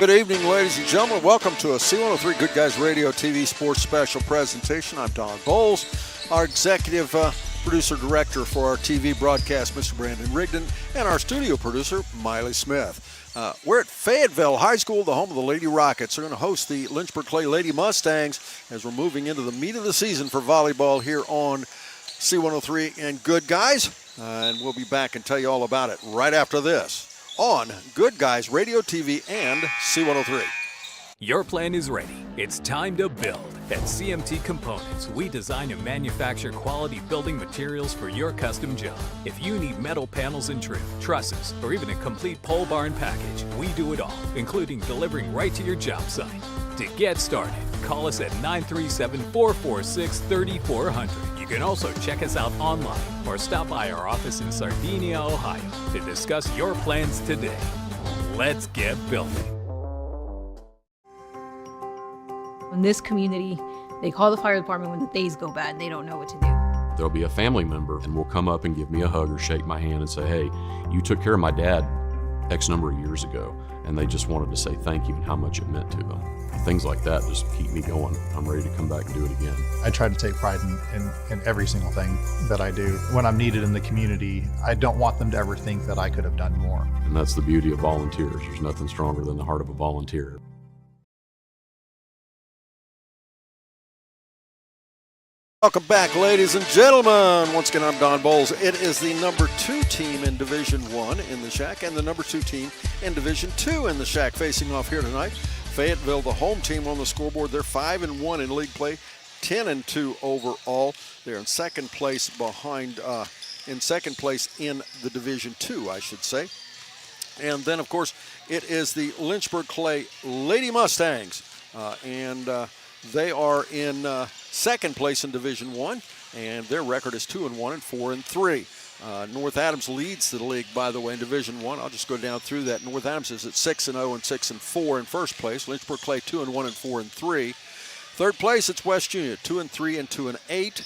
Good evening, ladies and gentlemen. Welcome to a C103 Good Guys Radio TV Sports Special presentation. I'm Don Bowles, our executive producer director for our TV broadcast, Mr. Brandon Rigdon, and our studio producer, Miley Smith. We're at Fayetteville High School, the home of the Lady Rockets. They're going to host the Lynchburg Clay Lady Mustangs as we're moving into the meat of the season for volleyball here on C103 and Good Guys. And we'll be back and tell you all about it right after this on Good Guys Radio TV and C103. Your plan is ready. It's time to build. At CMT Components, we design and manufacture quality building materials for your custom job. If you need metal panels and trim, trusses, or even a complete pole barn package, we do it all, including delivering right to your job site. To get started, call us at 937-446-3400. You can also check us out online or stop by our office in Sardinia, Ohio to discuss your plans today. Let's get building. In this community, they call the fire department when the days go bad and they don't know what to do. There'll be a family member and will come up and give me a hug or shake my hand and say, hey, you took care of my dad X number of years ago. And they just wanted to say thank you and how much it meant to them. Things like that just keep me going. I'm ready to come back and do it again. I try to take pride in every single thing that I do. When I'm needed in the community, I don't want them to ever think that I could have done more. And that's the beauty of volunteers. There's nothing stronger than the heart of a volunteer. Welcome back, ladies and gentlemen. Once again, I'm Don Bowles. It is the number 2 team in Division 1 in the SHAC and the number 2 team in Division 2 in the SHAC facing off here tonight. Fayetteville, the home team on the scoreboard. They're 5-1 in league play, 10-2 overall. They're in second place in the Division 2, I should say. And then, of course, it is the Lynchburg Clay Lady Mustangs. They are in second place in Division 1, and their record is 2-1 and 4-3. North Adams leads the league, by the way, in Division 1. I'll just go down through that. North Adams is at 6-0 and 6-4 in first place. Lynchburg Clay 2-1 and 4-3. Third place, it's West Union, 2-3 and 2-8.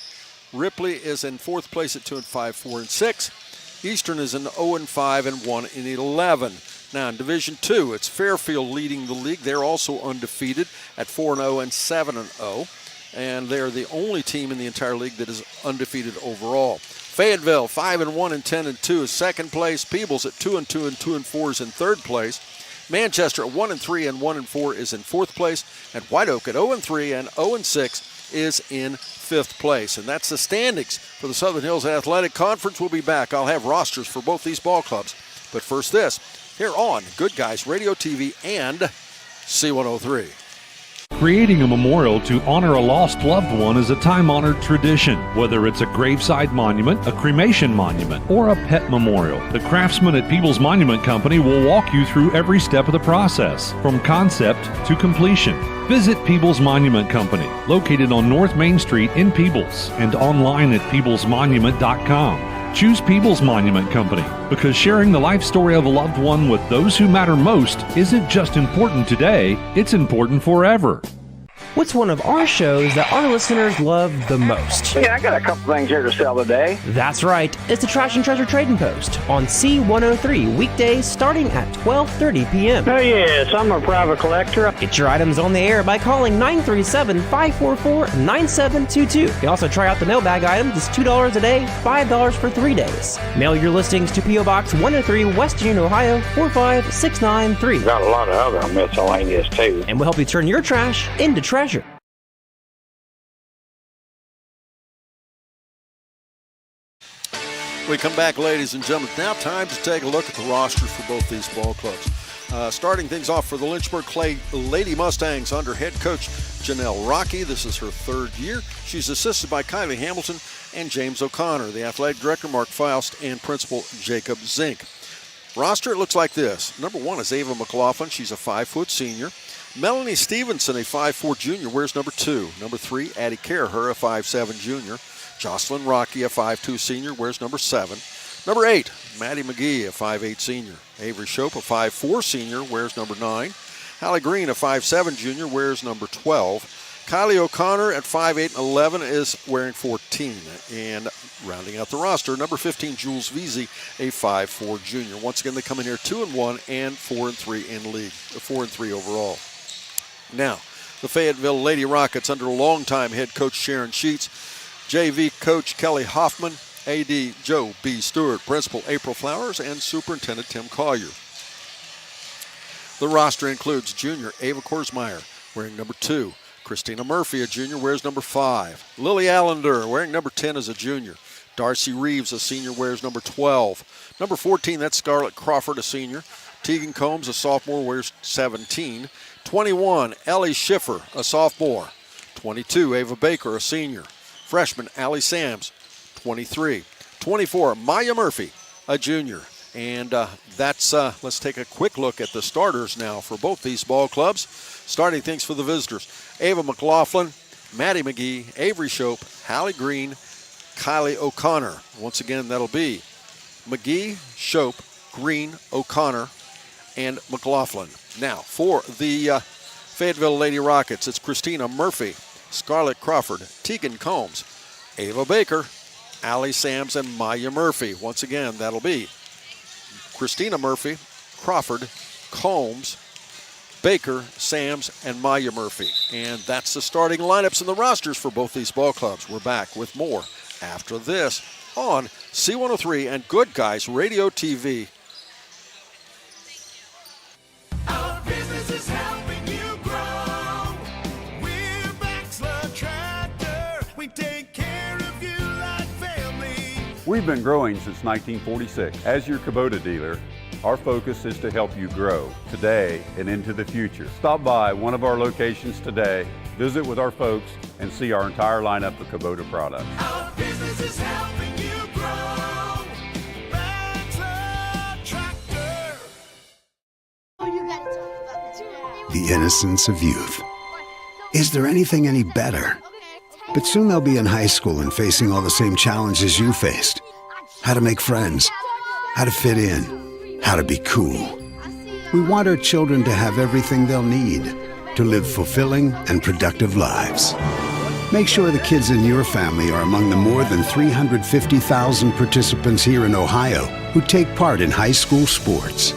Ripley is in fourth place at 2-5, 4-6. Eastern is in 0-5 and 1-11. Now in Division 2, it's Fairfield leading the league. They're also undefeated at 4-0 and 7-0. And they're the only team in the entire league that is undefeated overall. Fayetteville, 5-1 and 10-2 is second place. Peebles at 2-2 and 2-4 is in third place. Manchester at 1-3 and 1-4 is in fourth place. And White Oak at 0-3 and 0-6 is in fifth place. And that's the standings for the Southern Hills Athletic Conference. We'll be back. I'll have rosters for both these ball clubs. But first this, here on Good Guys Radio TV and C103. Creating a memorial to honor a lost loved one is a time-honored tradition. Whether it's a graveside monument, a cremation monument, or a pet memorial, the craftsmen at Peebles Monument Company will walk you through every step of the process, from concept to completion. Visit Peebles Monument Company, located on North Main Street in Peebles, and online at peeblesmonument.com. Choose Peebles Monument Company because sharing the life story of a loved one with those who matter most isn't just important today, it's important forever. What's one of our shows that our listeners love the most? Yeah, I got a couple things here to sell today. That's right. It's the Trash and Treasure Trading Post on C103, weekdays starting at 12:30 p.m. Oh, yes, I'm a private collector. Get your items on the air by calling 937-544-9722. You can also try out the mailbag items. It's $2 a day, $5 for 3 days. Mail your listings to P.O. Box 103, West Union, Ohio, 45693. Got a lot of other miscellaneous, too. And we'll help you turn your trash into treasure. We come back, ladies and gentlemen. Now time to take a look at the rosters for both these ball clubs. Starting things off for the Lynchburg Clay Lady Mustangs under head coach Janelle Rocky. This is her third year. She's assisted by Kylie Hamilton and James O'Connor, the athletic director Mark Faust, and principal Jacob Zink. Roster, it looks like this. Number 1 is Ava McLaughlin. She's a 5-foot senior. Melanie Stevenson, a 5'4 junior, wears number 2. Number 3, Addie Caraher, a 5'7 junior. Jocelyn Rocky, a 5'2 senior, wears number 7. Number 8, Maddie McGee, a 5'8 senior. Avery Shope, a 5'4 senior, wears number 9. Hallie Green, a 5'7 junior, wears number 12. Kylie O'Connor at 5'8" and 11 is wearing 14. And rounding out the roster, number 15, Jules Veazey, a 5'4" junior. Once again, they come in here 2-1 and 4-3 in league, 4-3 overall. Now, the Fayetteville Lady Rockets under longtime head coach Sharon Sheets, JV coach Kelly Hoffman, AD Joe B. Stewart, Principal April Flowers, and Superintendent Tim Collier. The roster includes junior Ava Korsmeyer, wearing number 2. Christina Murphy, a junior, wears number 5. Lily Allender, wearing number 10 as a junior. Darcy Reeves, a senior, wears number 12. Number 14, that's Scarlett Crawford, a senior. Tegan Combs, a sophomore, wears 17. 21, Ellie Schiffer, a sophomore. 22, Ava Baker, a senior. Freshman, Allie Sams, 23. 24, Maya Murphy, a junior. And let's take a quick look at the starters now for both these ball clubs. Starting things for the visitors. Ava McLaughlin, Maddie McGee, Avery Shope, Hallie Green, Kylie O'Connor. Once again, that'll be McGee, Shope, Green, O'Connor, and McLaughlin. Now, for the Fayetteville Lady Rockets, it's Christina Murphy, Scarlett Crawford, Tegan Combs, Ava Baker, Allie Sams, and Maya Murphy. Once again, that'll be Christina Murphy, Crawford, Combs, Baker, Sams, and Maya Murphy. And that's the starting lineups and the rosters for both these ball clubs. We're back with more after this on C103 and Good Guys Radio TV. Our business is helping you grow. We're Baxter Tractor. We take care of you like family. We've been growing since 1946. As your Kubota dealer, our focus is to help you grow today and into the future. Stop by one of our locations today, visit with our folks, and see our entire lineup of Kubota products. Our business is helping you grow. Baxter Tractor. The innocence of youth. Is there anything any better? But soon they'll be in high school and facing all the same challenges you faced. How to make friends, how to fit in, how to be cool. We want our children to have everything they'll need to live fulfilling and productive lives. Make sure the kids in your family are among the more than 350,000 participants here in Ohio who take part in high school sports.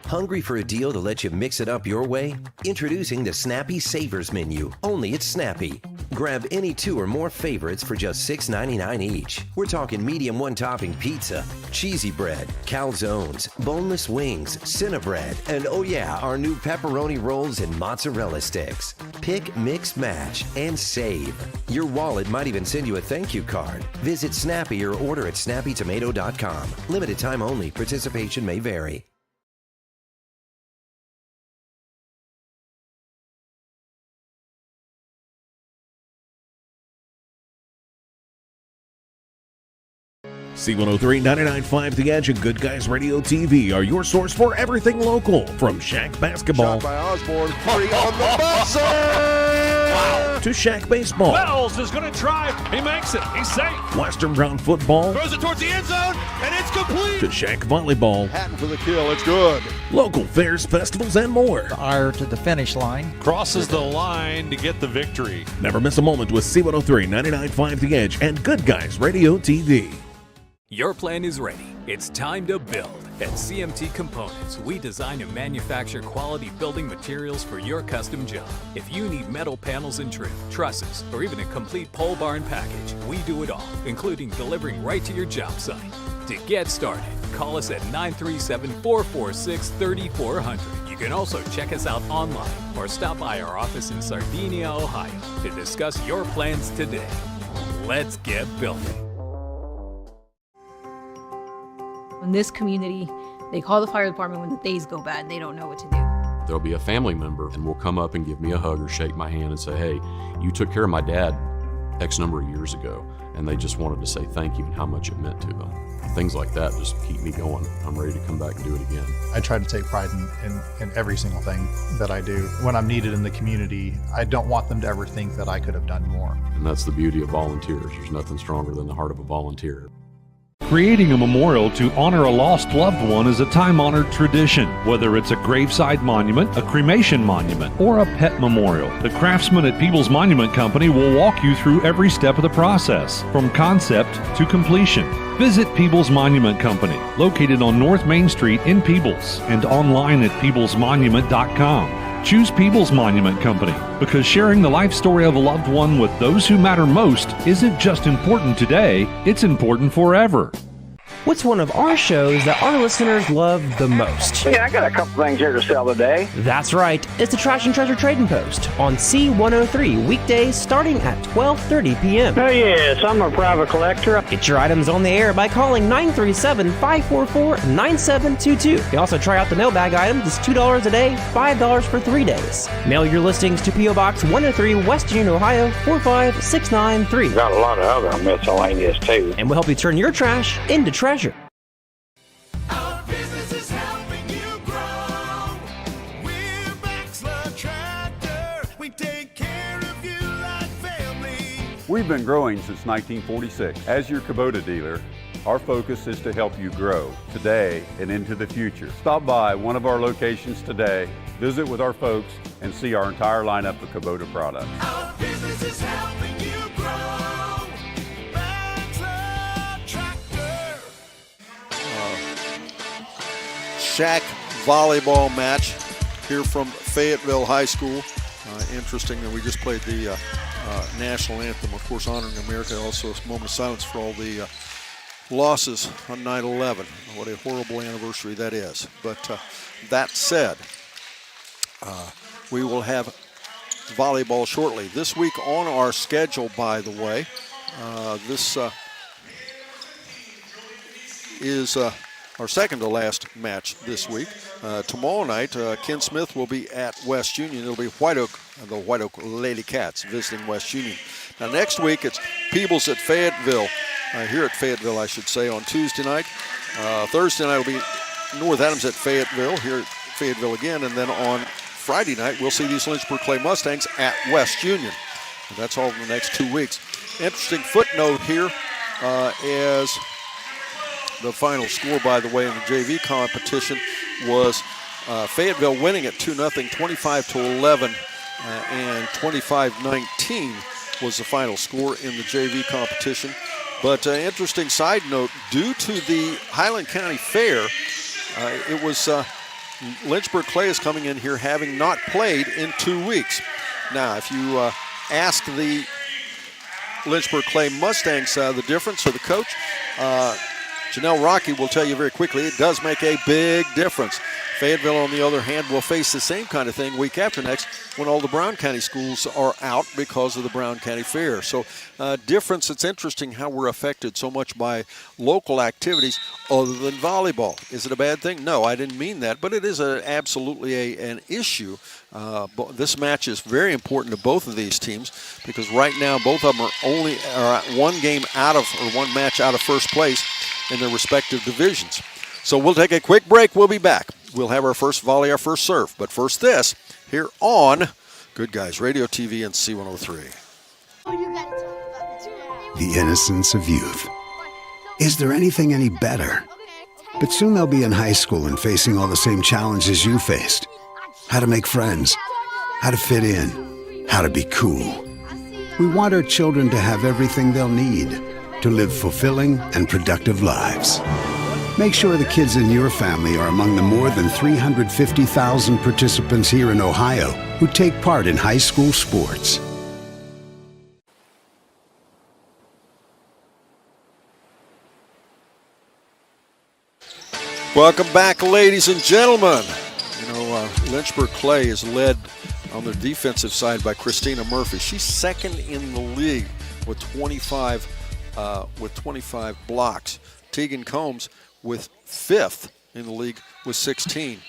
Hungry for a deal to let you mix it up your way? Introducing the Snappy Savers Menu, only at Snappy. Grab any 2 or more favorites for just $6.99 each. We're talking medium one-topping pizza, cheesy bread, calzones, boneless wings, Cinnabread, and oh yeah, our new pepperoni rolls and mozzarella sticks. Pick, mix, match, and save. Your wallet might even send you a thank you card. Visit Snappy or order at snappytomato.com. Limited time only. Participation may vary. C103, 99.5 The Edge, and Good Guys Radio TV are your source for everything local. From SHAC basketball Shot by Osborne, 3 on the buzzer! Wow. To SHAC baseball. Wells is going to try. He makes it. He's safe. Western Brown football. Throws it towards the end zone, and it's complete. To SHAC volleyball. Hatton for the kill. It's good. Local fairs, festivals, and more. Ire to the finish line. Crosses the line to get the victory. Never miss a moment with C103, 99.5 The Edge, and Good Guys Radio TV. Your plan is ready. It's time to build. At CMT Components, we design and manufacture quality building materials for your custom job. If you need metal panels and trim, trusses, or even a complete pole barn package, we do it all, including delivering right to your job site. To get started, call us at 937-446-3400. You can also check us out online or stop by our office in Sardinia, Ohio to discuss your plans today. Let's get building. In this community, they call the fire department when the days go bad. They don't know what to do. There'll be a family member and will come up and give me a hug or shake my hand and say, hey, you took care of my dad X number of years ago. And they just wanted to say thank you and how much it meant to them. Things like that just keep me going. I'm ready to come back and do it again. I try to take pride in every single thing that I do. When I'm needed in the community, I don't want them to ever think that I could have done more. And that's the beauty of volunteers. There's nothing stronger than the heart of a volunteer. Creating a memorial to honor a lost loved one is a time-honored tradition. Whether it's a graveside monument, a cremation monument, or a pet memorial, the craftsmen at People's Monument Company will walk you through every step of the process, from concept to completion. Visit People's Monument Company, located on North Main Street in Peebles, and online at peoplesmonument.com. Choose People's Monument Company because sharing the life story of a loved one with those who matter most isn't just important today, it's important forever. What's one of our shows that our listeners love the most? Yeah, I got a couple things here to sell today. That's right. It's the Trash and Treasure Trading Post on C103 weekdays starting at 12:30 p.m. Oh, yes, I'm a private collector. Get your items on the air by calling 937-544-9722. You can also try out the mailbag items. It's $2 a day, $5 for 3 days. Mail your listings to P.O. Box 103, West Union, Ohio, 45693. Got a lot of other miscellaneous, too. And we'll help you turn your trash into treasure. Our business is helping you grow. We're Baxler Tractor. We take care of you like family. We've been growing since 1946. As your Kubota dealer, our focus is to help you grow today and into the future. Stop by one of our locations today, visit with our folks, and see our entire lineup of Kubota products. Our business is helping you grow. Baxler Tractor. SHAC Volleyball match here from Fayetteville High School. Interesting that we just played the national anthem, of course, honoring America. Also a moment of silence for all the losses on 9/11. What a horrible anniversary that is. But that said, we will have volleyball shortly. This week on our schedule, by the way, this is our second to last match this week. Tomorrow night, Ken Smith will be at West Union. It'll be the White Oak Lady Cats visiting West Union. Now next week, it's Peebles at Fayetteville, here at Fayetteville, I should say, on Tuesday night. Thursday night will be North Adams at Fayetteville, here at Fayetteville again. And then on Friday night, we'll see these Lynchburg Clay Mustangs at West Union. And that's all in the next 2 weeks. Interesting footnote here is the final score, by the way, in the JV competition was Fayetteville winning at 2-0, 25-11, and 25-19 was the final score in the JV competition. But interesting side note, due to the Highland County Fair, it was Lynchburg Clay is coming in here having not played in 2 weeks. Now, if you ask the Lynchburg Clay Mustangs the difference, or the coach, Janelle Rocky will tell you very quickly it does make a big difference. Fayetteville, on the other hand, will face the same kind of thing week after next when all the Brown County schools are out because of the Brown County Fair. So difference, it's interesting how we're affected so much by local activities other than volleyball. Is it a bad thing? No, I didn't mean that, but it is absolutely an issue. This match is very important to both of these teams because right now both of them are one game out of, or one match out of first place in their respective divisions. So we'll take a quick break. We'll be back. We'll have our first volley, our first serve. But first this, here on Good Guys Radio TV and C103. The innocence of youth. Is there anything any better? But soon they'll be in high school and facing all the same challenges you faced. How to make friends, how to fit in, how to be cool. We want our children to have everything they'll need to live fulfilling and productive lives. Make sure the kids in your family are among the more than 350,000 participants here in Ohio who take part in high school sports. Welcome back, ladies and gentlemen. You know, Lynchburg Clay is led on their defensive side by Christina Murphy. She's second in the league with 25 blocks. Tegan Combs with fifth in the league with 16.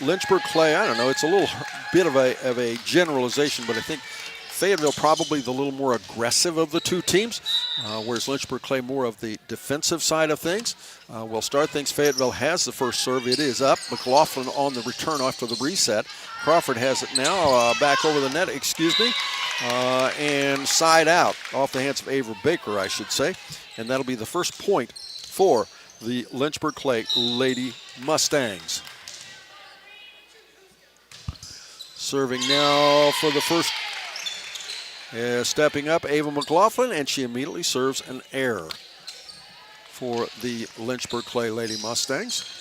Lynchburg Clay, I don't know, it's a little bit of a generalization, but I think Fayetteville probably the little more aggressive of the two teams, whereas Lynchburg Clay more of the defensive side of things. We'll start things. Fayetteville has the first serve. It is up. McLaughlin on the return after the reset. Crawford has it now, back over the net, and side out, off the hands of Ava Baker, I should say. and that'll be the first point for the Lynchburg Clay Lady Mustangs. Serving now for the first, stepping up, Ava McLaughlin, and she immediately serves an error for the Lynchburg Clay Lady Mustangs.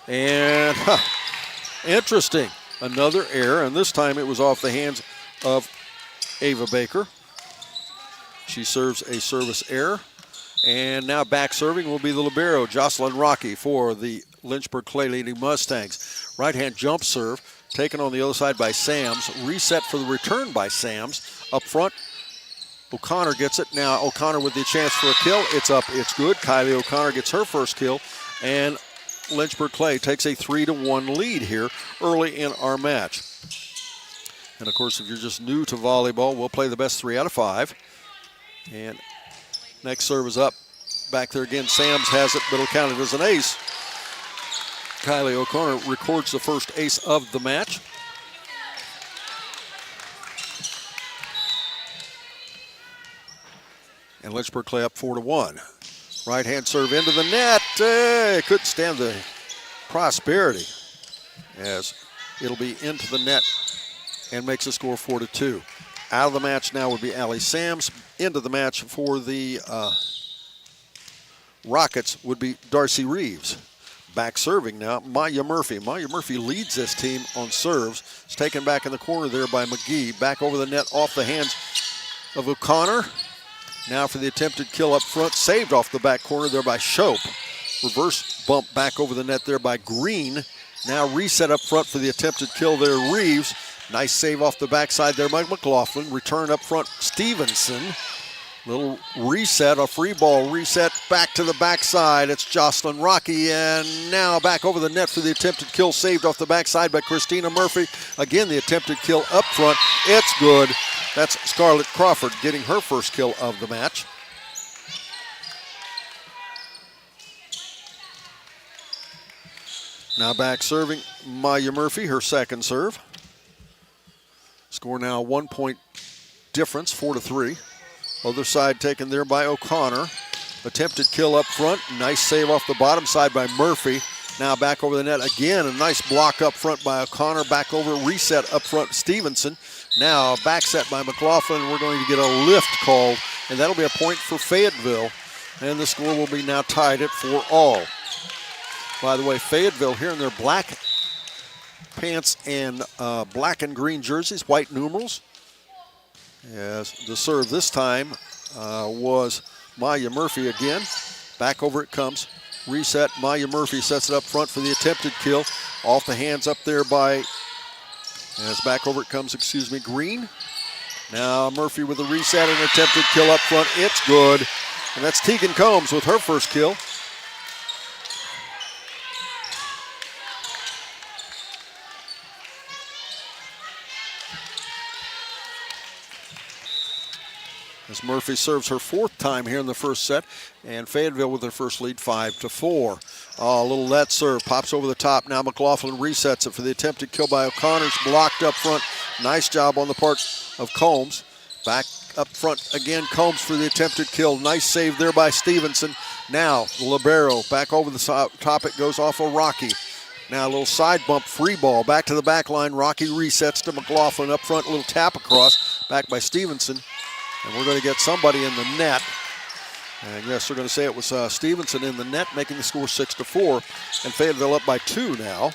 And interesting, another error, and this time it was off the hands of Ava Baker. She serves a service error. And now back serving will be the libero, Jocelyn Rocky, for the Lynchburg Clay Lady Mustangs. Right-hand jump serve, taken on the other side by Sams. Reset for the return by Sams. Up front, O'Connor gets it. Now O'Connor with the chance for a kill. It's up, it's good. Kylie O'Connor gets her first kill. And Lynchburg Clay takes a 3-1 lead here early in our match. And of course, if you're just new to volleyball, we'll play the best 3 out of 5. And next serve is up. Back there again, Sams has it, but it'll count it as an ace. Kylie O'Connor records the first ace of the match. And Lynchburg Clay up 4-1. Right-hand serve into the net. Couldn't stand the prosperity as it'll be into the net and makes the score 4-2. Out of the match now would be Allie Sams. Into the match for the Rockets would be Darcy Reeves. Back serving now, Maya Murphy. Maya Murphy leads this team on serves. It's taken back in the corner there by McGee. Back over the net off the hands of O'Connor. Now for the attempted kill up front. Saved off the back corner there by Shope. Reverse bump back over the net there by Green. Now reset up front for the attempted kill there, Reeves. Nice save off the backside there by McLaughlin. Return up front, Stevenson. Little reset, a free ball reset back to the backside. It's Jocelyn Rocky, and now back over the net for the attempted kill, saved off the backside by Christina Murphy. Again, the attempted kill up front. It's good. That's Scarlett Crawford getting her first kill of the match. Now back serving Maya Murphy, her second serve. Score now 1 point difference, 4-3. Other side taken there by O'Connor. Attempted kill up front. Nice save off the bottom side by Murphy. Now back over the net again. A nice block up front by O'Connor. Back over, reset up front, Stevenson. Now back set by McLaughlin. We're going to get a lift called, and that'll be a point for Fayetteville. And the score will be now tied at 4-all. By the way, Fayetteville here in their black pants and black and green jerseys, white numerals. As the serve this time was Maya Murphy again. Back over it comes. Reset. Maya Murphy sets it up front for the attempted kill. Off the hands up there by, as back over it comes, Green. Now Murphy with a reset and attempted kill up front. It's good. And that's Tegan Combs with her first kill. As Murphy serves her fourth time here in the first set, and Fayetteville with their first lead, 5-4. A little let serve, pops over the top. Now McLaughlin resets it for the attempted kill by O'Connor. It's blocked up front. Nice job on the part of Combs. Back up front again, Combs for the attempted kill. Nice save there by Stevenson. Now the libero, back over the top, it goes off of Rocky. Now a little side bump, free ball, back to the back line. Rocky resets to McLaughlin up front, a little tap across, back by Stevenson. And we're going to get somebody in the net. And yes, they're going to say it was Stevenson in the net, making the score 6-4. And Fayetteville up by 2 now.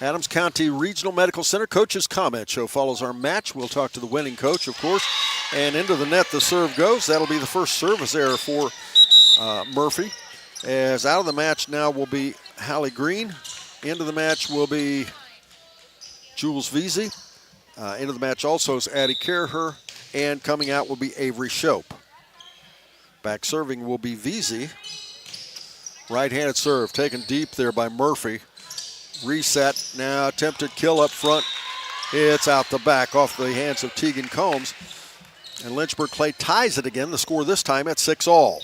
Adams County Regional Medical Center Coach's Comment Show follows our match. We'll talk to the winning coach, of course. And into the net the serve goes. That'll be the first service error for Murphy. As out of the match now will be Hallie Green. Into the match will be Jules Veazey. Into the match also is Addie Caraher, and coming out will be Avery Shope. Back serving will be Veazey. Right-handed serve taken deep there by Murphy. Reset, now attempted kill up front. It's out the back off the hands of Tegan Combs. And Lynchburg Clay ties it again, the score this time at 6-all.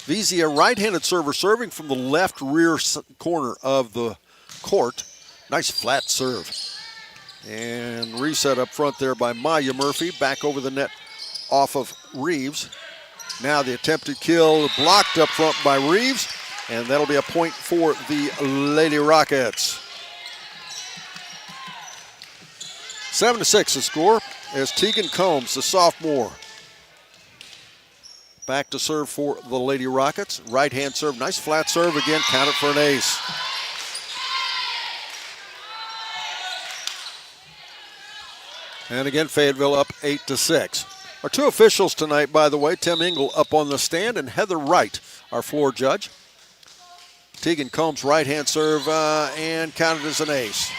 Veazey, a right-handed server, serving from the left rear corner of the court. Nice flat serve. And reset up front there by Maya Murphy. Back over the net off of Reeves. Now the attempted kill blocked up front by Reeves. And that'll be a point for the Lady Rockets. 7-6 the score as Tegan Combs, the sophomore, back to serve for the Lady Rockets. Right hand serve, nice flat serve again, counted for an ace. And again, Fayetteville up 8-6. Our two officials tonight, by the way, Tim Engel up on the stand and Heather Wright, our floor judge. Tegan Combs right hand serve and counted as an ace.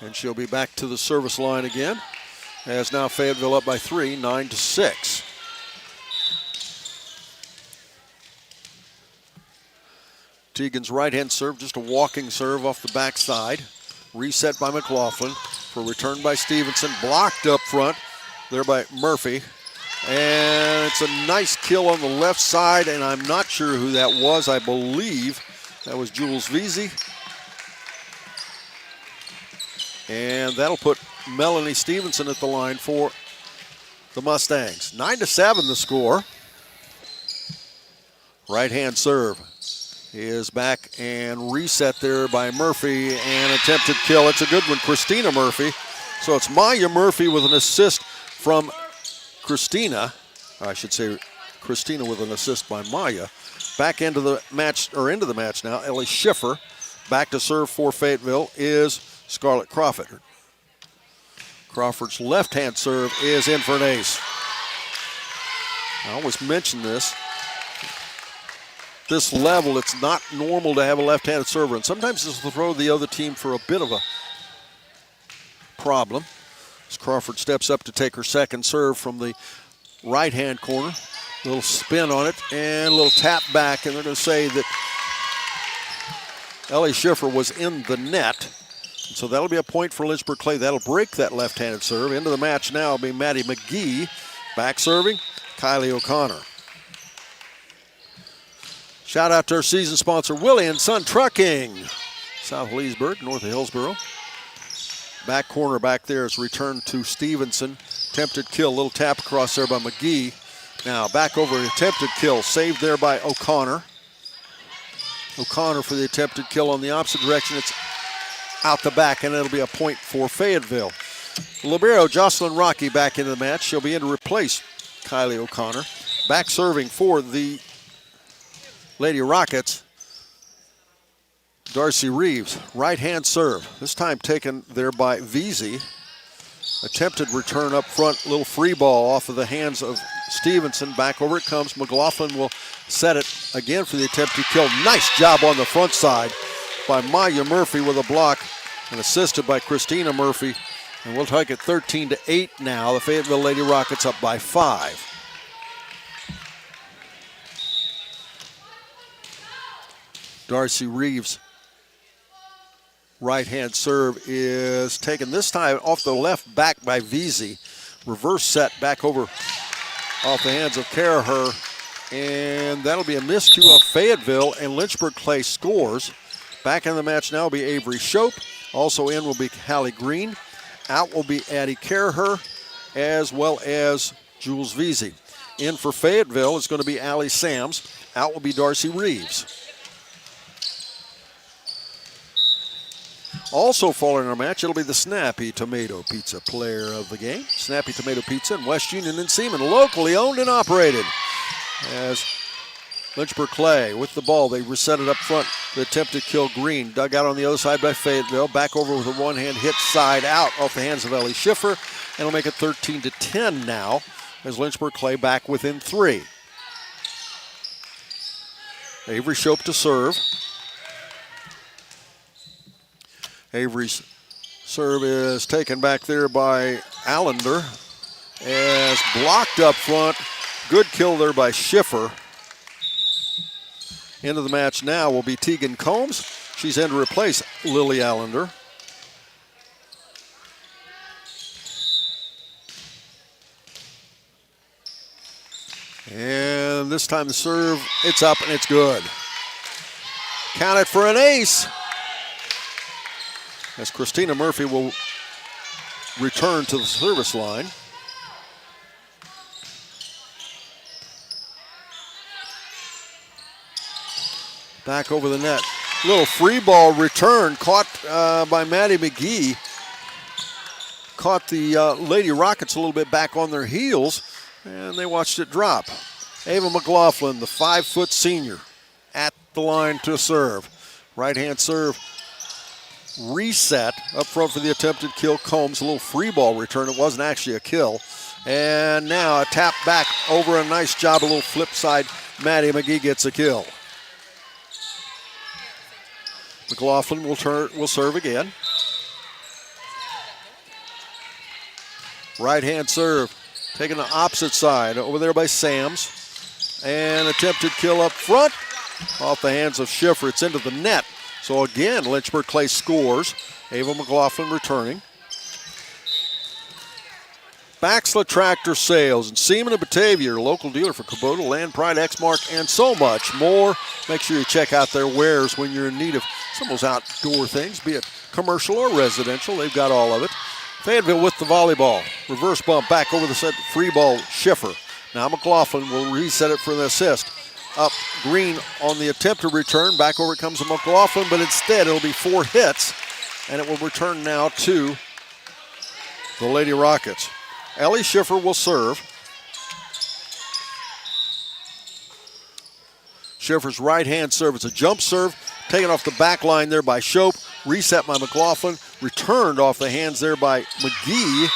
And she'll be back to the service line again, as now Fayetteville up by 3, 9-6. Tegan's right-hand serve, just a walking serve off the backside. Reset by McLaughlin for return by Stevenson. Blocked up front there by Murphy. And it's a nice kill on the left side, and I'm not sure who that was. I believe that was Jules Veazey. And that'll put Melanie Stevenson at the line for the Mustangs. 9-7 the score. Right-hand serve is back and reset there by Murphy and attempted kill. It's a good one, Christina Murphy. So it's Maya Murphy with an assist from Christina. I should say Christina with an assist by Maya. Back into the match now. Ellie Schiffer back to serve for Fayetteville is Scarlett Crawford. Crawford's left-hand serve is in for an ace. I always mention this. This level, it's not normal to have a left-handed server, and sometimes this will throw the other team for a bit of a problem. As Crawford steps up to take her second serve from the right-hand corner. A little spin on it and a little tap back, and they're going to say that Ellie Schiffer was in the net. So that'll be a point for Lynchburg Clay. That'll break that left-handed serve. Into the match now will be Maddie McGee. Back serving, Kylie O'Connor. Shout out to our season sponsor, Willie and Son Trucking. South Leesburg, north of Hillsboro. Back corner back there is returned to Stevenson. Attempted kill, little tap across there by McGee. Now back over attempted kill, saved there by O'Connor. O'Connor for the attempted kill on the opposite direction. It's out the back, and it'll be a point for Fayetteville. Libero Jocelyn Rocky back into the match. She'll be in to replace Kylie O'Connor. Back serving for the Lady Rockets, Darcy Reeves. Right-hand serve, this time taken there by Veazey. Attempted return up front, little free ball off of the hands of Stevenson. Back over it comes. McLaughlin will set it again for the attempted kill. Nice job on the front side by Maya Murphy with a block and assisted by Christina Murphy. And we'll take it 13-8 now. The Fayetteville Lady Rockets up by 5. Darcy Reeves' right-hand serve is taken this time off the left back by Veazey. Reverse set back over off the hands of Caraher. And that'll be a miscue of Fayetteville, and Lynchburg Clay scores. Back in the match now will be Avery Shope. Also in will be Hallie Green. Out will be Addie Caraher, as well as Jules Veazey. In for Fayetteville is going to be Allie Sams. Out will be Darcy Reeves. Also following our match, it'll be the Snappy Tomato Pizza player of the game. Snappy Tomato Pizza in West Union and Seaman, locally owned and operated. As Lynchburg Clay with the ball, they reset it up front. The attempted kill Green, dug out on the other side by Fayetteville. Back over with a one-hand hit side out off the hands of Ellie Schiffer. And it'll make it 13-10 now as Lynchburg Clay back within 3. Avery Shope to serve. Avery's serve is taken back there by Allender as blocked up front. Good kill there by Schiffer. Into the match now will be Tegan Combs. She's in to replace Lily Allender. this time the serve, it's up and it's good. Count it for an ace. As Christina Murphy will return to the service line. Back over the net. Little free ball return caught by Maddie McGee. Caught the Lady Rockets a little bit back on their heels, and they watched it drop. Ava McLaughlin, the 5-foot senior, at the line to serve. Right-hand serve reset up front for the attempted kill. Combs, a little free ball return. It wasn't actually a kill. And now a tap back over, a nice job, a little flip side. Maddie McGee gets a kill. McLaughlin will serve again. Right-hand serve, taking the opposite side, over there by Sams. And attempted kill up front, off the hands of Schiffer. It's into the net. So again, Lynchburg Clay scores. Ava McLaughlin returning. Baxla Tractor Sales and Seaman of Batavia, your local dealer for Kubota, Land Pride, Exmark, and so much more. Make sure you check out their wares when you're in need of some of those outdoor things, be it commercial or residential. They've got all of it. Fayetteville with the volleyball. Reverse bump back over the set, free ball, Schiffer. Now McLaughlin will reset it for the assist. Up Green on the attempted return. Back over it comes to McLaughlin, but instead it'll be 4 hits, and it will return now to the Lady Rockets. Ellie Schiffer will serve. Schiffer's right-hand serve. It's a jump serve, taken off the back line there by Shope. Reset by McLaughlin. Returned off the hands there by McGee.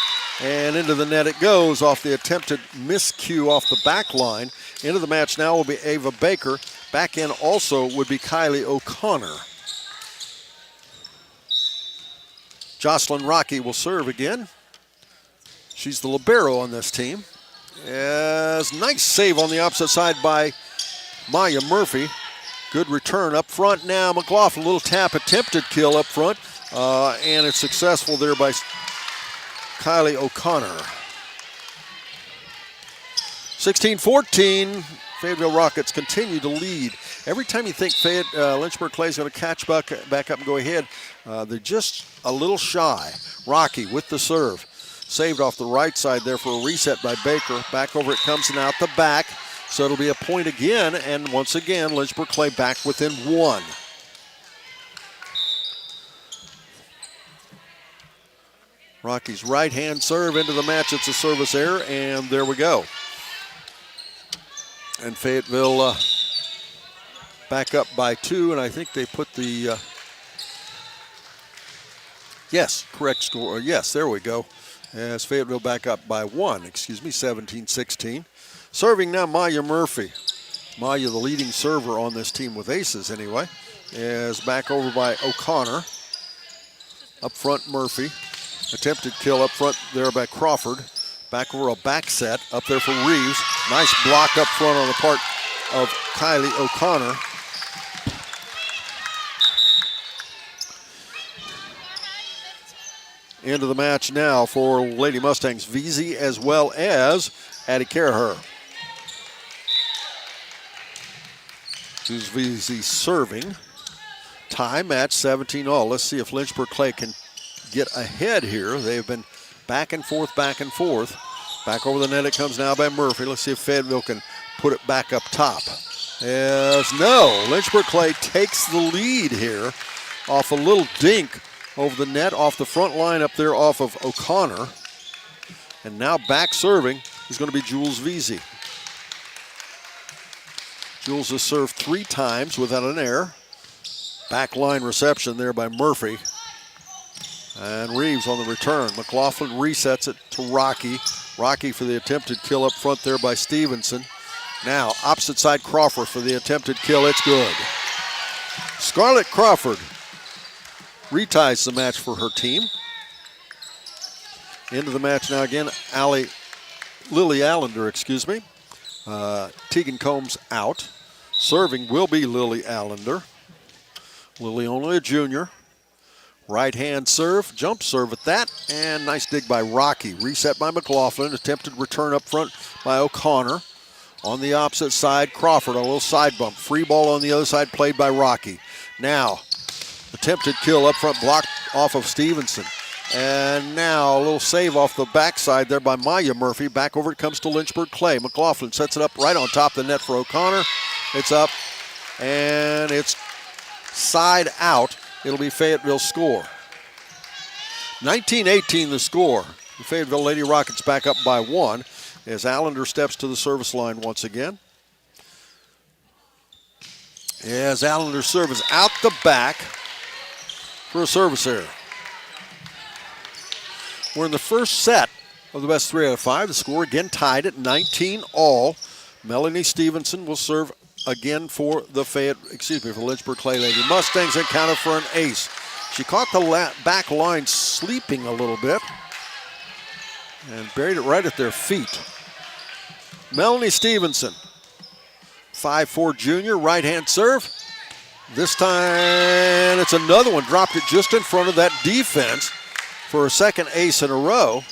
And into the net it goes off the attempted miscue off the back line. Into the match now will be Ava Baker. Back in also would be Kylie O'Connor. Jocelyn Rocky will serve again. She's the libero on this team. As nice save on the opposite side by Maya Murphy. Good return up front now. McLaughlin, a little tap, attempted kill up front. And it's successful there by Kylie O'Connor. 16-14, Fayetteville Rockets continue to lead. Every time you think Lynchburg Clay is going to catch back up and go ahead, they're just a little shy. Rocky with the serve. Saved off the right side there for a reset by Baker. Back over it comes and out the back. So it'll be a point again, and once again, Lynchburg Clay back within 1. Rocky's right-hand serve into the match. It's a service error, and there we go. And Fayetteville back up by 2, and I think they put the, yes, correct score. Yes, there we go. As Fayetteville back up by 1, 17-16. Serving now Maya Murphy. Maya, the leading server on this team with aces anyway, is back over by O'Connor. Up front, Murphy. Attempted kill up front there by Crawford. Back over a back set up there for Reeves. Nice block up front on the part of Kylie O'Connor. Into the match now for Lady Mustangs, Veazey as well as Addie Caraher. Who's Veazey serving. Tie match 17-all. Let's see if Lynchburg Clay can get ahead here. They've been back and forth, back and forth. Back over the net it comes now by Murphy. Let's see if Fayetteville can put it back up top. As no, Lynchburg Clay takes the lead here off a little dink over the net, off the front line up there off of O'Connor. And now back serving is going to be Jules Veazey. Jules has served 3 times without an error. Back line reception there by Murphy. And Reeves on the return. McLaughlin resets it to Rocky. Rocky for the attempted kill up front there by Stevenson. Now opposite side Crawford for the attempted kill. It's good. Scarlett Crawford reties the match for her team. Into the match now again, Lily Allender, Tegan Combs out. Serving will be Lily Allender. Lily only a junior. Right-hand serve, jump serve at that, and nice dig by Rocky. Reset by McLaughlin, attempted return up front by O'Connor. On the opposite side, Crawford, a little side bump. Free ball on the other side, played by Rocky. Now, attempted kill up front, blocked off of Stevenson. And now a little save off the backside there by Maya Murphy. Back over it comes to Lynchburg Clay. McLaughlin sets it up right on top of the net for O'Connor. It's up, and it's side out. It'll be Fayetteville's score. 19-18 the score. The Fayetteville Lady Rockets back up by 1 as Allender steps to the service line once again. As Allender's serve is out the back for a service error. We're in the first set of the best 3 out of 5. The score again tied at 19-all. Melanie Stevenson will serve again for the Lynchburg Clay Lady Mustangs and counted for an ace. She caught the back line sleeping a little bit and buried it right at their feet. Melanie Stevenson, 5'4" junior, right-hand serve. This time it's another one, dropped it just in front of that defense for a second ace in a row.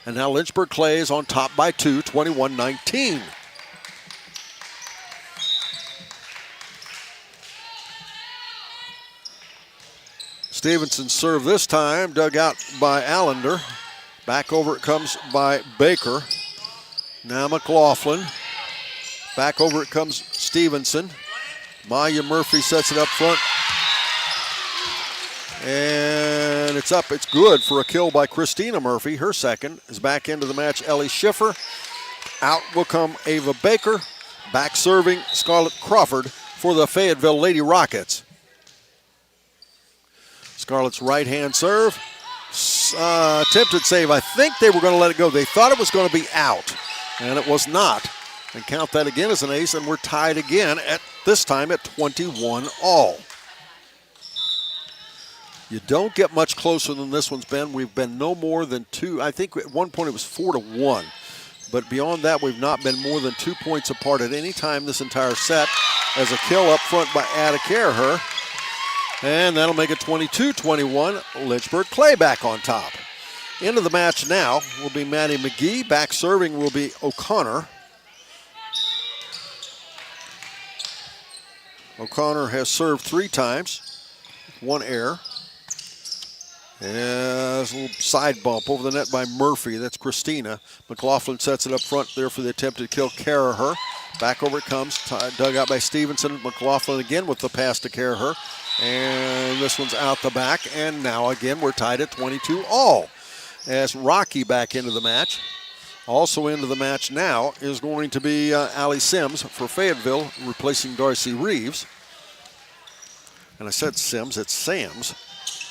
And now Lynchburg Clay is on top by 2, 21-19. Stevenson's serve this time, dug out by Allender. Back over it comes by Baker. Now McLaughlin. Back over it comes Stevenson. Maya Murphy sets it up front. And it's up. It's good for a kill by Christina Murphy. Her second is back into the match, Ellie Schiffer. Out will come Ava Baker. Back serving Scarlett Crawford for the Fayetteville Lady Rockets. Scarlett's right-hand serve. Attempted save. I think they were going to let it go. They thought it was going to be out, and it was not. And count that again as an ace, and we're tied again at this time at 21-all. You don't get much closer than this one's been. We've been no more than 2. I think at one point it was 4-1. But beyond that, we've not been more than 2 points apart at any time this entire set. As a kill up front by Ada Caraher. And that'll make it 22-21. Lynchburg Clay back on top. Into the match now will be Maddie McGee. Back serving will be O'Connor. O'Connor has served 3 times. 1 error. And a little side bump over the net by Murphy. That's Christina. McLaughlin sets it up front there for the attempted kill. Caraher. Back over it comes. Dug out by Stevenson. McLaughlin again with the pass to Caraher. And this one's out the back. And now again we're tied at 22-all. As Rocky back into the match. Also into the match now is going to be Allie Sims for Fayetteville, replacing Darcy Reeves. And I said Sims, it's Sams.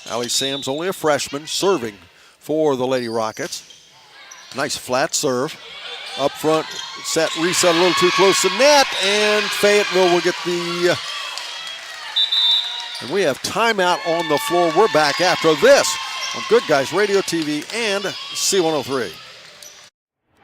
Allie Sams, only a freshman, serving for the Lady Rockets. Nice flat serve. Up front, reset a little too close to net, and Fayetteville will get the... and we have timeout on the floor. We're back after this on Good Guys Radio TV and C103.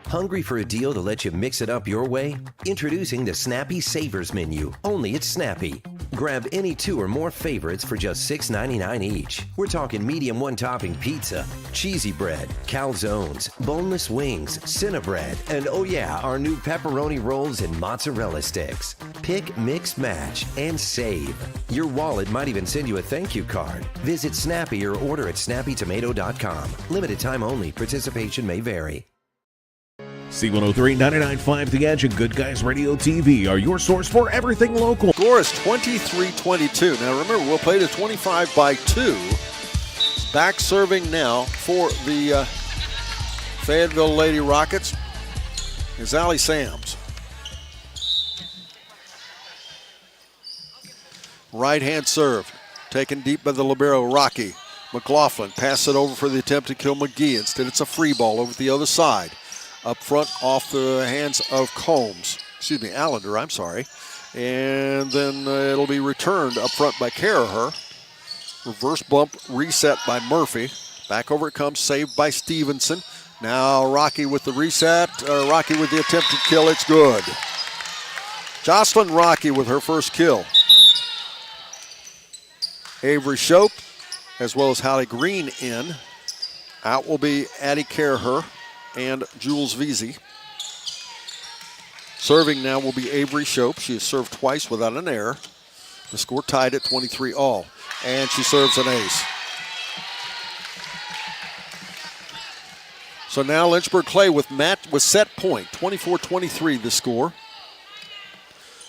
Hungry for a deal to let you mix it up your way? Introducing the Snappy Savers Menu, only at Snappy. Grab any 2 or more favorites for just $6.99 each. We're talking medium one-topping pizza, cheesy bread, calzones, boneless wings, Cinnabread, and oh yeah, our new pepperoni rolls and mozzarella sticks. Pick, mix, match, and save. Your wallet might even send you a thank you card. Visit Snappy or order at snappytomato.com. Limited time only. Participation may vary. C103 99.5 The Edge and Good Guys Radio TV are your source for everything local. Score is 23-22. Now remember, we'll play to 25 by 2. Back serving now for the Fayetteville Lady Rockets is Allie Sams. Right-hand serve, taken deep by the libero, Rocky. McLaughlin passes it over for the attempt to kill McGee. Instead, it's a free ball over the other side. Up front, off the hands of Allender, I'm sorry. And then it'll be returned up front by Caraher. Reverse bump, reset by Murphy. Back over it comes, saved by Stevenson. Now Rocky with the reset, Rocky with the attempted kill, it's good. Jocelyn Rocky with her first kill. Avery Shope, as well as Hallie Green in. Out will be Addie Caraher and Jules Veazey. Serving now will be Avery Shope. She has served twice without an error. The score tied at 23 all. And she serves an ace. So now Lynchburg Clay with set point, 24-23 the score.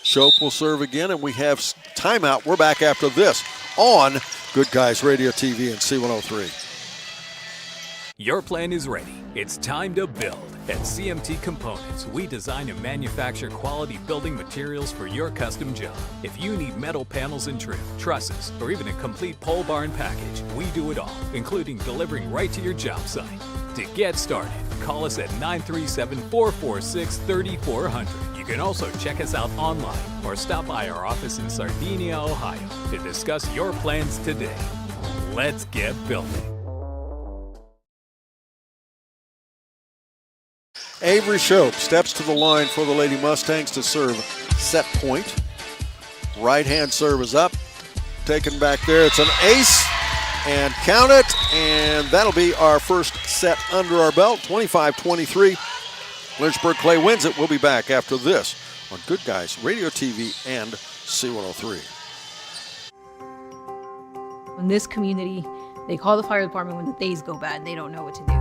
Shope will serve again, and we have timeout. We're back after this on Good Guys Radio TV and C103. Your plan is ready. It's time to build. At CMT Components, we design and manufacture quality building materials for your custom job. If you need metal panels and trim, trusses, or even a complete pole barn package, we do it all, including delivering right to your job site. To get started, call us at 937-446-3400. You can also check us out online or stop by our office in Sardinia, Ohio to discuss your plans today. Let's get building. Avery Shope steps to the line for the Lady Mustangs to serve set point. Right hand serve is up. Taken back there. It's an ace. And count it. And that'll be our first set under our belt. 25-23. Lynchburg Clay wins it. We'll be back after this on Good Guys Radio TV and C103. In this community, they call the fire department when the days go bad and they don't know what to do.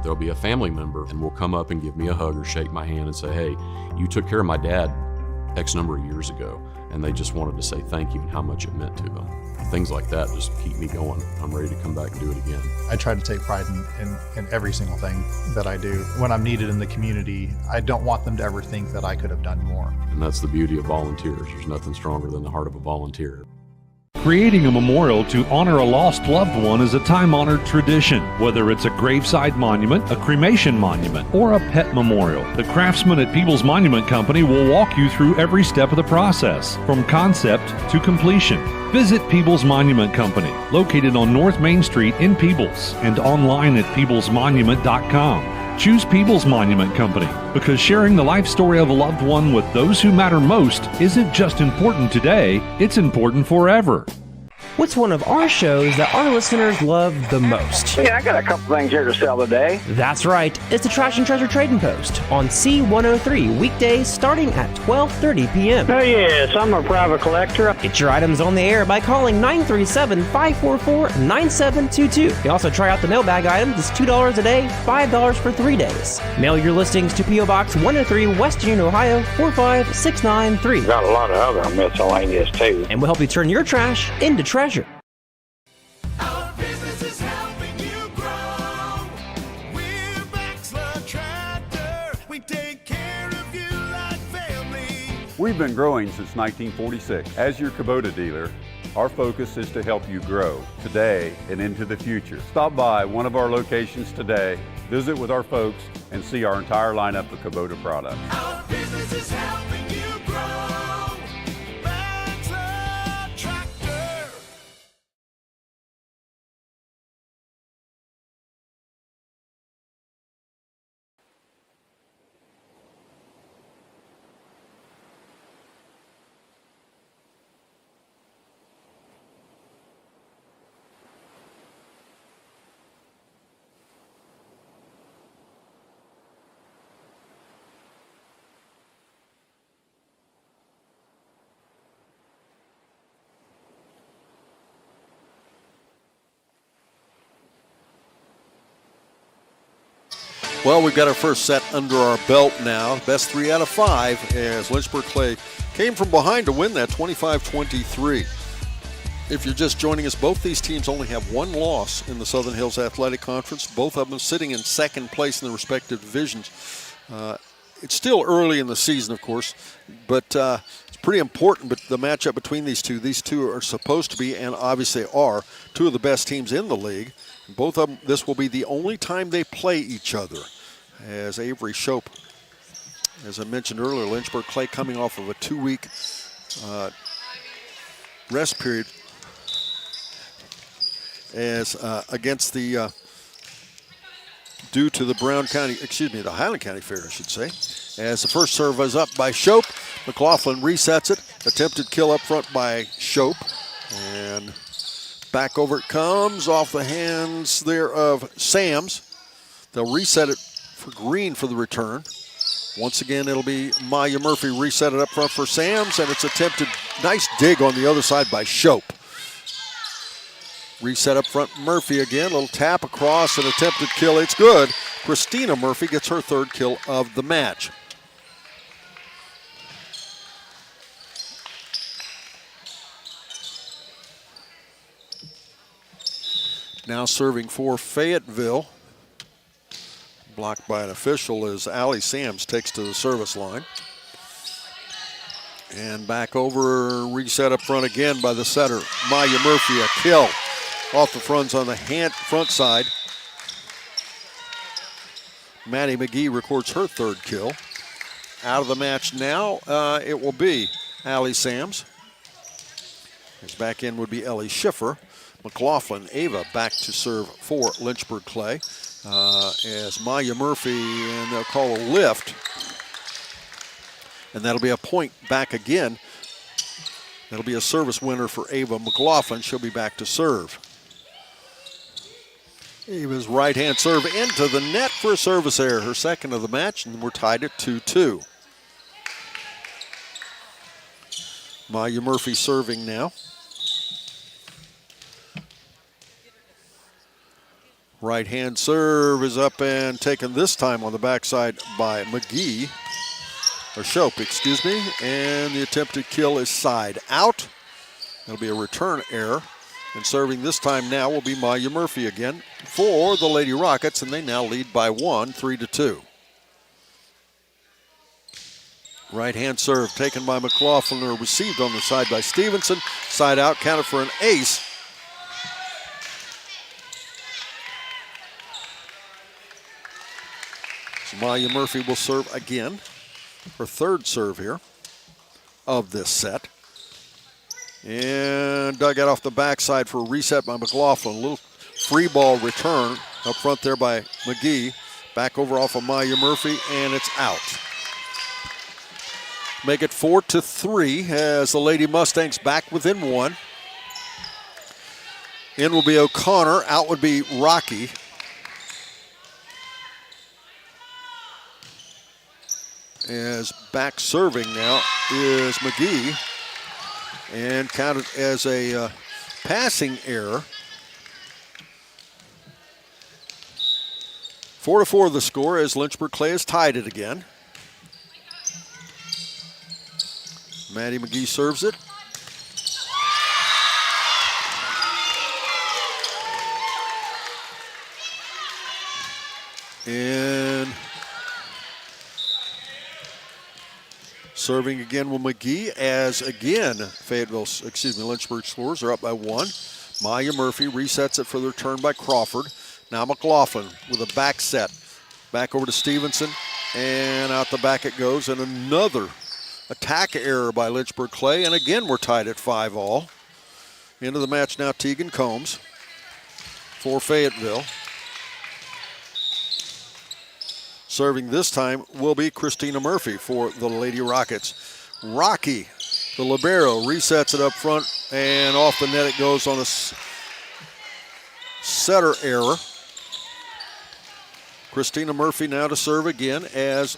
There'll be a family member and will come up and give me a hug or shake my hand and say, hey, you took care of my dad X number of years ago. And they just wanted to say thank you and how much it meant to them. Things like that just keep me going. I'm ready to come back and do it again. I try to take pride in every single thing that I do. When I'm needed in the community, I don't want them to ever think that I could have done more. And that's the beauty of volunteers. There's nothing stronger than the heart of a volunteer. Creating a memorial to honor a lost loved one is a time-honored tradition. Whether it's a graveside monument, a cremation monument, or a pet memorial, the craftsmen at People's Monument Company will walk you through every step of the process, from concept to completion. Visit People's Monument Company, located on North Main Street in Peebles, and online at peoplesmonument.com. Choose People's Monument Company because sharing the life story of a loved one with those who matter most isn't just important today, it's important forever. What's one of our shows that our listeners love the most? Yeah, I got a couple things here to sell today. That's right. It's the Trash and Treasure Trading Post on C103 weekdays starting at 12:30 p.m. Oh, yes, I'm a private collector. Get your items on the air by calling 937-544-9722. You can also try out the mailbag items. It's $2 a day, $5 for 3 days. Mail your listings to P.O. Box 103, West Union, Ohio 45693. Got a lot of other miscellaneous too. And we'll help you turn your trash into treasure. Our business is helping you grow. We're Baxler Tractor. We take care of you like family. We've been growing since 1946. As your Kubota dealer, our focus is to help you grow today and into the future. Stop by one of our locations today, visit with our folks, and see our entire lineup of Kubota products. Our business is helping you grow. Baxler Tractor. Well, we've got our first set under our belt now. Best 3 out of 5 as Lynchburg Clay came from behind to win that 25-23. If you're just joining us, both these teams only have one loss in the Southern Hills Athletic Conference, both of them sitting in second place in their respective divisions. It's still early in the season, of course, but it's pretty important. But the matchup between these two are supposed to be, and obviously are, two of the best teams in the league. Both of them, this will be the only time they play each other. As Avery Shope, as I mentioned earlier, Lynchburg Clay coming off of a 2-week rest period as against the due to the the Highland County Fair, I should say. As the first serve is up by Shope, McLaughlin resets it. Attempted kill up front by Shope, and back over it comes off the hands there of Sams. They'll reset it for Green for the return. Once again, it'll be Maya Murphy reset it up front for Sams, and it's attempted. Nice dig on the other side by Shope. Reset up front, Murphy again. Little tap across, an attempted kill. It's good. Christina Murphy gets her third kill of the match. Now serving for Fayetteville. Blocked by an official as Allie Sams takes to the service line. And back over, reset up front again by the setter, Maya Murphy, a kill. Off the fronts on the front side. Maddie McGee records her third kill. Out of the match now, it will be Allie Sams. His back end would be Ellie Schiffer. McLaughlin, Ava back to serve for Lynchburg Clay. As Maya Murphy, and they'll call a lift. And that'll be a point back again. That'll be a service winner for Ava McLaughlin. She'll be back to serve. Ava's right-hand serve into the net for a service error, her second of the match, and we're tied at 2-2. Maya Murphy serving now. Right-hand serve is up and taken this time on the backside by McGee, or Shope, excuse me, and the attempted kill is side out. It'll be a return error, and serving this time now will be Maya Murphy again for the Lady Rockets, and they now lead by 1, 3-2. Right-hand serve taken by McLaughlin, or received on the side by Stevenson. Side out, counted for an ace. Maya Murphy will serve again. Her third serve here of this set. And dug out off the backside for a reset by McLaughlin. A little free ball return up front there by McGee. Back over off of Maya Murphy, and it's out. Make it 4-3 as the Lady Mustangs back within 1. In will be O'Connor. Out would be Rocky. As back serving now is McGee, and counted as a passing error. 4-4 the score as Lynchburg Clay has tied it again. Maddie McGee serves it. And serving again will McGee, as again Lynchburg scores are up by 1. Maya Murphy resets it for the return by Crawford. Now McLaughlin with a back set. Back over to Stevenson, and out the back it goes, and another attack error by Lynchburg Clay, and again we're tied at 5-all. Into the match now, Tegan Combs for Fayetteville. Serving this time will be Christina Murphy for the Lady Rockets. Rocky, the libero, resets it up front, and off the net it goes on a setter error. Christina Murphy now to serve again as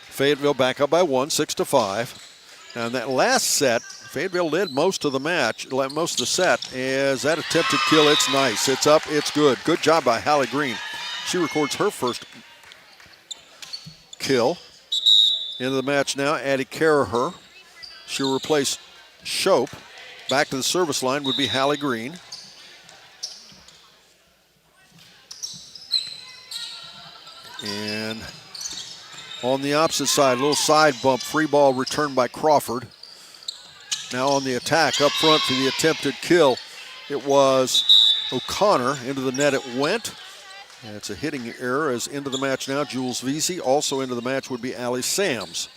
Fayetteville back up by 1, 6-5. Now in that last set, Fayetteville led most of the match, most of the set, as that attempted kill, it's nice. It's up, it's good. Good job by Hallie Green. She records her first kill. Into the match now, Addie Caraher. She'll replace Shope. Back to the service line would be Hallie Green. And on the opposite side, a little side bump, free ball returned by Crawford. Now on the attack, up front for the attempted kill, it was O'Connor. Into the net it went. And it's a hitting error as into the match now, Jules Vesey. Also into the match would be Allie Sams.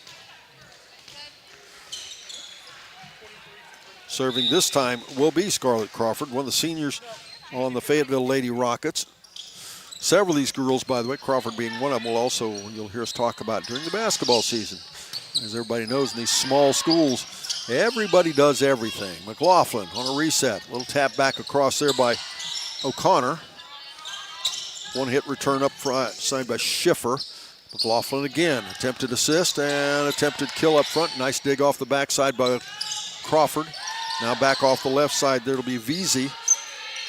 Serving this time will be Scarlett Crawford, one of the seniors on the Fayetteville Lady Rockets. Several of these girls, by the way, Crawford being one of them, will also, you'll hear us talk about during the basketball season. As everybody knows, in these small schools, everybody does everything. McLaughlin on a reset. Little tap back across there by O'Connor. One hit return up front, signed by Schiffer. McLaughlin again, attempted assist and attempted kill up front. Nice dig off the backside by Crawford. Now back off the left side, there'll be Veazey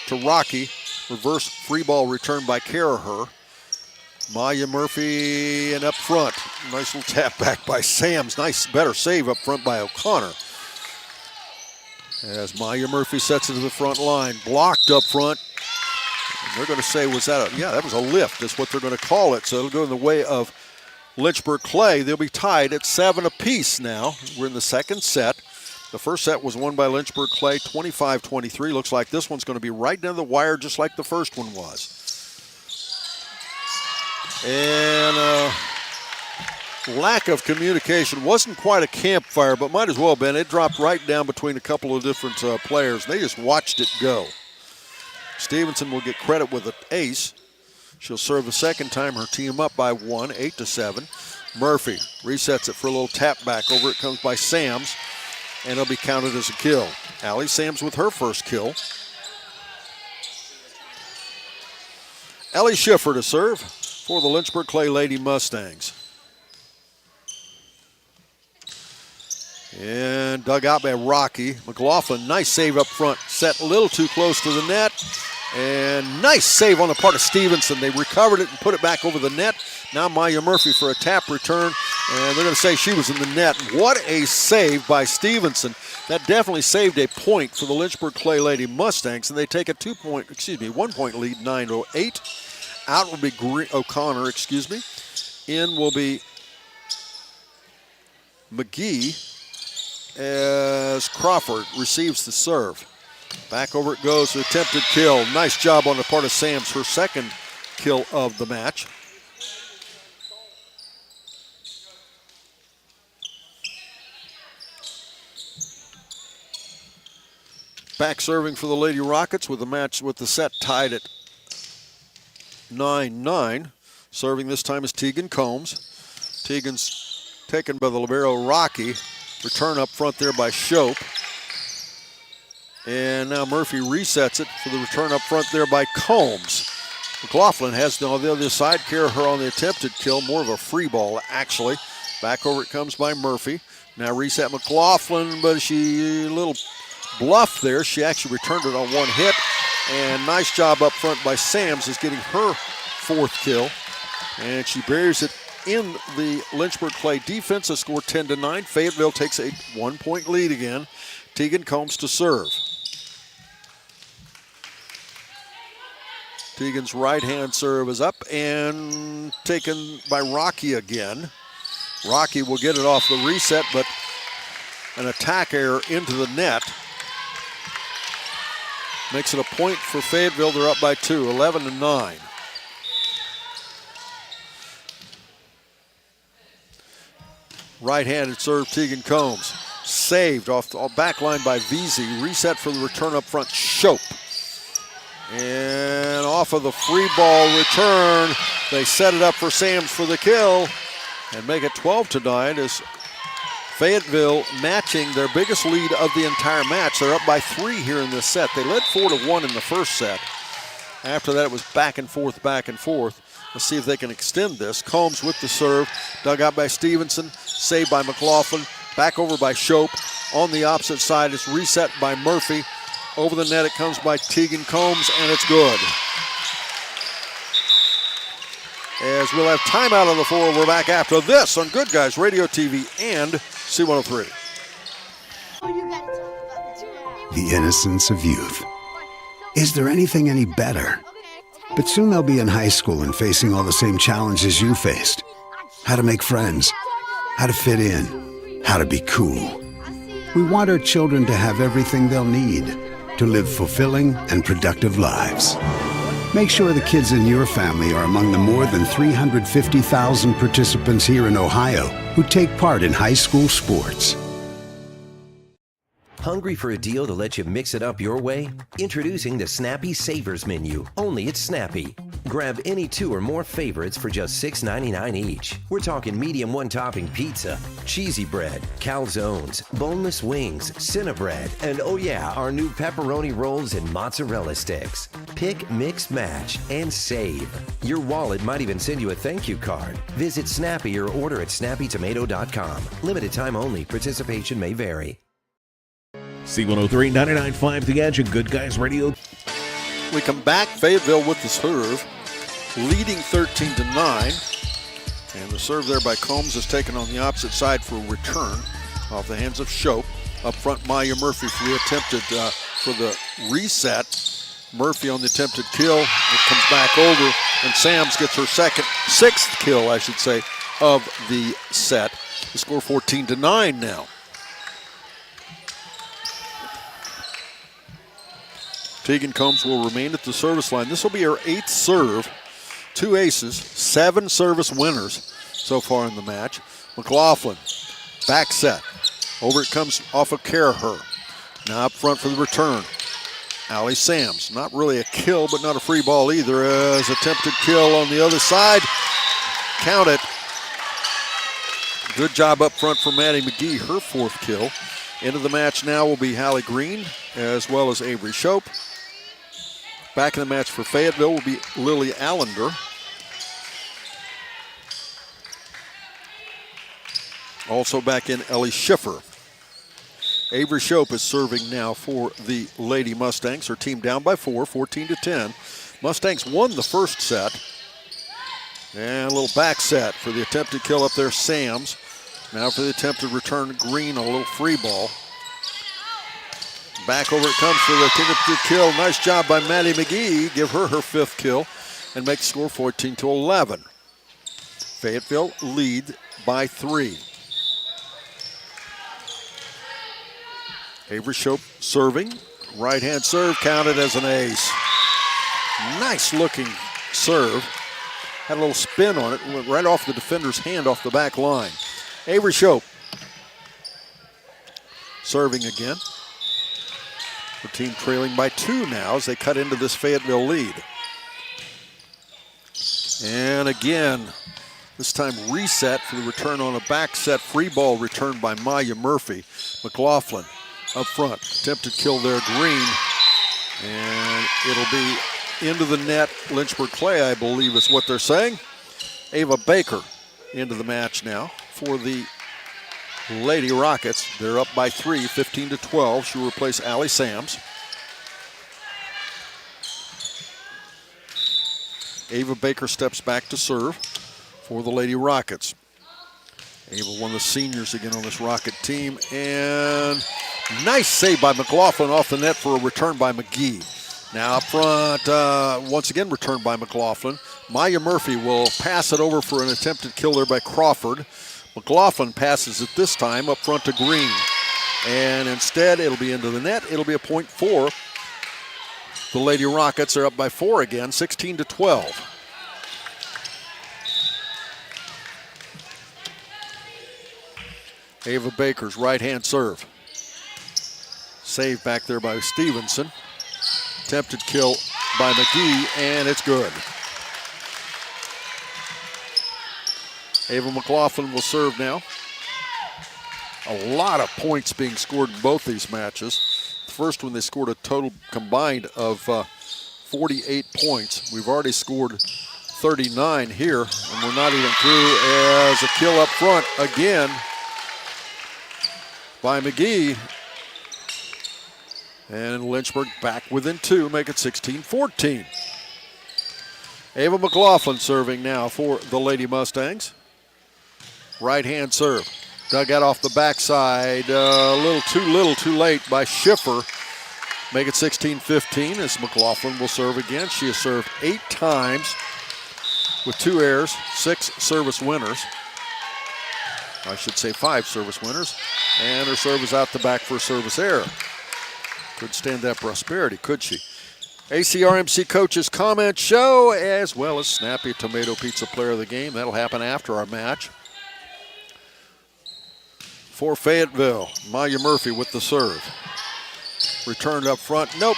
to Rocky. Reverse free ball return by Caraher. Maya Murphy and up front. Nice little tap back by Sams. Nice, better save up front by O'Connor. As Maya Murphy sets it to the front line. Blocked up front. And they're going to say, that was a lift. That's what they're going to call it. So it'll go in the way of Lynchburg Clay. They'll be tied at 7 apiece now. We're in the second set. The first set was won by Lynchburg Clay, 25-23. Looks like this one's going to be right down the wire just like the first one was. And lack of communication. Wasn't quite a campfire, but might as well have been. It dropped right down between a couple of different players. They just watched it go. Stevenson will get credit with an ace. She'll serve the second time. Her team up by 1, 8-7. Murphy resets it for a little tap back. Over it comes by Sams, and it'll be counted as a kill. Allie Sams with her first kill. Ellie Schiffer to serve for the Lynchburg Clay Lady Mustangs. And dug out by Rocky. McLaughlin, nice save up front. Set a little too close to the net. And nice save on the part of Stevenson. They recovered it and put it back over the net. Now Maya Murphy for a tap return. And they're going to say she was in the net. What a save by Stevenson. That definitely saved a point for the Lynchburg Clay Lady Mustangs. And they take a 1 point lead, 9-8. Out will be O'Connor, In will be McGee as Crawford receives the serve. Back over it goes, attempted kill. Nice job on the part of Sams, her second kill of the match. Back serving for the Lady Rockets with the set tied at 9-9. Serving this time is Tegan Combs. Tegan's taken by the libero Rocky. Return up front there by Shope. And now Murphy resets it for the return up front there by Combs. McLaughlin has on the other side. Caraher on the attempted kill. More of a free ball, actually. Back over it comes by Murphy. Now reset McLaughlin, but she a little bluff there. She actually returned it on one hit. And nice job up front by Sams is getting her fourth kill. And she buries it in the Lynchburg Clay defensive score 10-9. Fayetteville takes a 1 point lead again. Tegan Combs to serve. Tegan's right hand serve is up and taken by Rocky again. Rocky will get it off the reset, but an attack error into the net. Makes it a point for Fayetteville. They're up by 2, 11-9. Right-handed serve, Tegan Combs. Saved off the back line by Veazey. Reset for the return up front, Shope. And off of the free ball return, they set it up for Sams for the kill and make it 12-9 as Fayetteville matching their biggest lead of the entire match. They're up by 3 here in this set. They led 4-1 in the first set. After that, it was back and forth, back and forth. Let's see if they can extend this. Combs with the serve, dug out by Stevenson, saved by McLaughlin, back over by Shope. On the opposite side, it's reset by Murphy. Over the net, it comes by Tegan Combs, and it's good. As we'll have timeout on the floor, we're back after this on Good Guys Radio TV and C103. The innocence of youth. Is there anything any better? But soon they'll be in high school and facing all the same challenges you faced. How to make friends, how to fit in, how to be cool. We want our children to have everything they'll need to live fulfilling and productive lives. Make sure the kids in your family are among the more than 350,000 participants here in Ohio who take part in high school sports. Hungry for a deal to let you mix it up your way? Introducing the Snappy Savers Menu, only at Snappy. Grab any 2 or more favorites for just $6.99 each. We're talking medium one-topping pizza, cheesy bread, calzones, boneless wings, Cinnabread, and oh yeah, our new pepperoni rolls and mozzarella sticks. Pick, mix, match, and save. Your wallet might even send you a thank you card. Visit Snappy or order at snappytomato.com. Limited time only. Participation may vary. C103 99.5 The Edge and Good Guys Radio. We come back, Fayetteville with the serve, leading 13-9. And the serve there by Combs is taken on the opposite side for a return off the hands of Shope. Up front, Maya Murphy for the attempted, for the reset. Murphy on the attempted kill. It comes back over, and Sams gets her sixth kill, I should say, of the set. The score 14-9 now. Tegan Combs will remain at the service line. This will be her 8th serve. 2 aces, 7 service winners so far in the match. McLaughlin, back set. Over it comes off of Caraher. Now up front for the return. Allie Sams, not really a kill, but not a free ball either, as attempted kill on the other side. Count it. Good job up front for Maddie McGee, her 4th kill. Into the match now will be Hallie Green, as well as Avery Shope. Back in the match for Fayetteville will be Lily Allender. Also back in Ellie Schiffer. Avery Shope is serving now for the Lady Mustangs. Her team down by 4, 14-10. Mustangs won the first set. And a little back set for the attempted kill up there, Sams. Now for the attempted return, Green, a little free ball. Back over it comes for the attempted kill. Nice job by Maddie McGee. Give her 5th kill and make the score 14-11. Fayetteville lead by 3. Avery Shope serving. Right-hand serve counted as an ace. Nice looking serve. Had a little spin on it. Went right off the defender's hand off the back line. Avery Shope serving again. The team trailing by 2 now as they cut into this Fayetteville lead. And again, this time reset for the return on a back set free ball return by Maya Murphy. McLaughlin up front, attempted kill there, Green. And it'll be into the net. Lynchburg Clay, I believe is what they're saying. Ava Baker into the match now for the Lady Rockets. They're up by 3, 15-12. She'll replace Allie Sams. Ava Baker steps back to serve for the Lady Rockets. Ava, one of the seniors again on this Rocket team. And nice save by McLaughlin off the net for a return by McGee. Now up front, once again returned by McLaughlin. Maya Murphy will pass it over for an attempted kill there by Crawford. McLaughlin passes it this time up front to Green. And instead, it'll be into the net. It'll be a point for the Lady Rockets. Are up by 4 again, 16-12. Ava Baker's right-hand serve. Save back there by Stevenson. Attempted kill by McGee, and it's good. Ava McLaughlin will serve now. A lot of points being scored in both these matches. The first one, they scored a total combined of 48 points. We've already scored 39 here, and we're not even through, as a kill up front again by McGee. And Lynchburg back within 2, make it 16-14. Ava McLaughlin serving now for the Lady Mustangs. Right-hand serve. Dug out off the backside. A little too late by Schiffer. Make it 16-15 as McLaughlin will serve again. She has served 8 times with 2 errors, 6 service winners. I should say 5 service winners. And her serve is out the back for a service error. Could stand that prosperity, could she? ACRMC Coaches Comment Show, as well as Snappy Tomato Pizza Player of the Game. That'll happen after our match. For Fayetteville, Maya Murphy with the serve. Returned up front. Nope.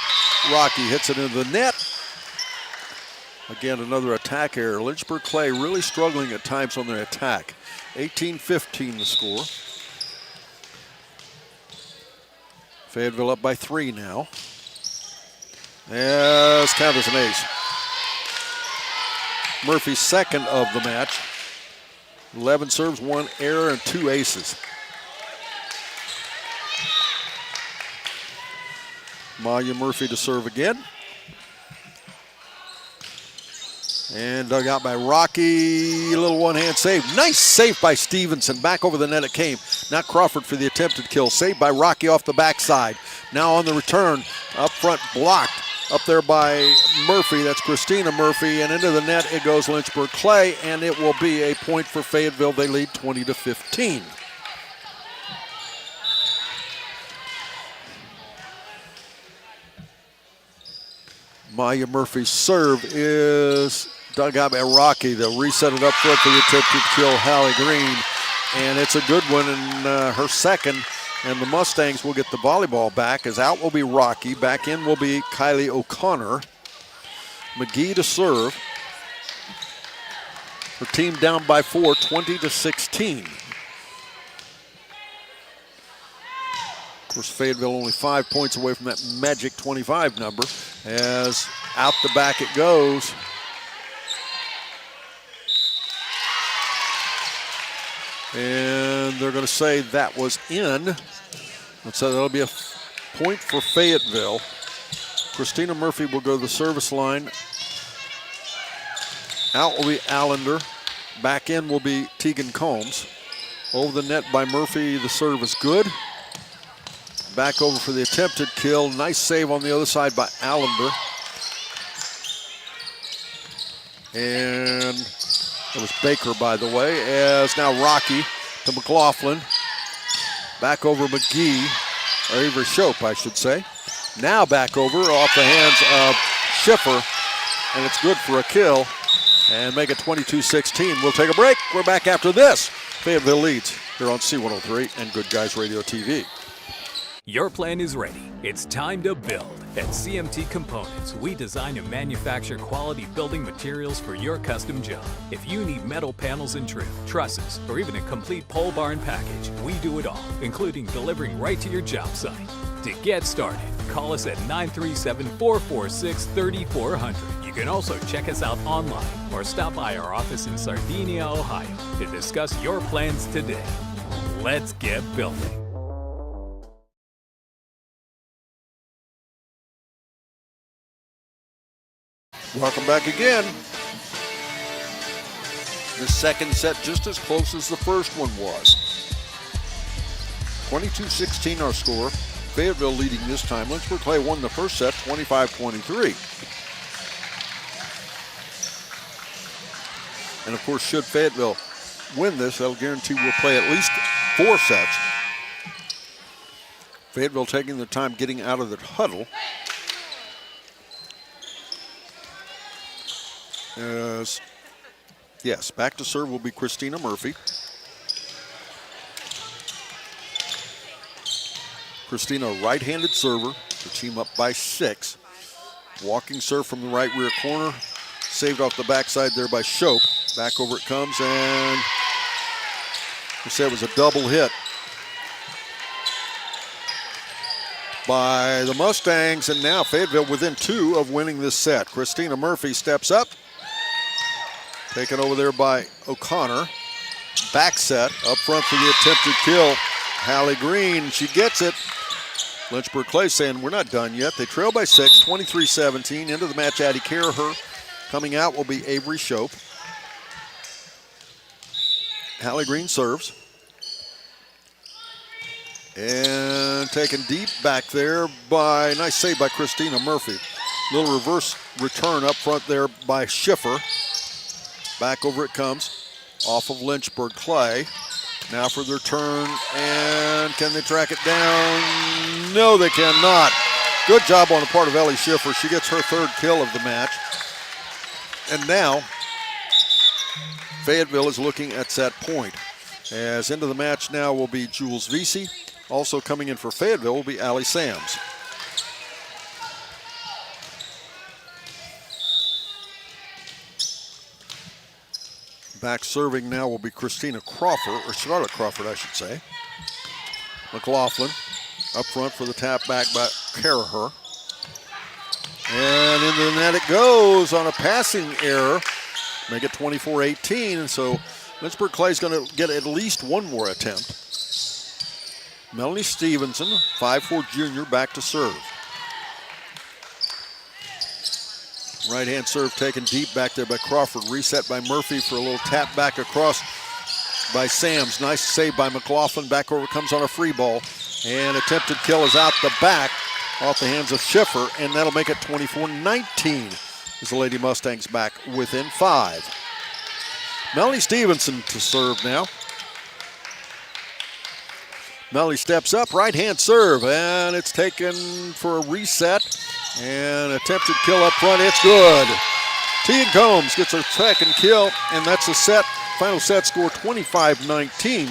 Rocky hits it into the net. Again, another attack error. Lynchburg Clay really struggling at times on their attack. 18-15 the score. Fayetteville up by 3 now. Yes, count as an ace. Murphy's second of the match. 11 serves, 1 error, and 2 aces. Maya Murphy to serve again. And dug out by Rocky. A little one-hand save. Nice save by Stevenson. Back over the net it came. Now Crawford for the attempted kill. Saved by Rocky off the backside. Now on the return. Up front blocked. Up there by Murphy. That's Christina Murphy. And into the net it goes Lynchburg Clay. And it will be a point for Fayetteville. They lead 20-15. Maya Murphy's serve is dug out by Rocky. They'll reset it up front for the attempted kill, Hallie Green. And it's a good one, and her second. And the Mustangs will get the volleyball back, as out will be Rocky. Back in will be Kylie O'Connor. McGee to serve. Her team down by 4, 20-16. Of course, Fayetteville only 5 points away from that magic 25 number, as out the back it goes. And they're going to say that was in. And so that'll be a point for Fayetteville. Christina Murphy will go to the service line. Out will be Allender. Back in will be Tegan Combs. Over the net by Murphy, the serve is good. Back over for the attempted kill. Nice save on the other side by Allender. And it was Baker, by the way, as now Rocky to McLaughlin. Back over McGee, or Avery Shope, I should say. Now back over off the hands of Schiffer, and it's good for a kill. And make it 22-16. We'll take a break. We're back after this. Fayetteville leads here on C103 and Good Guys Radio TV. Your plan is ready. It's time to build. At CMT Components, we design and manufacture quality building materials for your custom job. If you need metal panels and trim, trusses, or even a complete pole barn package, we do it all, including delivering right to your job site. To get started, call us at 937-446-3400. You can also check us out online or stop by our office in Sardinia, Ohio to discuss your plans today. Let's get building. Welcome back again. The second set just as close as the first one was. 22-16 our score. Fayetteville leading this time. Lynchburg Clay won the first set 25-23. And of course, should Fayetteville win this, that'll guarantee we'll play at least 4 sets. Fayetteville taking their time getting out of the huddle. Yes, back to serve will be Christina Murphy. Christina, right-handed server. The team up by 6. Walking serve from the right rear corner. Saved off the backside there by Shope. Back over it comes, and we said it was a double hit by the Mustangs, and now Fayetteville within 2 of winning this set. Christina Murphy steps up. Taken over there by O'Connor. Back set up front for the attempted kill. Hallie Green, she gets it. Lynchburg Clay saying we're not done yet. They trail by 6, 23-17. Into the match, Addie Caraher. Coming out will be Avery Shope. Hallie Green serves. And taken deep back there by, nice save by Christina Murphy. Little reverse return up front there by Schiffer. Back over it comes, off of Lynchburg Clay. Now for their turn, and can they track it down? No, they cannot. Good job on the part of Ellie Schiffer. She gets her 3rd kill of the match. And now, Fayetteville is looking at set point. As into the match now will be Jules Vesey. Also coming in for Fayetteville will be Allie Sams. Back serving now will be Christina Crawford, or Charlotte Crawford, I should say. McLaughlin up front for the tap back by Caraher. And into the net it goes on a passing error. Make it 24-18, and so Lynchburg Clay's going to get at least one more attempt. Melanie Stevenson, 5'4" junior, back to serve. Right-hand serve taken deep back there by Crawford. Reset by Murphy for a little tap back across by Sams. Nice save by McLaughlin. Back over comes on a free ball. And attempted kill is out the back off the hands of Schiffer, and that'll make it 24-19 as the Lady Mustangs back within 5. Melanie Stevenson to serve now. Melanie steps up, right-hand serve, and it's taken for a reset. And attempted kill up front, it's good. Tegan Combs gets her second kill, and that's a set. Final set score 25-19.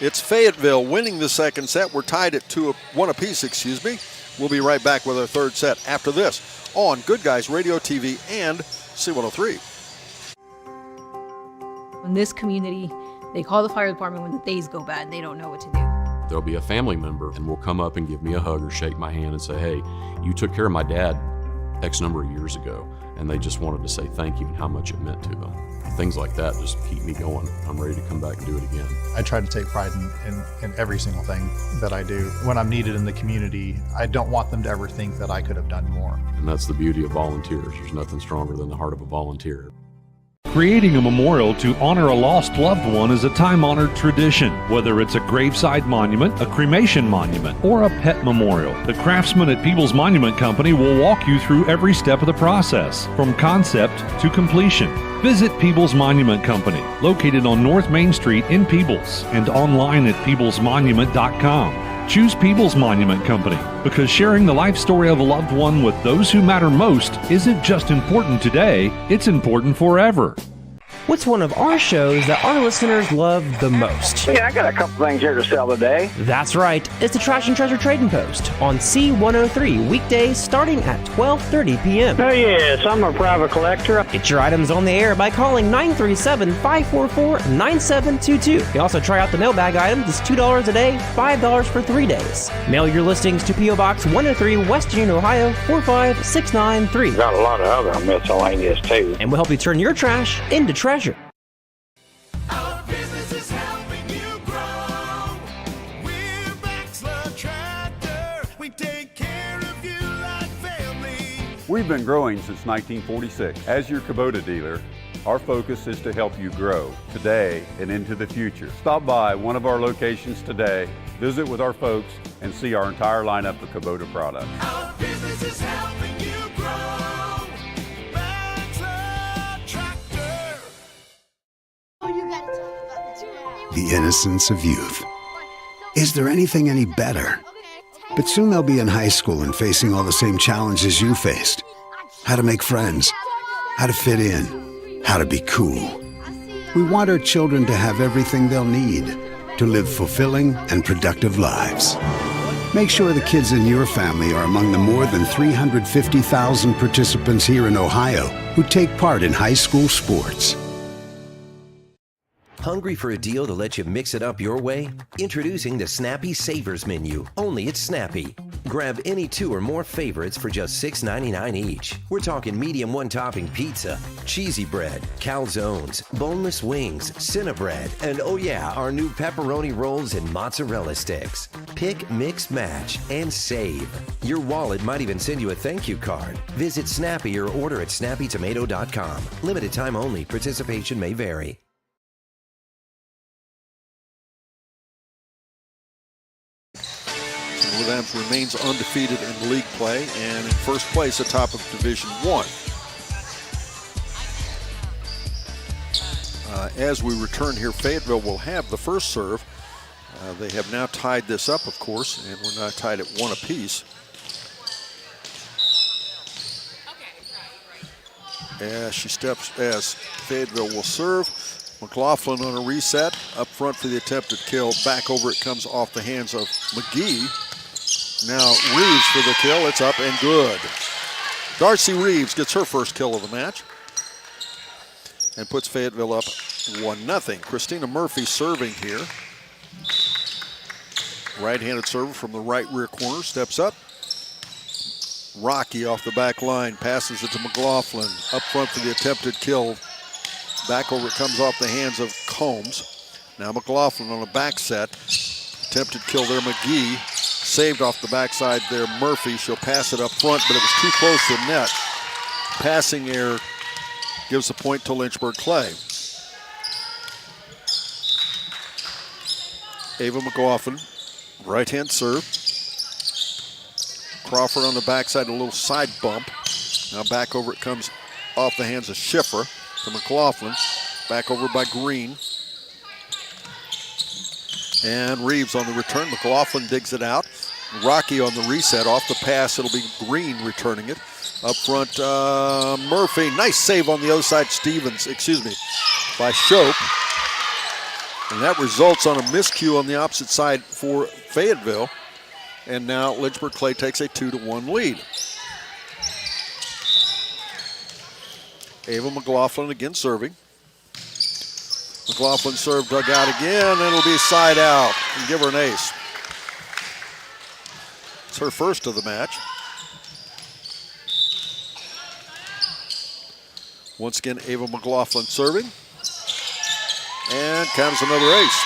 It's Fayetteville winning the second set. We're tied at 1 apiece, excuse me. We'll be right back with our third set after this on Good Guys Radio TV and C103. In this community, they call the fire department when the days go bad and they don't know what to do. There'll be a family member and will come up and give me a hug or shake my hand and say, hey, you took care of my dad X number of years ago. And they just wanted to say thank you and how much it meant to them. Things like that just keep me going. I'm ready to come back and do it again. I try to take pride in every single thing that I do. When I'm needed in the community, I don't want them to ever think that I could have done more. And that's the beauty of volunteers. There's nothing stronger than the heart of a volunteer. Creating a memorial to honor a lost loved one is a time-honored tradition. Whether it's a graveside monument, a cremation monument, or a pet memorial, the craftsmen at People's Monument Company will walk you through every step of the process, from concept to completion. Visit People's Monument Company, located on North Main Street in Peebles, and online at peoplesmonument.com. Choose People's Monument Company because sharing the life story of a loved one with those who matter most isn't just important today, it's important forever. What's one of our shows that our listeners love the most? Yeah, I got a couple things here to sell today. That's right. It's the Trash and Treasure Trading Post on C103 weekdays starting at 12:30 p.m. Oh, yes, I'm a private collector. Get your items on the air by calling 937-544-9722. You can also try out the mailbag items. It's $2 a day, $5 for 3 days. Mail your listings to P.O. Box 103, West Union, Ohio, 45693. Got a lot of other miscellaneous, too. And we'll help you turn your trash into treasure. Our business is helping you grow. We're Baxler Tractor. We take care of you like family. We've been growing since 1946. As your Kubota dealer, our focus is to help you grow today and into the future. Stop by one of our locations today, visit with our folks, and see our entire lineup of Kubota products. Our business is helping you grow. Baxler Tractor. The innocence of youth. Is there anything any better? But soon they'll be in high school and facing all the same challenges you faced. How to make friends, how to fit in, how to be cool. We want our children to have everything they'll need to live fulfilling and productive lives. Make sure the kids in your family are among the more than 350,000 participants here in Ohio who take part in high school sports. Hungry for a deal to let you mix it up your way? Introducing the Snappy Savers Menu, only at Snappy. Grab any 2 or more favorites for just $6.99 each. We're talking medium one-topping pizza, cheesy bread, calzones, boneless wings, Cinnabread, and oh yeah, our new pepperoni rolls and mozzarella sticks. Pick, mix, match, and save. Your wallet might even send you a thank you card. Visit Snappy or order at snappytomato.com. Limited time only. Participation may vary. North Adams remains undefeated in league play and in first place atop of Division I. As we return here, Fayetteville will have the first serve. They have now tied this up, of course, and we're now tied at 1 apiece. As she steps, as Fayetteville will serve. McLaughlin on a reset, up front for the attempted kill. Back over it comes off the hands of McGee. Now Reeves for the kill, it's up and good. Darcy Reeves gets her first kill of the match. and puts Fayetteville up 1-0. Christina Murphy serving here. Right-handed server from the right rear corner, steps up. Rocky off the back line, passes it to McLaughlin. Up front for the attempted kill. Back over, it comes off the hands of Combs. Now McLaughlin on a back set. Attempted kill there, McGee. Saved off the backside there, Murphy. She'll pass it up front, but it was too close to net. Passing error gives the point to Lynchburg Clay. Ava McLaughlin, right-hand serve. Crawford on the backside, a little side bump. Now back over it comes off the hands of Schiffer to McLaughlin. Back over by Green. And Reeves on the return. McLaughlin digs it out. Rocky on the reset. Off the pass, it'll be Green returning it. Up front, Murphy. Nice save on the other side, by Shope. And that results on a miscue on the opposite side for Fayetteville. And now Lynchburg Clay takes a 2-1 lead. Ava McLaughlin again serving. McLaughlin serve dug out again, and it'll be side out and give her an ace. It's her first of the match. Once again, Ava McLaughlin serving. And counts another ace.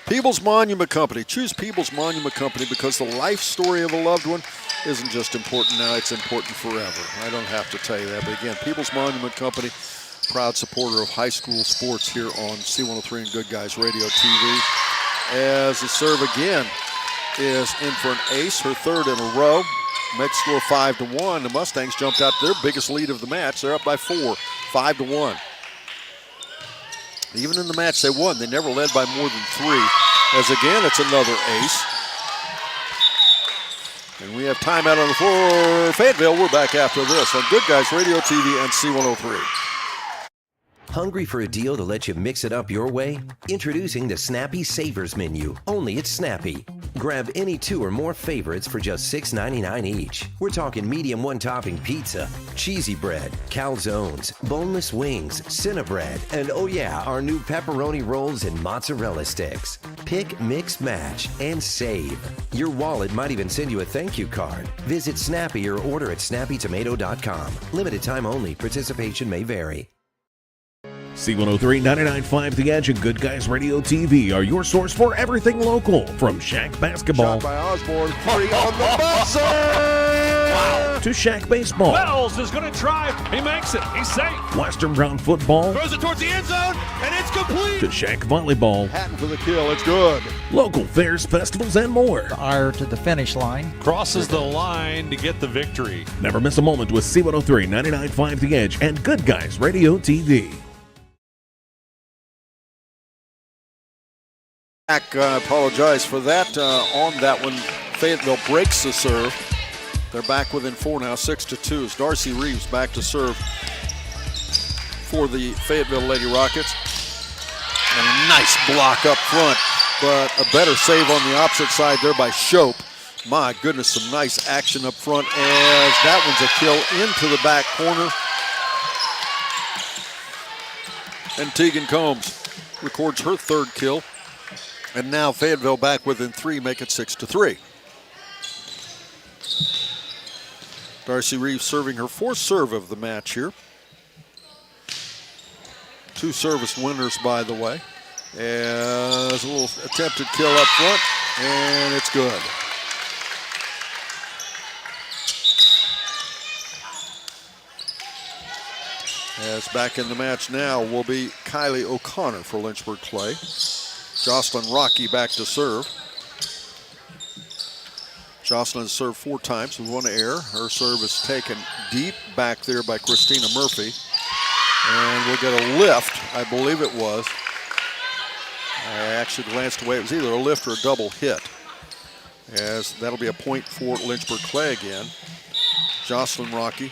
Peebles Monument Company. Choose Peebles Monument Company because the life story of a loved one isn't just important now, it's important forever. I don't have to tell you that, but again, Peebles Monument Company, proud supporter of high school sports here on C103 and Good Guys Radio TV. As the serve again is in for an ace, her third in a row. Makes score 5-1. The Mustangs jumped out to their biggest lead of the match. They're up by 4, 5-1. Even in the match they won, they never led by more than 3. As again, it's another ace. And we have timeout on the floor. Fayetteville, we're back after this on Good Guys Radio TV and C103. Hungry for a deal to let you mix it up your way? Introducing the Snappy Savers Menu, only at Snappy. Grab any 2 or more favorites for just $6.99 each. We're talking medium one-topping pizza, cheesy bread, calzones, boneless wings, Cinnabread, and oh yeah, our new pepperoni rolls and mozzarella sticks. Pick, mix, match, and save. Your wallet might even send you a thank you card. Visit Snappy or order at snappytomato.com. Limited time only. Participation may vary. C103, 99.5 The Edge, and Good Guys Radio TV are your source for everything local. From SHAC Basketball Shot by Osborne, 3 on the buzzer! wow. to SHAC Baseball. Wells is going to try. He makes it. He's safe. Western Brown Football. Throws it towards the end zone, and it's complete. To SHAC Volleyball. Hatton for the kill. It's good. Local fairs, festivals, and more. Ire to the finish line. Crosses the line to get the victory. Never miss a moment with C103, 99.5 The Edge, and Good Guys Radio TV. I apologize for that. On that one, Fayetteville breaks the serve. They're back within 4 now, 6-2. As Darcy Reeves back to serve for the Fayetteville Lady Rockets. And a nice block up front, but a better save on the opposite side there by Shope. My goodness, some nice action up front as that one's a kill into the back corner. And Tegan Combs records her third kill. And now Fayetteville back within 3, make it 6-3. Darcy Reeves serving her 4th serve of the match here. 2 service winners, by the way. As a little attempted kill up front, and it's good. As back in the match now will be Kylie O'Connor for Lynchburg Clay. Jocelyn Rocky back to serve. Jocelyn has served 4 times with 1 error. Her serve is taken deep back there by Christina Murphy. And we'll get a lift, I believe it was. I actually glanced away. It was either a lift or a double hit. As that'll be a point for Lynchburg Clay again. Jocelyn Rocky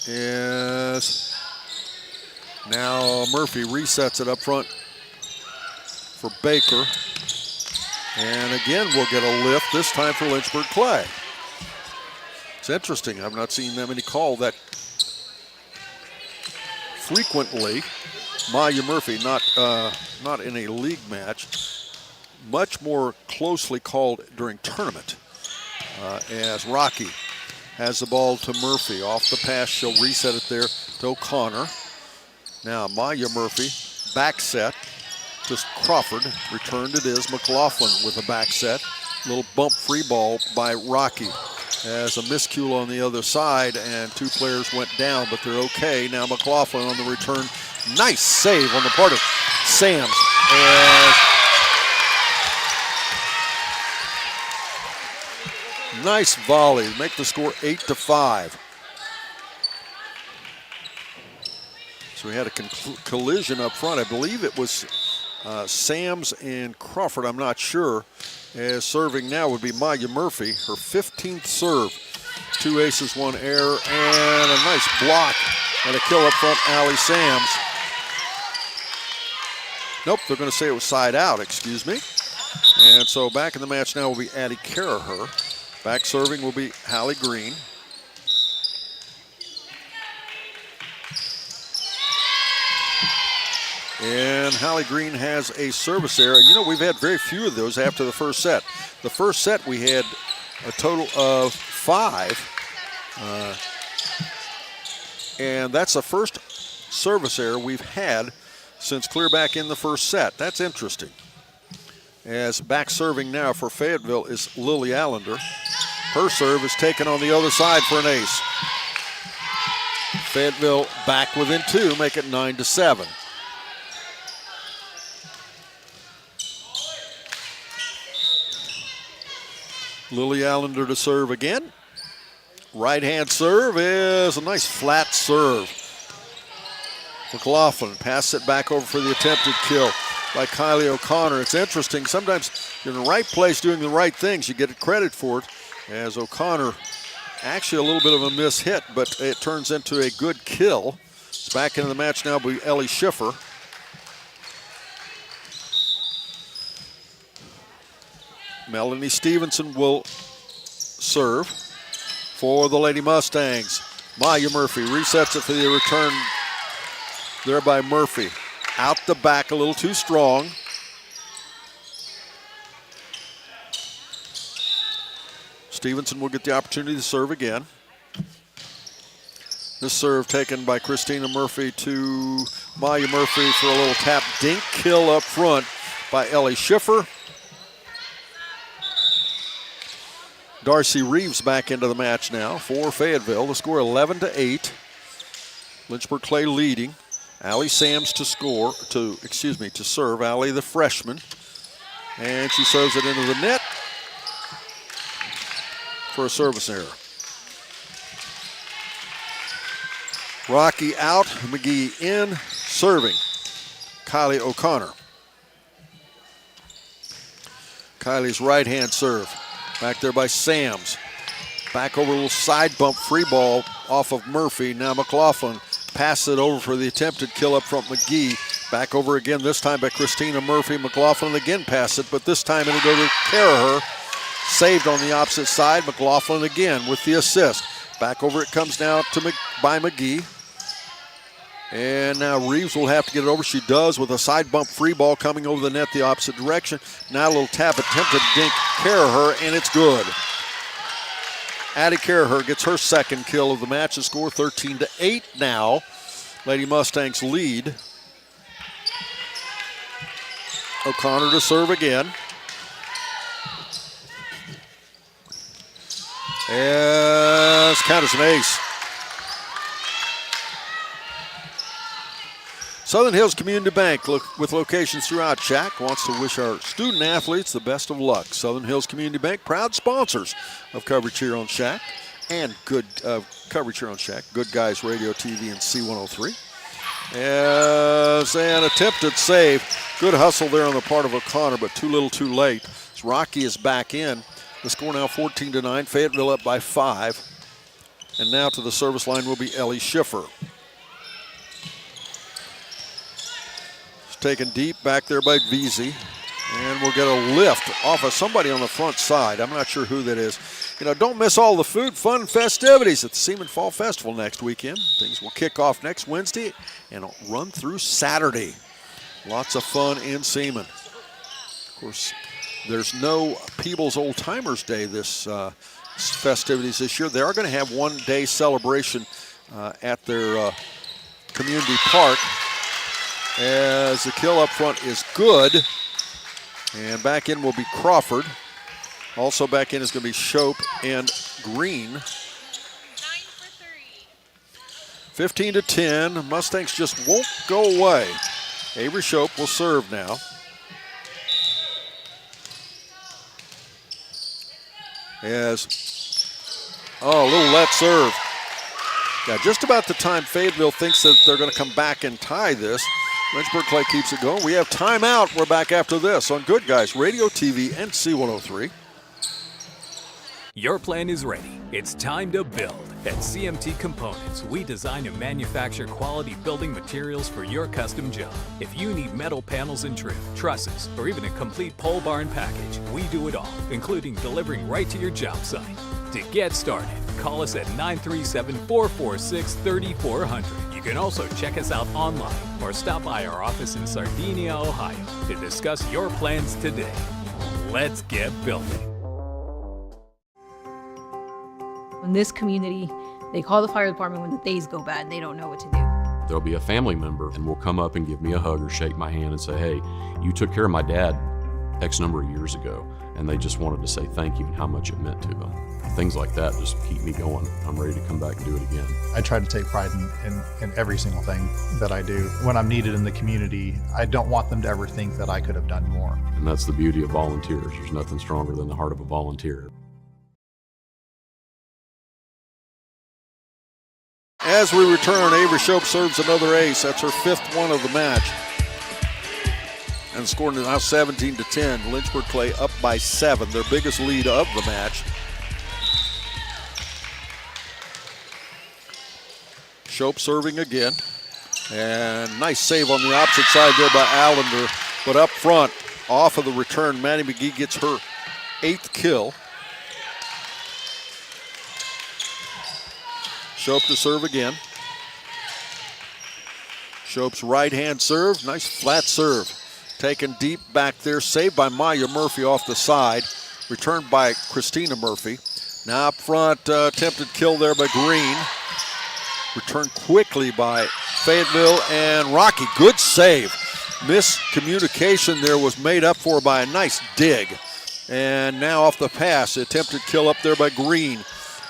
is... Now Murphy resets it up front for Baker. And again, we'll get a lift, this time for Lynchburg Clay. It's It's interesting. I've not seen that many call that frequently. Maya Murphy, not in a league match, much more closely called during tournament. As Rocky has the ball to Murphy. Off the pass, she'll reset it there to O'Connor. Now Maya Murphy, back set to Crawford. Returned it is McLaughlin with a back set. Little bump free ball by Rocky. As a miscue on the other side, and two players went down, but they're okay. Now McLaughlin on the return. Nice save on the part of Sams. Nice volley, make the score 8-5. So we had a collision up front. I believe it was Sams and Crawford, I'm not sure. As serving now would be Maya Murphy, her 15th serve. 2 aces, 1 error, and a nice block and a kill up front, Allie Sams. Nope, they're going to say it was side out, excuse me. And so back in the match now will be Addie Caraher. Back serving will be Hallie Green. And Hallie Green has a service error. You know, we've had very few of those after the first set. The first set we had a total of 5. And that's the first service error we've had since clear back in the first set. That's interesting. As back serving now for Fayetteville is Lily Allender. Her serve is taken on the other side for an ace. Fayetteville back within 2, make it 9-7. Lily Allender to serve again. Right hand serve is a nice flat serve. McLaughlin passes it back over for the attempted kill by Kylie O'Connor. It's interesting, sometimes you're in the right place doing the right things, you get credit for it. As O'Connor, actually a little bit of a miss hit, but it turns into a good kill. It's back into the match now by Ellie Schiffer. Melanie Stevenson will serve for the Lady Mustangs. Maya Murphy resets it for the return there by Murphy. Out the back a little too strong. Stevenson will get the opportunity to serve again. This serve taken by Christina Murphy to Maya Murphy for a little tap dink kill up front by Ellie Schiffer. Darcy Reeves back into the match now for Fayetteville. The score 11-8. Lynchburg Clay leading. Allie Sams to serve. Allie the freshman. And she serves it into the net for a service error. Rocky out, McGee in, serving. Kylie O'Connor. Kylie's right hand serve. Back there by Sams. Back over a little side bump free ball off of Murphy. Now McLaughlin passes it over for the attempted kill up front McGee. Back over again, this time by Christina Murphy. McLaughlin again passed it, but this time it'll go to Caraher. Saved on the opposite side. McLaughlin again with the assist. Back over it comes now by McGee. And now Reeves will have to get it over. She does with a side bump free ball coming over the net the opposite direction. Now a little tap attempted dink Caraher, and it's good. Addie Caraher gets her second kill of the match. The score 13-8 now. Lady Mustangs lead. O'Connor to serve again. And it's counted as an ace. Southern Hills Community Bank, with locations throughout SHAC, wants to wish our student athletes the best of luck. Southern Hills Community Bank, proud sponsors of coverage here on SHAC and Good Guys Radio TV and C103. As an attempted save, good hustle there on the part of O'Connor, but too little, too late. As Rocky is back in. The score now 14-9. Fayetteville up by 5. And now to the service line will be Ellie Schiffer. Taken deep back there by Veazey. And we'll get a lift off of somebody on the front side. I'm not sure who that is. You know, don't miss all the food, fun, festivities at the Seaman Fall Festival next weekend. Things will kick off next Wednesday and run through Saturday. Lots of fun in Seaman. Of course, there's no Peebles Old Timers Day this festivities this year. They are going to have one-day celebration at their community park, as the kill up front is good. And back in will be Crawford. Also back in is going to be Shope and Green. 15-10. Mustangs just won't go away. Avery Shope will serve now. As, a little let serve. Yeah, just about the time Fayetteville thinks that they're going to come back and tie this, Lynchburg Clay keeps it going. We have timeout. We're back after this on Good Guys Radio, TV, and C103. Your plan is ready. It's time to build. At CMT Components, we design and manufacture quality building materials for your custom job. If you need metal panels and trim, trusses, or even a complete pole barn package, we do it all, including delivering right to your job site. To get started, call us at 937-446-3400. You can also check us out online or stop by our office in Sardinia, Ohio to discuss your plans today. Let's get building. In this community, they call the fire department when the days go bad and they don't know what to do. There'll be a family member and will come up and give me a hug or shake my hand and say, hey, you took care of my dad X number of years ago. And they just wanted to say thank you and how much it meant to them. Things like that just keep me going. I'm ready to come back and do it again. I try to take pride in every single thing that I do. When I'm needed in the community, I don't want them to ever think that I could have done more. And that's the beauty of volunteers. There's nothing stronger than the heart of a volunteer. As we return, Avery Shope serves another ace. That's her fifth one of the match. And scoring now 17-10. Lynchburg Clay up by 7, their biggest lead of the match. Shope serving again. And nice save on the opposite side there by Allender. But up front, off of the return, Maddie McGee gets her 8th kill. Shope to serve again. Shope's right-hand serve, nice flat serve. Taken deep back there, saved by Maya Murphy off the side. Returned by Christina Murphy. Now up front, attempted kill there by Green. Returned quickly by Fayetteville and Rocky. Good save. Miscommunication there was made up for by a nice dig. And now off the pass, attempted kill up there by Green.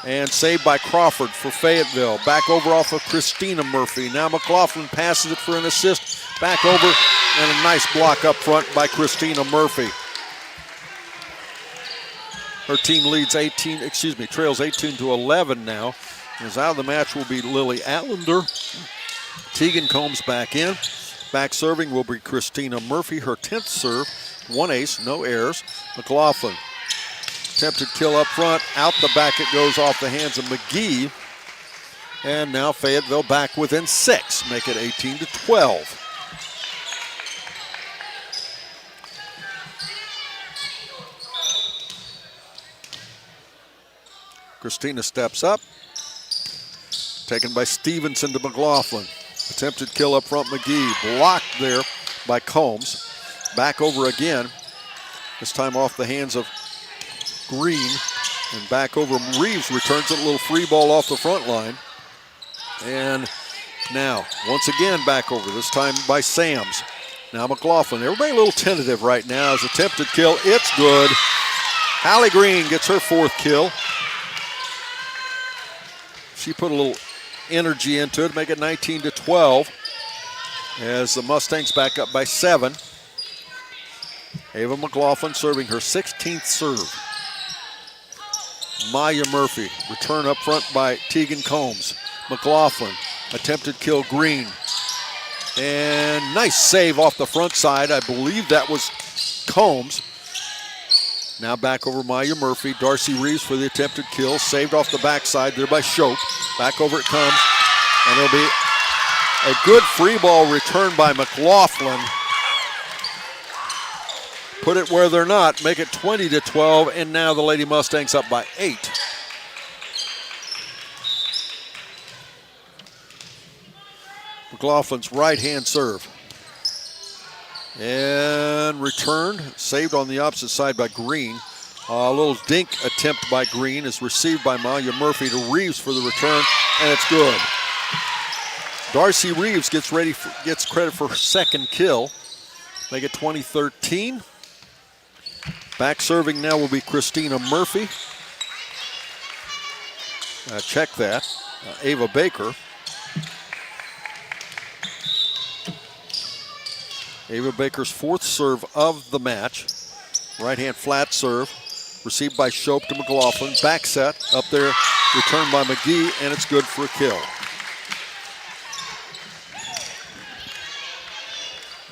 And saved by Crawford for Fayetteville. Back over off of Christina Murphy. Now McLaughlin passes it for an assist. Back over, and a nice block up front by Christina Murphy. Her team trails 18-11 now. As out of the match will be Lily Allender. Tegan Combs back in. Back serving will be Christina Murphy, her 10th serve. 1 ace, no errors. McLaughlin. Attempted kill up front. Out the back it goes off the hands of McGee. And now Fayetteville back within 6. Make it 18-12. Christina steps up. Taken by Stevenson to McLaughlin. Attempted kill up front, McGee. Blocked there by Combs. Back over again. This time off the hands of Green. And back over, Reeves returns it, a little free ball off the front line. And now, once again back over, this time by Sams. Now McLaughlin, everybody a little tentative right now. As attempted kill, it's good. Hallie Green gets her 4th kill. She put a little energy into it, make it 19-12. As the Mustangs back up by 7. Ava McLaughlin serving her 16th serve. Maya Murphy, return up front by Tegan Combs. McLaughlin, attempted kill Green. And nice save off the front side. I believe that was Combs. Now back over Maya Murphy. Darcy Reeves for the attempted kill. Saved off the backside there by Shope. Back over it comes. And it'll be a good free ball return by McLaughlin. put it where they're not, make it 20-12, and now the Lady Mustangs up by 8. McLaughlin's right-hand serve. And returned, saved on the opposite side by Green. A little dink attempt by Green is received by Maya Murphy to Reeves for the return, and it's good. Darcy Reeves gets credit for her second kill. Make it 20-13. Back serving now will be Christina Murphy. Check that. Ava Baker. Ava Baker's 4th serve of the match. Right-hand flat serve. Received by Shope to McLaughlin. Back set up there. Returned by McGee, and it's good for a kill.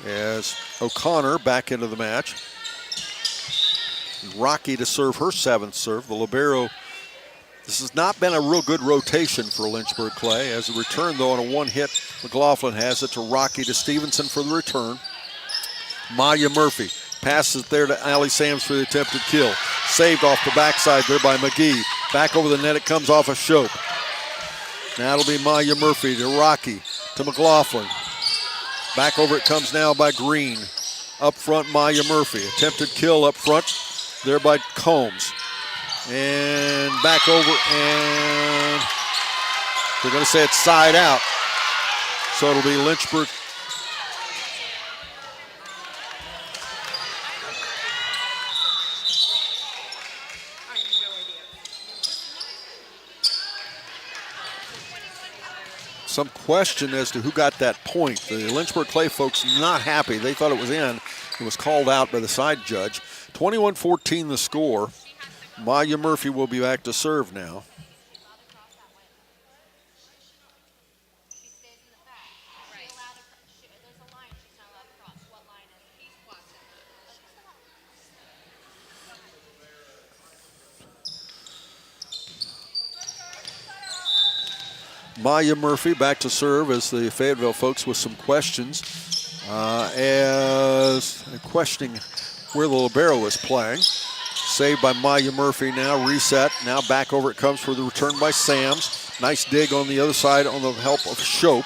As O'Connor back into the match. Rocky to serve her 7th serve. The libero. This has not been a real good rotation for Lynchburg Clay. As a return, though, on a one-hit, McLaughlin has it to Rocky to Stevenson for the return. Maya Murphy passes it there to Allie Sams for the attempted kill. Saved off the backside there by McGee. Back over the net, it comes off a Shope. Now it'll be Maya Murphy to Rocky to McLaughlin. Back over it comes now by Green. Up front, Maya Murphy. Attempted kill up front there by Combs. And back over, and they're going to say it's side out. So it'll be Lynchburg. Some question as to who got that point. The Lynchburg Clay folks not happy. They thought it was in. It was called out by the side judge. 21-14 the score. Maya Murphy will be back to serve now. Maya Murphy back to serve as the Fayetteville folks with some questions. As questioning where the libero is playing. Saved by Maya Murphy now, reset. Now back over it comes for the return by Sams. Nice dig on the other side on the help of Shope.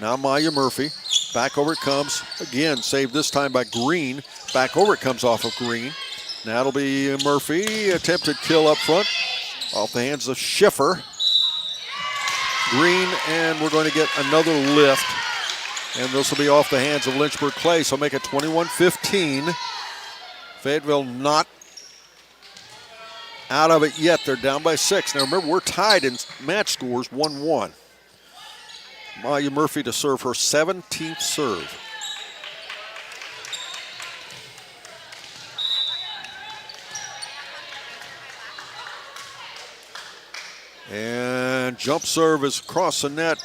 Now Maya Murphy. Back over it comes. Again, saved this time by Green. Back over it comes off of Green. Now it'll be Murphy. Attempted kill up front. Off the hands of Schiffer. Green, and we're going to get another lift. And this will be off the hands of Lynchburg Clay, so make it 21-15. Fayetteville not out of it yet. They're down by 6. Now remember, we're tied in match scores 1-1. Maya Murphy to serve her 17th serve. And jump serve is across the net.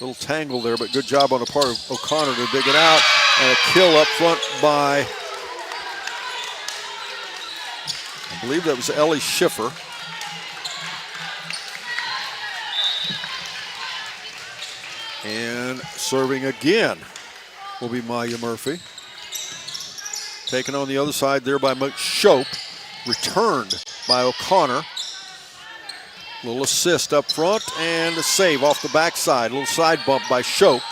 Little tangle there, but good job on the part of O'Connor to dig it out. And a kill up front by, I believe that was Ellie Schiffer. And serving again will be Maya Murphy. Taken on the other side there by Shope. Returned by O'Connor. Little assist up front and a save off the backside. Little side bump by Shope.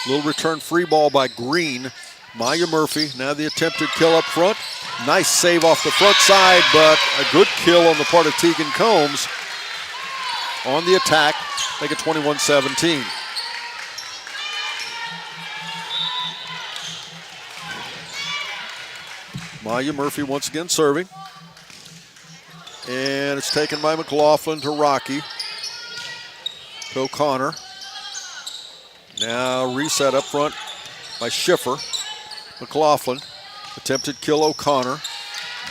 Little return free ball by Green. Maya Murphy, now the attempted kill up front. Nice save off the front side, but a good kill on the part of Tegan Combs. On the attack, make it 21-17. Maya Murphy once again serving. And it's taken by McLaughlin to Rocky. To O'Connor. Now reset up front by Schiffer. McLaughlin. Attempted kill O'Connor.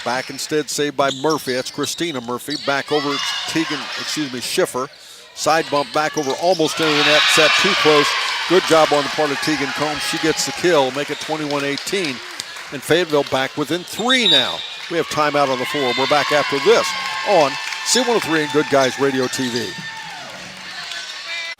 Back instead saved by Murphy. That's Christina Murphy. Back over Schiffer. Side bump back over almost into the net. Set too close. Good job on the part of Tegan Combs. She gets the kill. Make it 21-18. And Fayetteville back within 3 now. We have timeout on the floor. We're back after this on C103 and Good Guys Radio TV.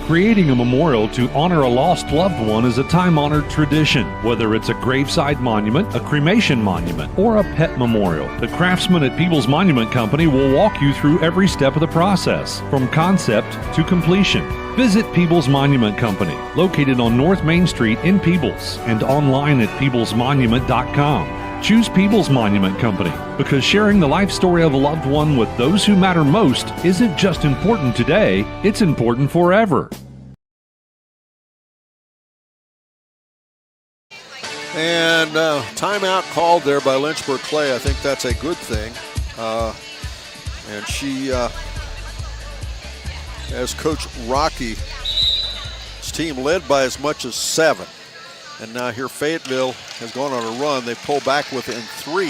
Creating a memorial to honor a lost loved one is a time-honored tradition. Whether it's a graveside monument, a cremation monument, or a pet memorial, the craftsmen at People's Monument Company will walk you through every step of the process, from concept to completion. Visit People's Monument Company, located on North Main Street in Peebles, and online at peoplesmonument.com. Choose People's Monument Company because sharing the life story of a loved one with those who matter most isn't just important today, it's important forever. And timeout called there by Lynchburg Clay. I think that's a good thing. And she has Coach Rocky's team led by as much as 7. And now here Fayetteville has gone on a run. They pull back within 3.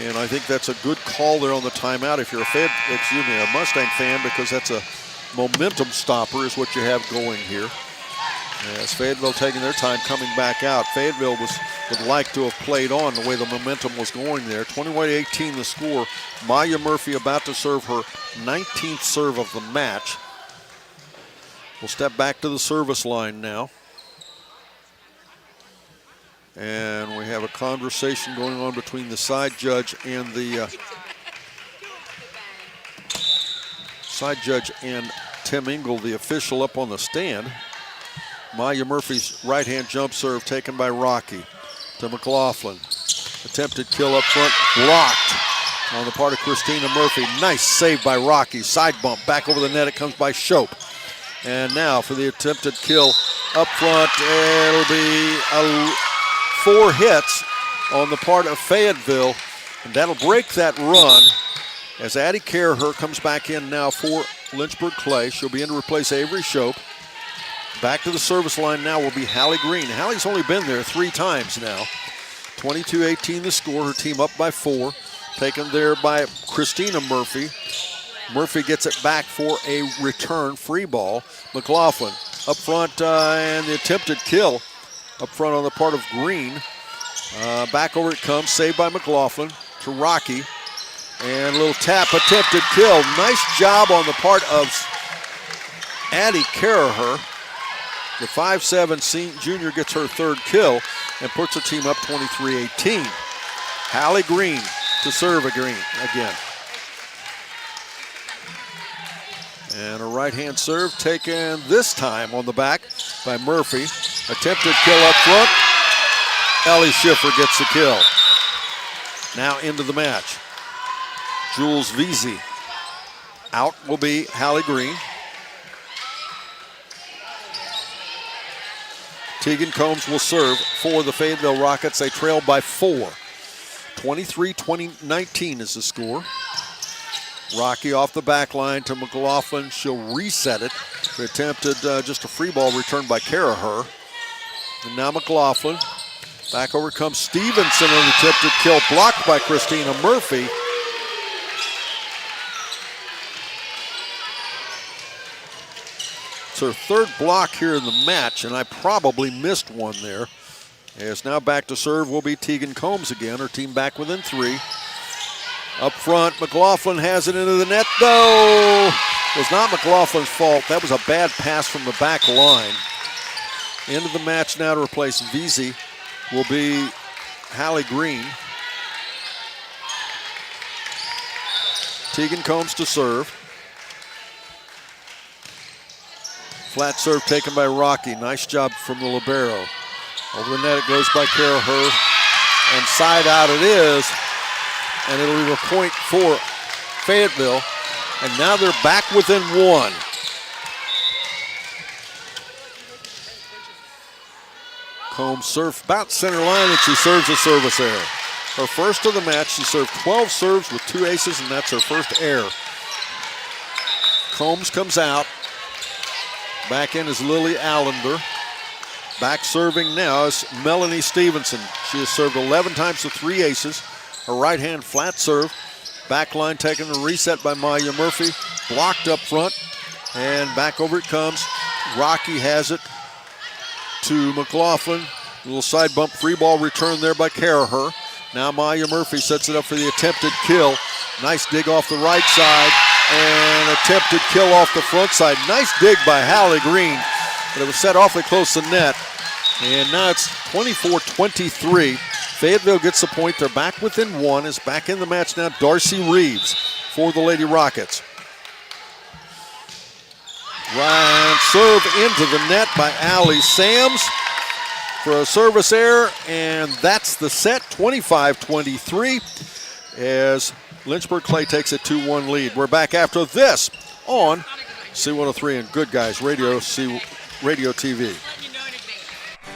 And I think that's a good call there on the timeout if you're a Mustang fan, because that's a momentum stopper is what you have going here. As Fayetteville taking their time coming back out. Fayetteville would like to have played on the way the momentum was going there. 21-18 the score. Maya Murphy about to serve her 19th serve of the match. We'll step back to the service line now. And we have a conversation going on between the side judge and Tim Engel, the official up on the stand. Maya Murphy's right-hand jump serve taken by Rocky to McLaughlin. Attempted kill up front, blocked on the part of Christina Murphy. Nice save by Rocky. Side bump back over the net. It comes by Shope. And now for the attempted kill up front, it'll be 4 hits on the part of Fayetteville, and that'll break that run as Addie Caraher comes back in now for Lynchburg Clay. She'll be in to replace Avery Shope. Back to the service line now will be Hallie Green. Hallie's only been there 3 times now. 22-18 the score. Her team up by 4. Taken there by Christina Murphy. Murphy gets it back for a return free ball. McLaughlin up front and the attempted kill up front on the part of Green. Back over it comes, saved by McLaughlin to Rocky. And a little tap, attempted kill. Nice job on the part of Addie Caraher. The 5'7" junior gets her 3rd kill and puts her team up 23-18. Hallie Green to serve again. And a right-hand serve taken this time on the back by Murphy. Attempted kill up front. Ellie Schiffer gets the kill. Now into the match. Jules Veazey. Out will be Hallie Green. Tegan Combs will serve for the Fayetteville Rockets. They trail by 4. 23-19 is the score. Rocky off the back line to McLaughlin. She'll reset it. They attempted just a free ball return by Caraher. And now McLaughlin. Back over comes Stevenson on the attempted kill, blocked by Christina Murphy. It's her 3rd block here in the match, and I probably missed one there. As now back to serve will be Tegan Combs again. Her team back within 3. Up front, McLaughlin has it into the net, though. It was not McLaughlin's fault. That was a bad pass from the back line. Into the match now to replace Veazey will be Hallie Green. Tegan Combs to serve. Flat serve taken by Rocky. Nice job from the libero. Over the net it goes by Caraher. And side out it is. And it'll be a point for Fayetteville. And now they're back within 1. Combs serves about center line, and she serves a service error. Her first of the match. She served 12 serves with 2 aces, and that's her first error. Combs comes out. Back in is Lily Allender. Back serving now is Melanie Stevenson. She has served 11 times with 3 aces. Her right hand flat serve. Back line taken a reset by Maya Murphy. Blocked up front. And back over it comes. Rocky has it to McLaughlin. A little side bump free ball return there by Caraher. Now Maya Murphy sets it up for the attempted kill. Nice dig off the right side. and attempted kill off the front side. Nice dig by Hallie Green, but it was set awfully close to net. And now it's 24-23. Fayetteville gets the point. They're back within one. Is back in the match now. Darcy Reeves for the Lady Rockets. Ryan serve into the net by Allie Sams for a service error, and that's the set, 25-23, as Lynchburg Clay takes a 2-1 lead. We're back after this on C103 and Good Guys Radio TV.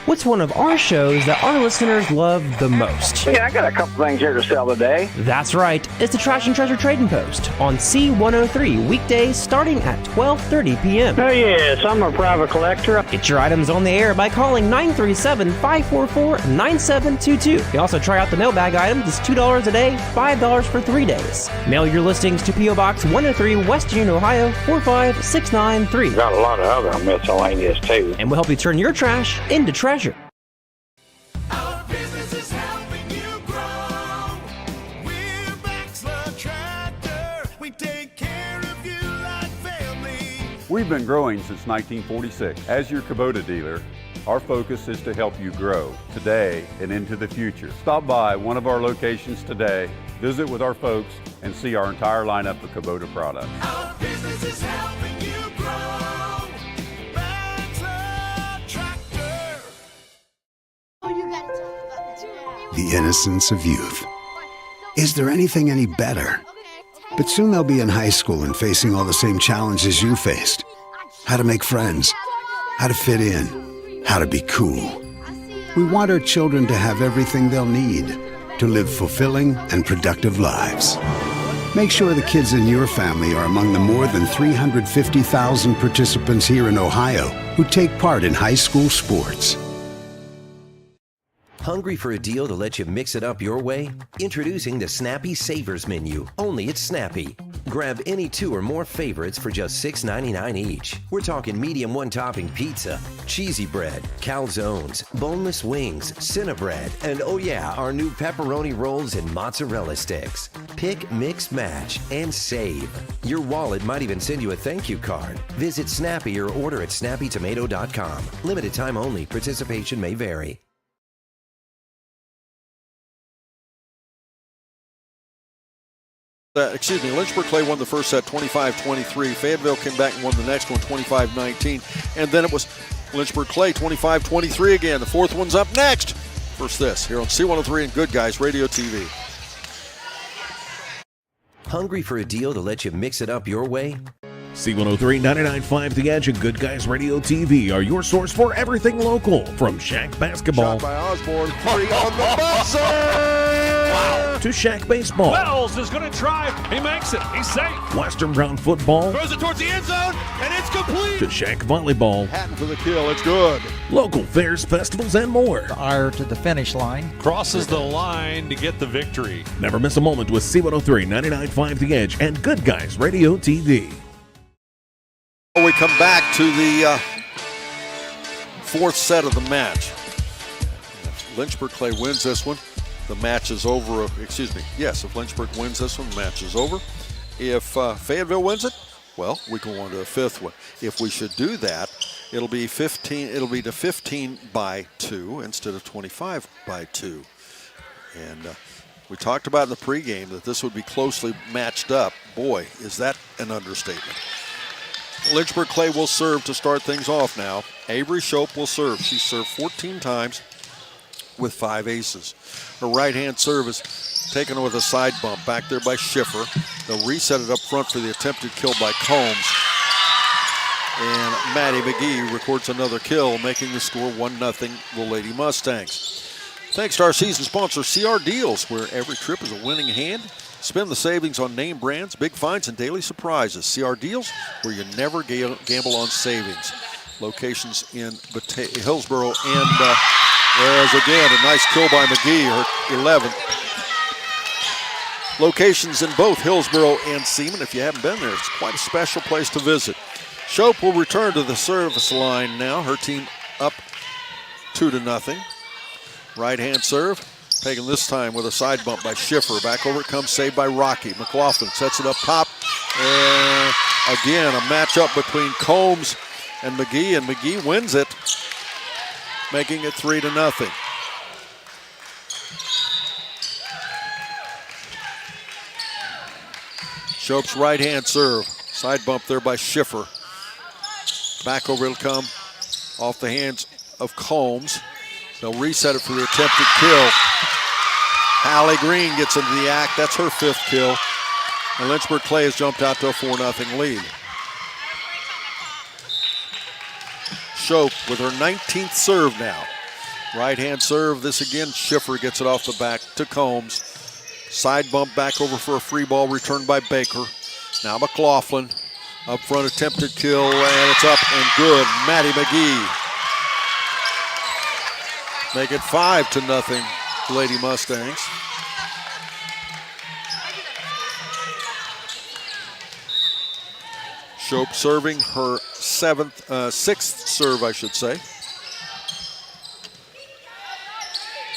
What's one of our shows that our listeners love the most? Yeah, I got a couple things here to sell today. That's right. It's the Trash and Treasure Trading Post on C103 weekdays starting at 12:30 p.m. Oh, yes, I'm a private collector. Get your items on the air by calling 937-544-9722. You can also try out the mailbag items. It's $2 a day, $5 for 3 days. Mail your listings to P.O. Box 103, West Union, Ohio, 45693. Got a lot of other miscellaneous, too. And we'll help you turn your trash into treasure. Our business is helping you grow. We're Baxler Tractor. We take care of you like family. We've been growing since 1946. As your Kubota dealer, our focus is to help you grow today and into the future. Stop by one of our locations today, visit with our folks, and see our entire lineup of Kubota products. Our business is helping you grow. Baxler Tractor. The innocence of youth. Is there anything any better? But soon they'll be in high school and facing all the same challenges you faced. How to make friends, how to fit in, how to be cool. We want our children to have everything they'll need to live fulfilling and productive lives. Make sure the kids in your family are among the more than 350,000 participants here in Ohio who take part in high school sports. Hungry for a deal to let you mix it up your way? Introducing the Snappy Savers Menu, only at Snappy. Grab any 2 or more favorites for just $6.99 each. We're talking medium one-topping pizza, cheesy bread, calzones, boneless wings, Cinnabread, and oh yeah, our new pepperoni rolls and mozzarella sticks. Pick, mix, match, and save. Your wallet might even send you a thank you card. Visit Snappy or order at snappytomato.com. Limited time only. Participation may vary. Lynchburg Clay won the first set 25-23. Fayetteville came back and won the next one 25-19. And then it was Lynchburg Clay 25-23 again. The fourth one's up next. First this, here on C103 and Good Guys Radio TV. Hungry for a deal to let you mix it up your way? C103, 99.5 The Edge, and Good Guys Radio TV are your source for everything local. From SHAC Basketball Shot by Osborne, 3 on the buzzer! to SHAC Baseball, Wells is going to try. He makes it. He's safe. Western Brown Football, Throws it towards the end zone, and it's complete. to SHAC Volleyball, Hatton for the kill, it's good. local fairs, festivals, and more. Ire to the finish line. Crosses the line to get the victory. Never miss a moment with C103, 99.5 The Edge, and Good Guys Radio TV. We come back to the fourth set of the match. If Lynchburg Clay wins this one, the match is over. Yes, if Lynchburg wins this one, the match is over. If Fayetteville wins it, well, we go on to a fifth one. If we should do that, it'll be 15. It'll be to 15 by 2 instead of 25 by 2. And we talked about in the pregame that this would be closely matched up. Boy, is that an understatement. Lynchburg Clay will serve to start things off now. Avery Shope will serve. She served 14 times with 5 aces. Her right-hand serve is taken with a side bump back there by Schiffer. They'll reset it up front for the attempted kill by Combs. And Maddie McGee records another kill, making the score 1-0 the Lady Mustangs. Thanks to our season sponsor, CR Deals, where every trip is a winning hand. Spend the savings on name brands, big finds, and daily surprises. CR Deals, where you never gamble on savings. Locations in Hillsboro and there's again a nice kill by McGee, her 11th. Locations in both Hillsboro and Seaman. If you haven't been there, it's quite a special place to visit. Shope will return to the service line now. Her team up 2-0. Right-hand serve. Taken this time with a side bump by Schiffer. Back over it comes, saved by Rocky. McLaughlin sets it up top. And again, a matchup between Combs and McGee wins it, making it 3-0. Shope's right-hand serve. Side bump there by Schiffer. Back over it'll come off the hands of Combs. They'll reset it for the attempted kill. Hallie Green gets into the act. That's her 5th kill. And Lynchburg Clay has jumped out to a 4-0 lead. Shope with her 19th serve now. Right-hand serve. This again, Schiffer gets it off the back to Combs. Side bump back over for a free ball returned by Baker. Now McLaughlin up front, attempted kill, and it's up and good. Maddie McGee. Make it 5-0, Lady Mustangs. Shope serving her 6th serve, I should say.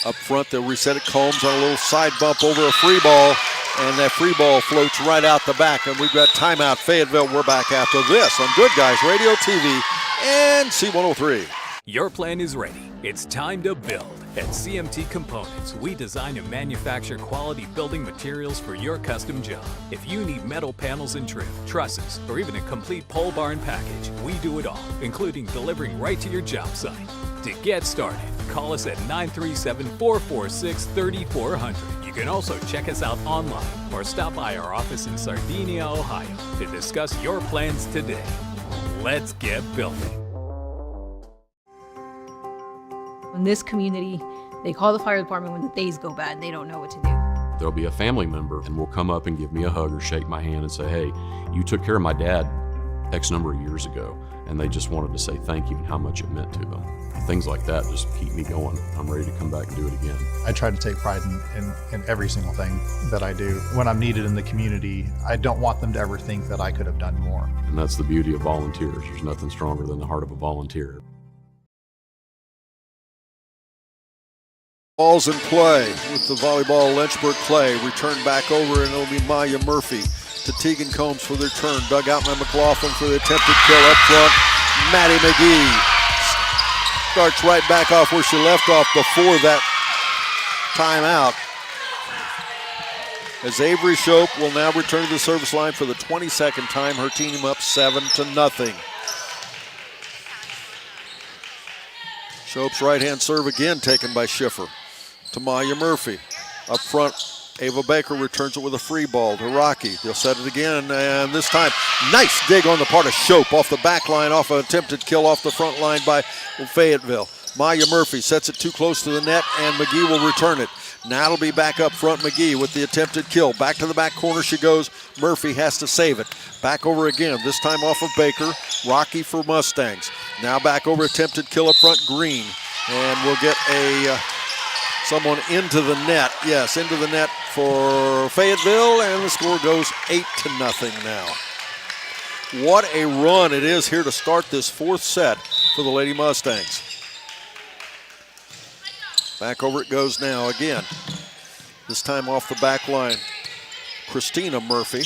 Up front, they'll reset it. Combs on a little side bump over a free ball, and that free ball floats right out the back. And we've got timeout, Fayetteville. We're back after this on Good Guys Radio TV and C103. Your plan is ready. It's time to build. At CMT Components, we design and manufacture quality building materials for your custom job. If you need metal panels and trim, trusses, or even a complete pole barn package, we do it all, including delivering right to your job site. To get started, call us at 937-446-3400. You can also check us out online or stop by our office in Sardinia, Ohio to discuss your plans today. Let's get building. In this community, they call the fire department when the days go bad and they don't know what to do. There'll be a family member and will come up and give me a hug or shake my hand and say, hey, you took care of my dad X number of years ago. And they just wanted to say thank you and how much it meant to them. Things like that just keep me going. I'm ready to come back and do it again. I try to take pride in every single thing that I do. When I'm needed in the community, I don't want them to ever think that I could have done more. And that's the beauty of volunteers. There's nothing stronger than the heart of a volunteer. Ball's in play with the volleyball. Lynchburg Clay returned back over, and it'll be Maya Murphy to Tegan Combs for their turn. Dug out by McLaughlin for the attempted kill up front. Maddie McGee starts right back off where she left off before that timeout. As Avery Shope will now return to the service line for the 22nd time. Her team up 7-0. Shope's right-hand serve again taken by Schiffer to Maya Murphy. Up front, Ava Baker returns it with a free ball to Rocky. They'll set it again, and this time, nice dig on the part of Shope off the back line, off an attempted kill off the front line by Fayetteville. Maya Murphy sets it too close to the net, and McGee will return it. Now it'll be back up front, McGee with the attempted kill. Back to the back corner she goes. Murphy has to save it. Back over again, this time off of Baker. Rocky for Mustangs. Now back over, attempted kill up front, Green. And we'll get someone into the net. Yes, into the net for Fayetteville, and the score goes 8-0 now. What a run it is here to start this 4th set for the Lady Mustangs. Back over it goes now again. This time off the back line, Christina Murphy.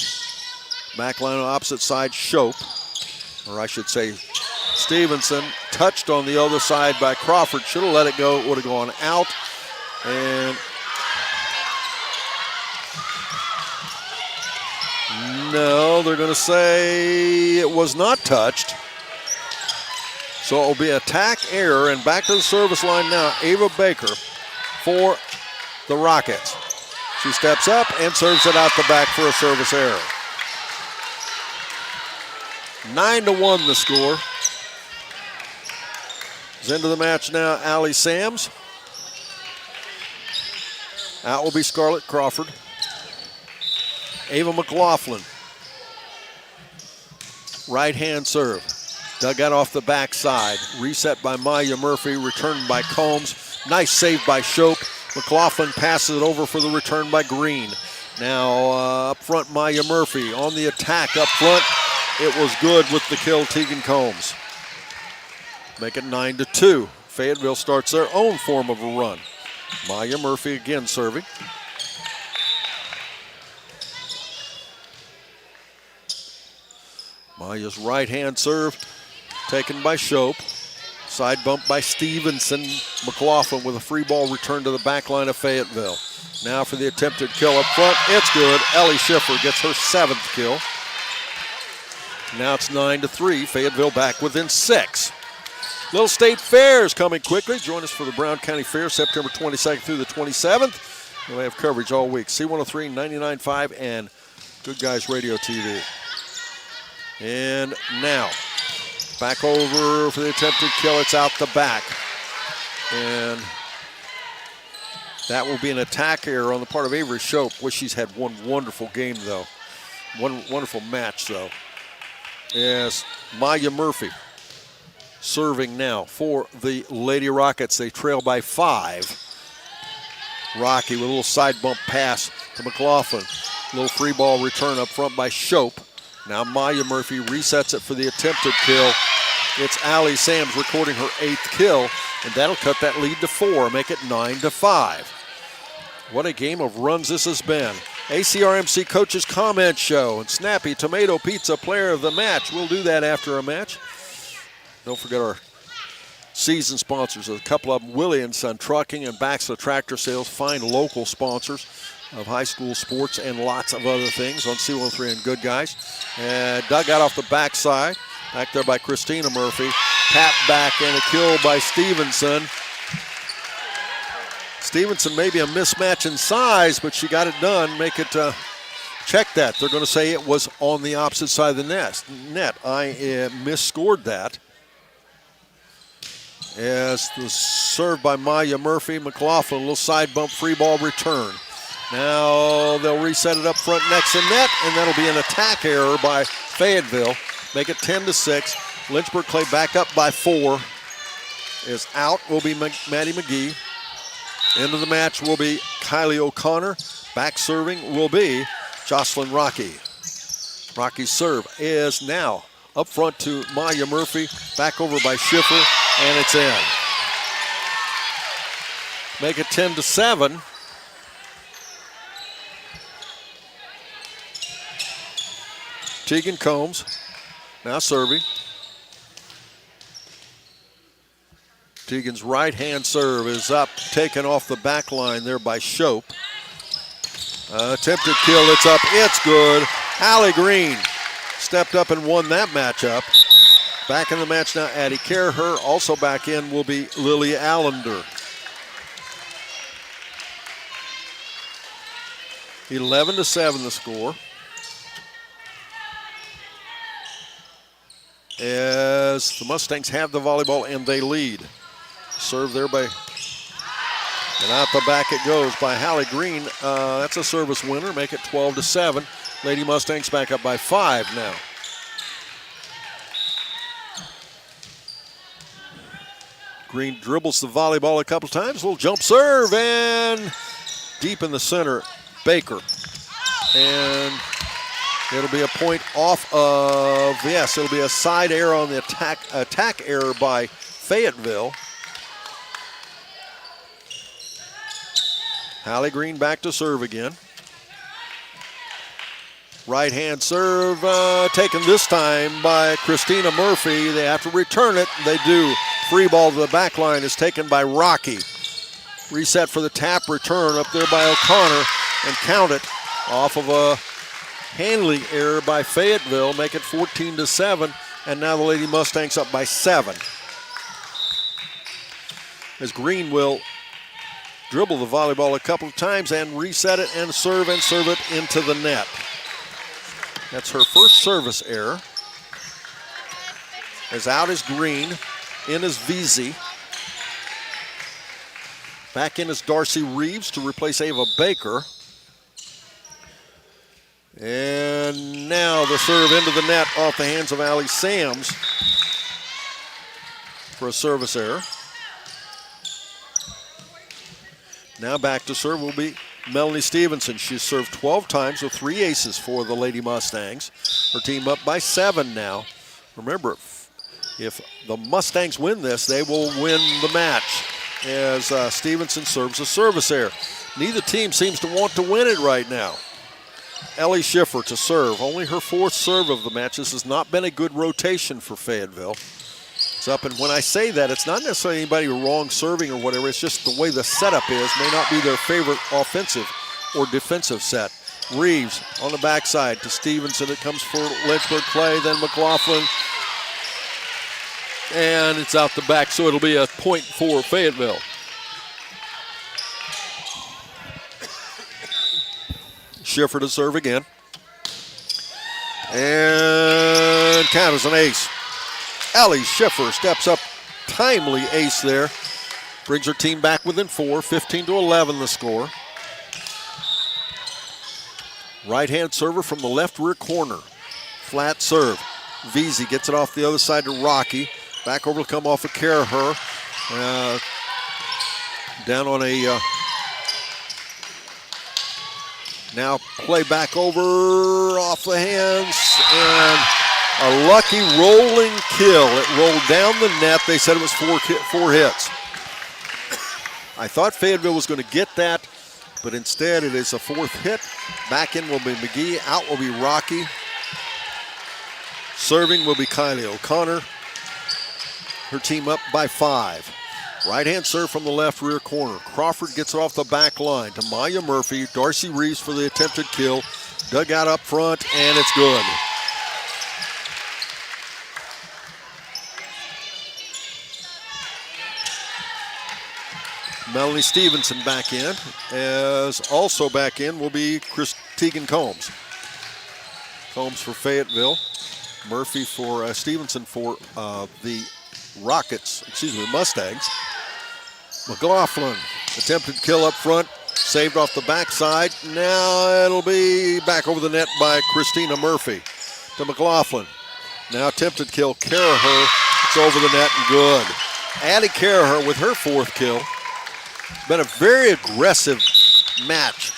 Back line on the opposite side, Shope. Or I should say Stevenson. Touched on the other side by Crawford. Should have let it go. It would have gone out. And no, they're going to say it was not touched. So it will be attack error, and back to the service line now, Ava Baker for the Rockets. She steps up and serves it out the back for a service error. 9-1 the score. Is into the match now, Allie Sams. Out will be Scarlett Crawford. Ava McLaughlin. Right-hand serve. Dug out off the backside. Reset by Maya Murphy. Returned by Combs. Nice save by Shope. McLaughlin passes it over for the return by Green. Now up front, Maya Murphy on the attack up front. It was good with the kill, Tegan Combs. Make it 9-2. Fayetteville starts their own form of a run. Maya Murphy again serving. Maya's right-hand serve taken by Shope. Side bump by Stevenson. McLaughlin with a free ball return to the back line of Fayetteville. Now for the attempted kill up front. It's good. Ellie Schiffer gets her 7th kill. Now it's 9-3. Fayetteville back within 6. Little State Fair is coming quickly. Join us for the Brown County Fair, September 22nd through the 27th. We'll have coverage all week. C103, 99.5, and Good Guys Radio TV. And now, back over for the attempted kill. It's out the back. And that will be an attack error on the part of Avery Shope, which she's had one wonderful game, though. One wonderful match, though. As Maya Murphy serving now for the Lady Rockets. They trail by 5. Rocky with a little side bump pass to McLaughlin. Little free ball return up front by Shope. Now Maya Murphy resets it for the attempted kill. It's Allie Sams recording her 8th kill, and that'll cut that lead to 4, make it 9-5. What a game of runs this has been. ACRMC Coaches Comment Show and Snappy Tomato Pizza Player of the Match. We'll do that after a match. Don't forget our season sponsors, a couple of them, Willie & Son Trucking and Baxter Tractor Sales, fine local sponsors of high school sports and lots of other things on C103 and Good Guys. And dug out off the backside, back there by Christina Murphy. Tap back and a kill by Stevenson. Stevenson maybe a mismatch in size, but she got it done. Make it, check that. They're going to say it was on the opposite side of the net. I misscored that. As the serve by Maya Murphy, McLaughlin, a little side bump free ball return. Now they'll reset it up front next to net, and that'll be an attack error by Fayetteville. Make it 10-6. Lynchburg Clay back up by 4. Is out will be Maddie McGee. End of the match will be Kylie O'Connor. Back serving will be Jocelyn Rocky. Rocky's serve is now up front to Maya Murphy. Back over by Schiffer, and it's in. Make it 10-7. Tegan Combs now serving. Tegan's right-hand serve is up, taken off the back line there by Shope. Attempted kill, it's up, it's good. Allie Green stepped up and won that matchup. Back in the match now, Addie Kerher. Also back in will be Lily Allender. 11-7 the score. As the Mustangs have the volleyball and they lead. Serve there by, and out the back it goes by Hallie Green. That's a service winner, make it 12-7. Lady Mustangs back up by 5 now. Green dribbles the volleyball a couple times, little jump serve, and deep in the center, Baker. And it'll be a point off of, yes, it'll be a side error on the attack error by Fayetteville. Hallie Green back to serve again. Right hand serve taken this time by Christina Murphy. They have to return it. They do. Free ball to the back line is taken by Rocky. Reset for the tap return up there by O'Connor, and count it off of a handling error by Fayetteville. Make it 14-7, and now the Lady Mustangs up by 7. As Green will dribble the volleyball a couple of times and reset it and serve it into the net. That's her first service error. As out is Green, in is Veazey. Back in is Darcy Reeves to replace Ava Baker. And now the serve into the net off the hands of Allie Sams for a service error. Now back to serve will be Melanie Stevenson. She's served 12 times with 3 aces for the Lady Mustangs. Her team up by 7 now. Remember, if the Mustangs win this, they will win the match as Stevenson serves a service error. Neither team seems to want to win it right now. Ellie Schiffer to serve. Only her 4th serve of the match. This has not been a good rotation for Fayetteville. It's up, and when I say that, it's not necessarily anybody wrong serving or whatever. It's just the way the setup is. May not be their favorite offensive or defensive set. Reeves on the backside to Stevenson. It comes for Lynchburg Clay, then McLaughlin. And it's out the back, so it'll be a point for Fayetteville. Schiffer to serve again. And count as an ace. Allie Schiffer steps up, timely ace there. Brings her team back within 4, 15-11 the score. Right-hand server from the left rear corner. Flat serve. Veazey gets it off the other side to Rocky. Back over to come off of Caraher. Down on a... now play back over off the hands. And a lucky rolling kill. It rolled down the net. They said it was 4 hits. I thought Fayetteville was going to get that, but instead it is a 4th hit. Back in will be McGee. Out will be Rocky. Serving will be Kylie O'Connor. Her team up by 5. Right-hand serve from the left rear corner. Crawford gets it off the back line to Maya Murphy. Darcy Reeves for the attempted kill. Dug out up front, and it's good. Melanie Stevenson back in. As also back in will be Tegan Combs. Combs for Fayetteville. Murphy for Stevenson for the Mustangs. McLaughlin, attempted kill up front, saved off the backside. Now it'll be back over the net by Christina Murphy to McLaughlin. Now attempted kill, Caraher. It's over the net and good. Addie Caraher with her 4th kill. Been a very aggressive match.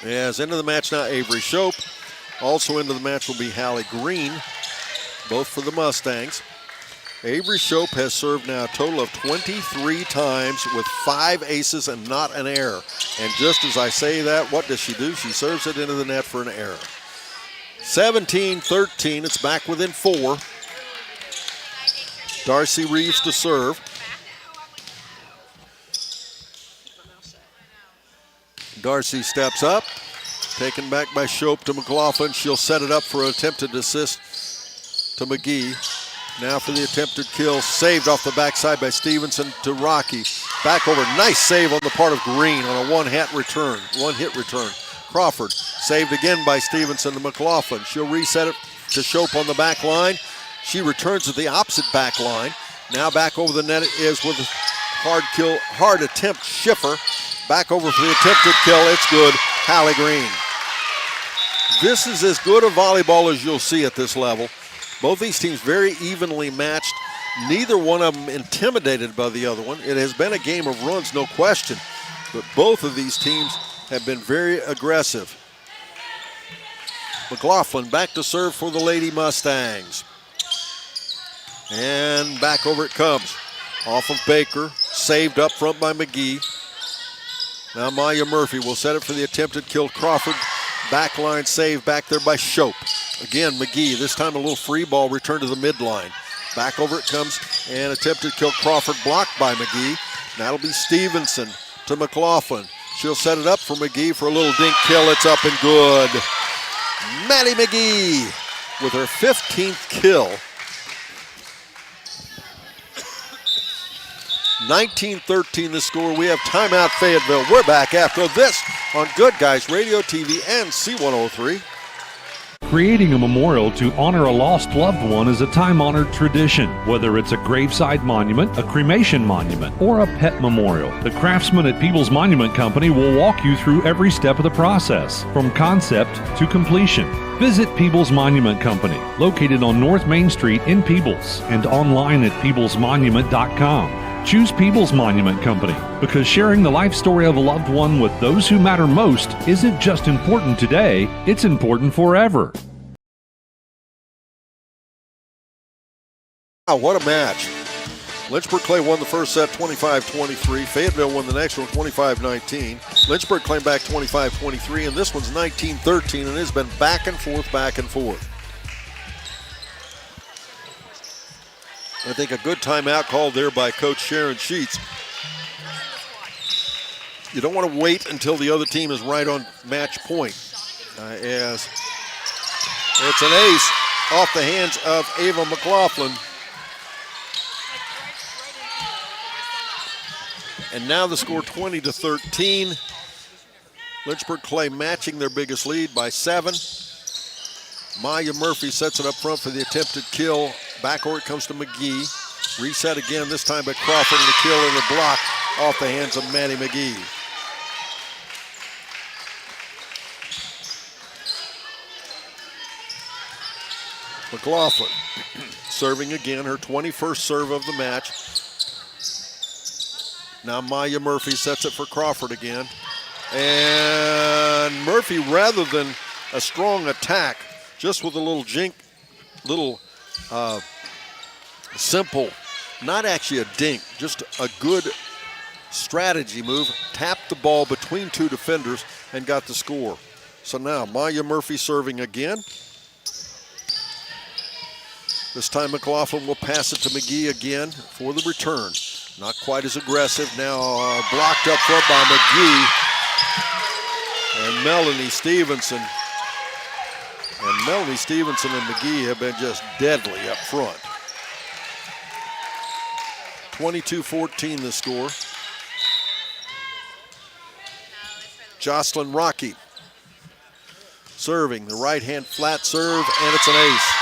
As into the match now, Avery Shope. Also into the match will be Hallie Green, both for the Mustangs. Avery Shope has served now a total of 23 times with 5 aces and not an error. And just as I say that, what does she do? She serves it into the net for an error. 17-13, it's back within 4. Darcy Reeves to serve. Darcy steps up, taken back by Shope to McLaughlin. She'll set it up for an attempted assist to McGee. Now for the attempted kill, saved off the backside by Stevenson to Rocky. Back over, nice save on the part of Green on a one-hit return. Crawford saved again by Stevenson to McLaughlin. She'll reset it to Shope on the back line. She returns to the opposite back line. Now back over the net is with a hard attempt, Schiffer. Back over for the attempted kill, it's good, Hallie Green. This is as good a volleyball as you'll see at this level. Both these teams very evenly matched. Neither one of them intimidated by the other one. It has been a game of runs, no question, but both of these teams have been very aggressive. McLaughlin back to serve for the Lady Mustangs. And back over it comes. Off of Baker, saved up front by McGee. Now Maya Murphy will set it for the attempted kill. Crawford, backline save back there by Shope. Again, McGee, this time a little free ball return to the midline. Back over it comes, and attempted kill. Crawford blocked by McGee. That'll be Stevenson to McLaughlin. She'll set it up for McGee for a little dink kill. It's up and good. Maddie McGee with her 15th kill. 19-13 the score. We have timeout Fayetteville. We're back after this on Good Guys Radio TV and C103. Creating a memorial to honor a lost loved one is a time-honored tradition. Whether it's a graveside monument, a cremation monument, or a pet memorial, the craftsmen at People's Monument Company will walk you through every step of the process, from concept to completion. Visit People's Monument Company, located on North Main Street in Peebles, and online at peoplesmonument.com. Choose People's Monument Company because sharing the life story of a loved one with those who matter most isn't just important today, it's important forever. Wow, what a match. Lynchburg Clay won the first set 25-23. Fayetteville won the next one 25-19. Lynchburg claimed back 25-23, and this one's 19-13, and it's been back and forth, back and forth. I think a good timeout called there by Coach Sharon Sheets. You don't want to wait until the other team is right on match point. As it's an ace off the hands of Ava McLaughlin. And now the score 20-13. Lynchburg Clay matching their biggest lead by 7. Maya Murphy sets it up front for the attempted kill. Backcourt comes to McGee. Reset again, this time by Crawford, and the kill and the block off the hands of Maddie McGee. McLaughlin serving again, her 21st serve of the match. Now Maya Murphy sets it for Crawford again. And Murphy, rather than a strong attack, just with a little simple, not actually a dink, just a good strategy move, tapped the ball between two defenders and got the score. So now Maya Murphy serving again. This time McLaughlin will pass it to McGee again for the return. Not quite as aggressive. Now blocked up front by McGee. And Melanie Stevenson. And Melanie Stevenson and McGee have been just deadly up front. 22-14 the score. Jocelyn Rocky serving the right hand flat serve, and it's an ace.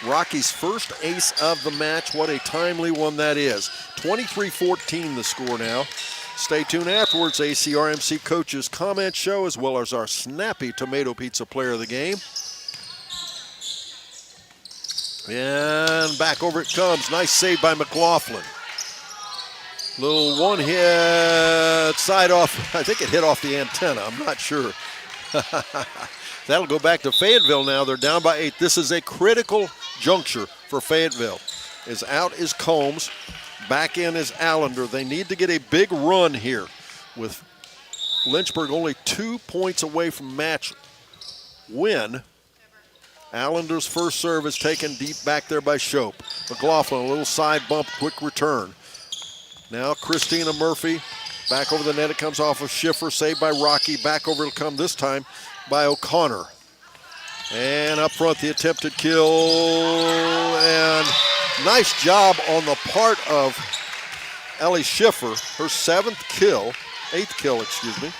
Rocky's first ace of the match. What a timely one that is. 23-14 the score now. Stay tuned afterwards. ACRMC Coaches Comment Show, as well as our Snappy Tomato Pizza Player of the Game. And back over it comes. Nice save by McLaughlin. Little one hit side off. I think it hit off the antenna. I'm not sure. That'll go back to Fayetteville now. They're down by 8. This is a critical juncture for Fayetteville. Is out is Combs. Back in is Allender. They need to get a big run here with Lynchburg only 2 points away from match win. Allender's first serve is taken deep back there by Shope. McLaughlin, a little side bump, quick return. Now Christina Murphy. Back over the net, it comes off of Schiffer, saved by Rocky. Back over it'll come this time by O'Connor. And up front, the attempted kill. And nice job on the part of Ellie Schiffer, her 8th kill, excuse me.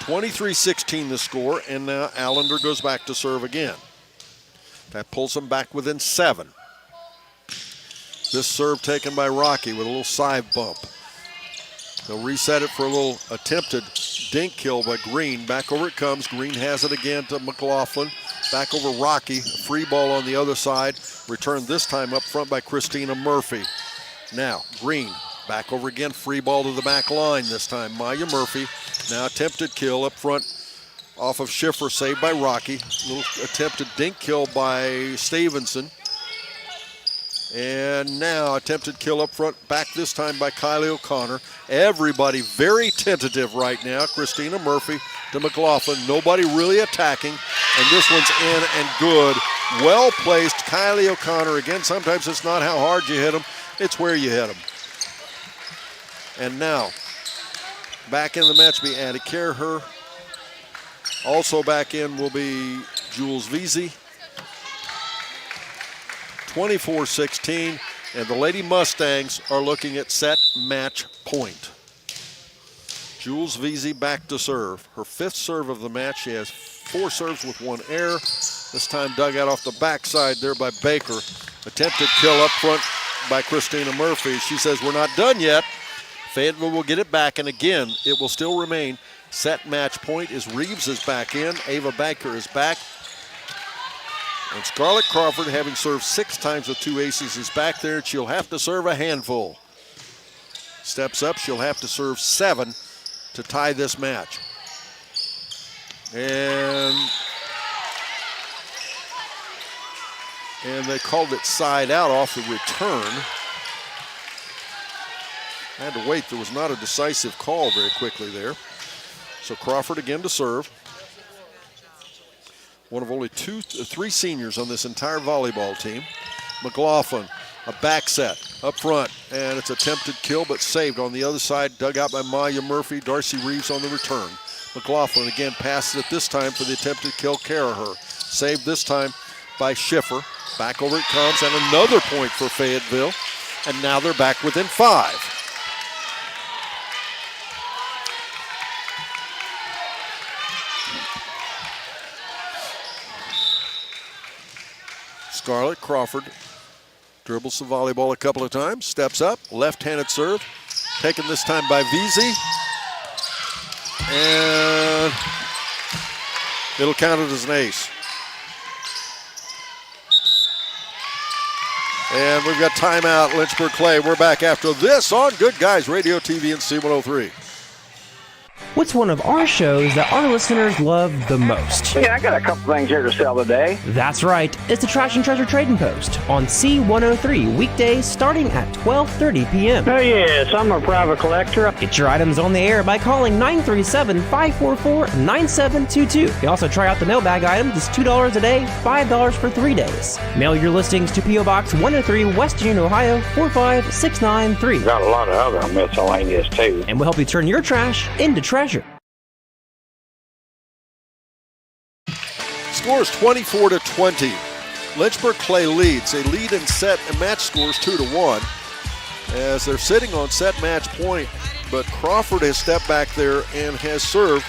23-16 the score, and now Allender goes back to serve again. That pulls them back within 7. This serve taken by Rocky with a little side bump. They'll reset it for a little attempted dink kill by Green. Back over it comes. Green has it again to McLaughlin. Back over Rocky. Free ball on the other side. Returned this time up front by Christina Murphy. Now Green back over again. Free ball to the back line this time. Maya Murphy. Now attempted kill up front off of Schiffer. Saved by Rocky. Little attempted dink kill by Stevenson. And now attempted kill up front, back this time by Kylie O'Connor. Everybody very tentative right now. Christina Murphy to McLaughlin. Nobody really attacking. And this one's in and good. Well placed. Kylie O'Connor. Again, sometimes it's not how hard you hit them, it's where you hit them. And now, back in the match will be Addie Kerher. Also back in will be Jules Veazey. 24-16, and the Lady Mustangs are looking at set match point. Jules Veazey back to serve. Her 5th serve of the match. She has 4 serves with 1 error. This time dug out off the backside there by Baker. Attempted kill up front by Christina Murphy. She says, we're not done yet. Fayetteville will get it back, and again, it will still remain set match point as Reeves is back in. Ava Baker is back. And Scarlett Crawford, having served 6 times with 2 aces, is back there, and she'll have to serve a handful. Steps up, she'll have to serve 7 to tie this match. And And they called it side out off the return. I had to wait. There was not a decisive call very quickly there. So Crawford again to serve. One of only three seniors on this entire volleyball team. McLaughlin, a back set up front, and it's attempted kill but saved on the other side, dug out by Maya Murphy. Darcy Reeves on the return. McLaughlin again passes it this time for the attempted kill. Caraher saved this time by Schiffer. Back over it comes, and another point for Fayetteville. And now they're back within 5. Scarlett Crawford dribbles the volleyball a couple of times, steps up, left-handed serve, taken this time by Veazey. And it'll count it as an ace. And we've got timeout, Lynchburg Clay. We're back after this on Good Guys Radio TV and C103. What's one of our shows that our listeners love the most? Yeah, I got a couple things here to sell today. That's right. It's the Trash and Treasure Trading Post on C103 weekdays starting at 12:30 p.m. Oh, yes, I'm a private collector. Get your items on the air by calling 937-544-9722. You also try out the mailbag items. It's $2 a day, $5 for 3 days. Mail your listings to P.O. Box 103, West Union, Ohio 45693. Got a lot of other miscellaneous too. And we'll help you turn your trash into treasure. Score is 24-20. Lynchburg Clay leads. They lead in set and match scores 2-1 as they're sitting on set match point, but Crawford has stepped back there and has served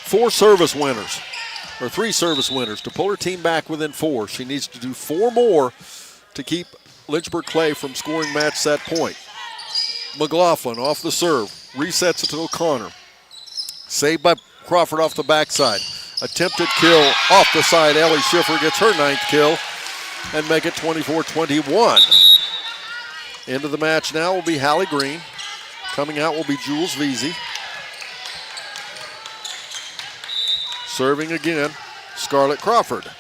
3 service winners to pull her team back within 4. She needs to do 4 more to keep Lynchburg Clay from scoring match set point. McLaughlin off the serve, resets it to O'Connor. Saved by Crawford off the backside. Attempted kill off the side. Ellie Schiffer gets her 9th kill and make it 24-21. Into the match now will be Hallie Green. Coming out will be Jules Veazey. Serving again, Scarlett Crawford.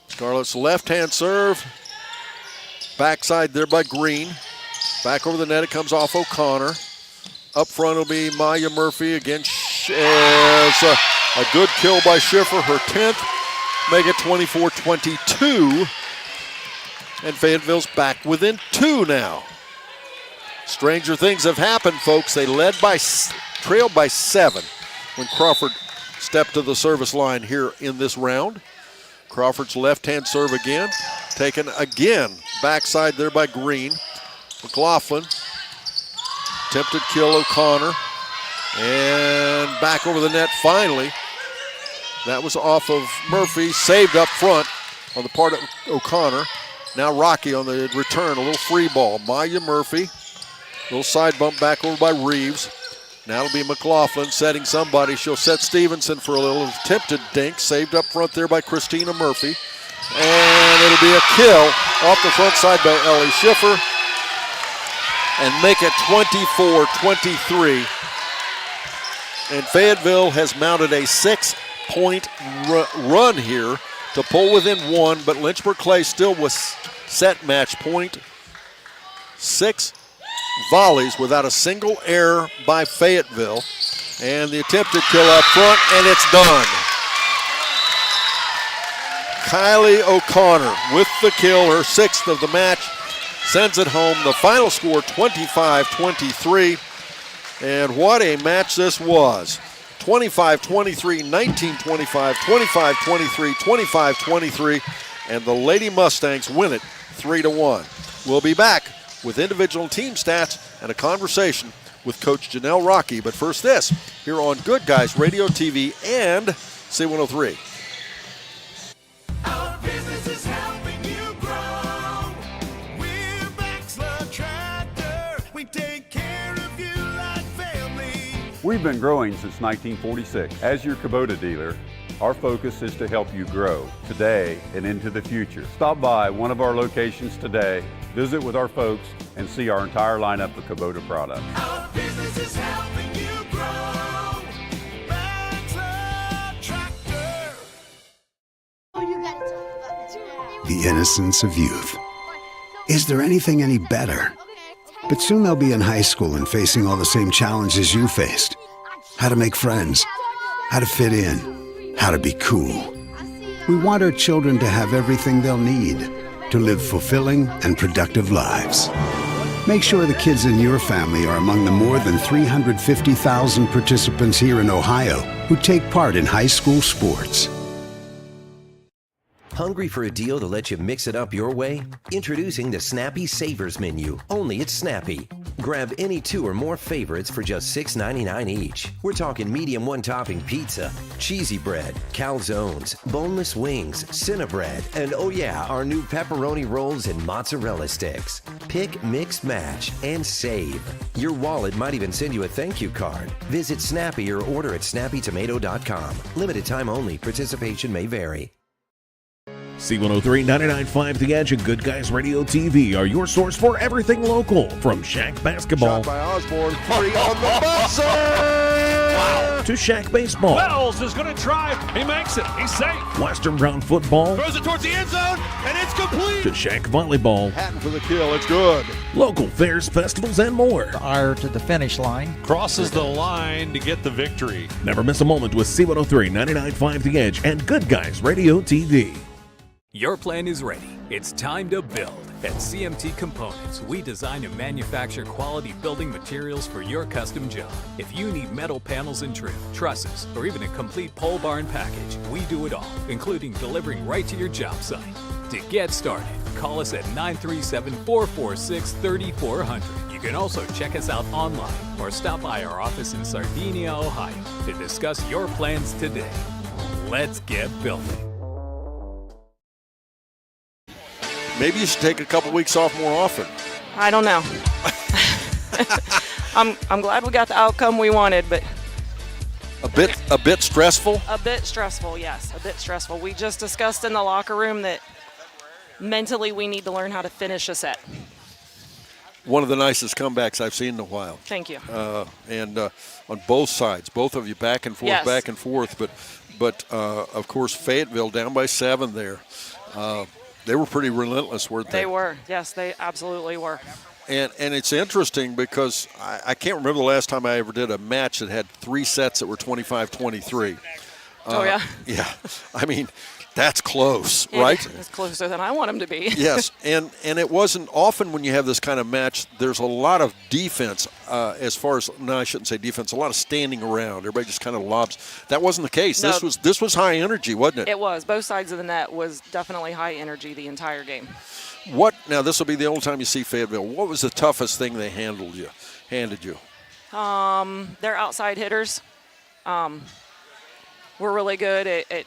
Scarlett's left-hand serve. Backside there by Green. Back over the net, it comes off O'Connor. Up front will be Maya Murphy. Again, as a good kill by Schiffer, her 10th. Make it 24-22. And Fayetteville's back within 2 now. Stranger things have happened, folks. They trailed by 7 when Crawford stepped to the service line here in this round. Crawford's left-hand serve again. Taken again. Backside there by Green. McLaughlin. Attempted kill O'Connor. And back over the net finally. That was off of Murphy. Saved up front on the part of O'Connor. Now Rocky on the return. A little free ball. Maya Murphy. Little side bump back over by Reeves. Now it'll be McLaughlin setting somebody. She'll set Stevenson for a little attempted dink. Saved up front there by Christina Murphy. And it'll be a kill off the front side by Ellie Schiffer. And make it 24-23. And Fayetteville has mounted a 6-point run here to pull within 1, but Lynchburg Clay still was set match point. 6 volleys without a single error by Fayetteville. And the attempted kill up front, and it's done. Kylie O'Connor with the kill, her 6th of the match, sends it home. The final score 25-23. And what a match this was. 25-23, 19-25, 25-23, 25-23, and the Lady Mustangs win it 3-1. We'll be back with individual team stats and a conversation with Coach Janelle Rocky. But first this, here on Good Guys Radio TV and C103. Our business is helping you grow. We're Baxter Tractor. We take care of you like family. We've been growing since 1946. As your Kubota dealer, our focus is to help you grow today and into the future. Stop by one of our locations today, visit with our folks, and see our entire lineup of Kubota products. Our business is helping you grow. Baxter Tractor. Oh, you got it. the innocence of youth. Is there anything any better? But soon they'll be in high school and facing all the same challenges you faced. How to make friends, how to fit in, how to be cool. We want our children to have everything they'll need to live fulfilling and productive lives. Make sure the kids in your family are among the more than 350,000 participants here in Ohio who take part in high school sports. Hungry for a deal to let you mix it up your way? Introducing the Snappy Savers Menu, only at Snappy. Grab any 2 or more favorites for just $6.99 each. We're talking medium one-topping pizza, cheesy bread, calzones, boneless wings, Cinnabread, and oh yeah, our new pepperoni rolls and mozzarella sticks. Pick, mix, match, and save. Your wallet might even send you a thank you card. Visit Snappy or order at snappytomato.com. Limited time only. Participation may vary. C103 99.5 The Edge and Good Guys Radio TV are your source for everything local. From SHAC Basketball Shot by Osborne, 3 on the buzzer! Wow. to SHAC Baseball, Wells is going to drive. He makes it. He's safe. Western Brown Football, Throws it towards the end zone, and it's complete. to SHAC Volleyball, Hatton for the kill. It's good. local fairs, festivals, and more. Ire to the finish line. Crosses the line to get the victory. Never miss a moment with C103 99.5 The Edge and Good Guys Radio TV. Your plan is ready. It's time to build. At CMT Components, we design and manufacture quality building materials for your custom job. If you need metal panels and trim, trusses, or even a complete pole barn package, we do it all, including delivering right to your job site. To get started, call us at 937-446-3400. You can also check us out online or stop by our office in Sardinia, Ohio to discuss your plans today. Let's get building. Maybe you should take a couple weeks off more often. I don't know. I'm glad we got the outcome we wanted, but A bit stressful. a bit stressful, yes, a bit stressful. We just discussed in the locker room that mentally we need to learn how to finish a set. One of the nicest comebacks I've seen in a while. Thank you. And on both sides, both of you back and forth, Yes. back and forth. But of course, Fayetteville down by 7 there. They were pretty relentless, weren't they? They were, yes, they absolutely were. And it's interesting because I can't remember the last time I ever did a match that had 3 sets that were 25-23. Oh, yeah? Yeah. I mean, that's close, It right? is closer than I want them to be. Yes, and it wasn't often when you have this kind of match, there's a lot of defense as far as, no, I shouldn't say defense, a lot of standing around. Everybody just kind of lobs. That wasn't the case. No. This was high energy, wasn't it? It was. Both sides of the net was definitely high energy the entire game. Now this will be the only time you see Fayetteville. What was the toughest thing they handed you? Their outside hitters were really good at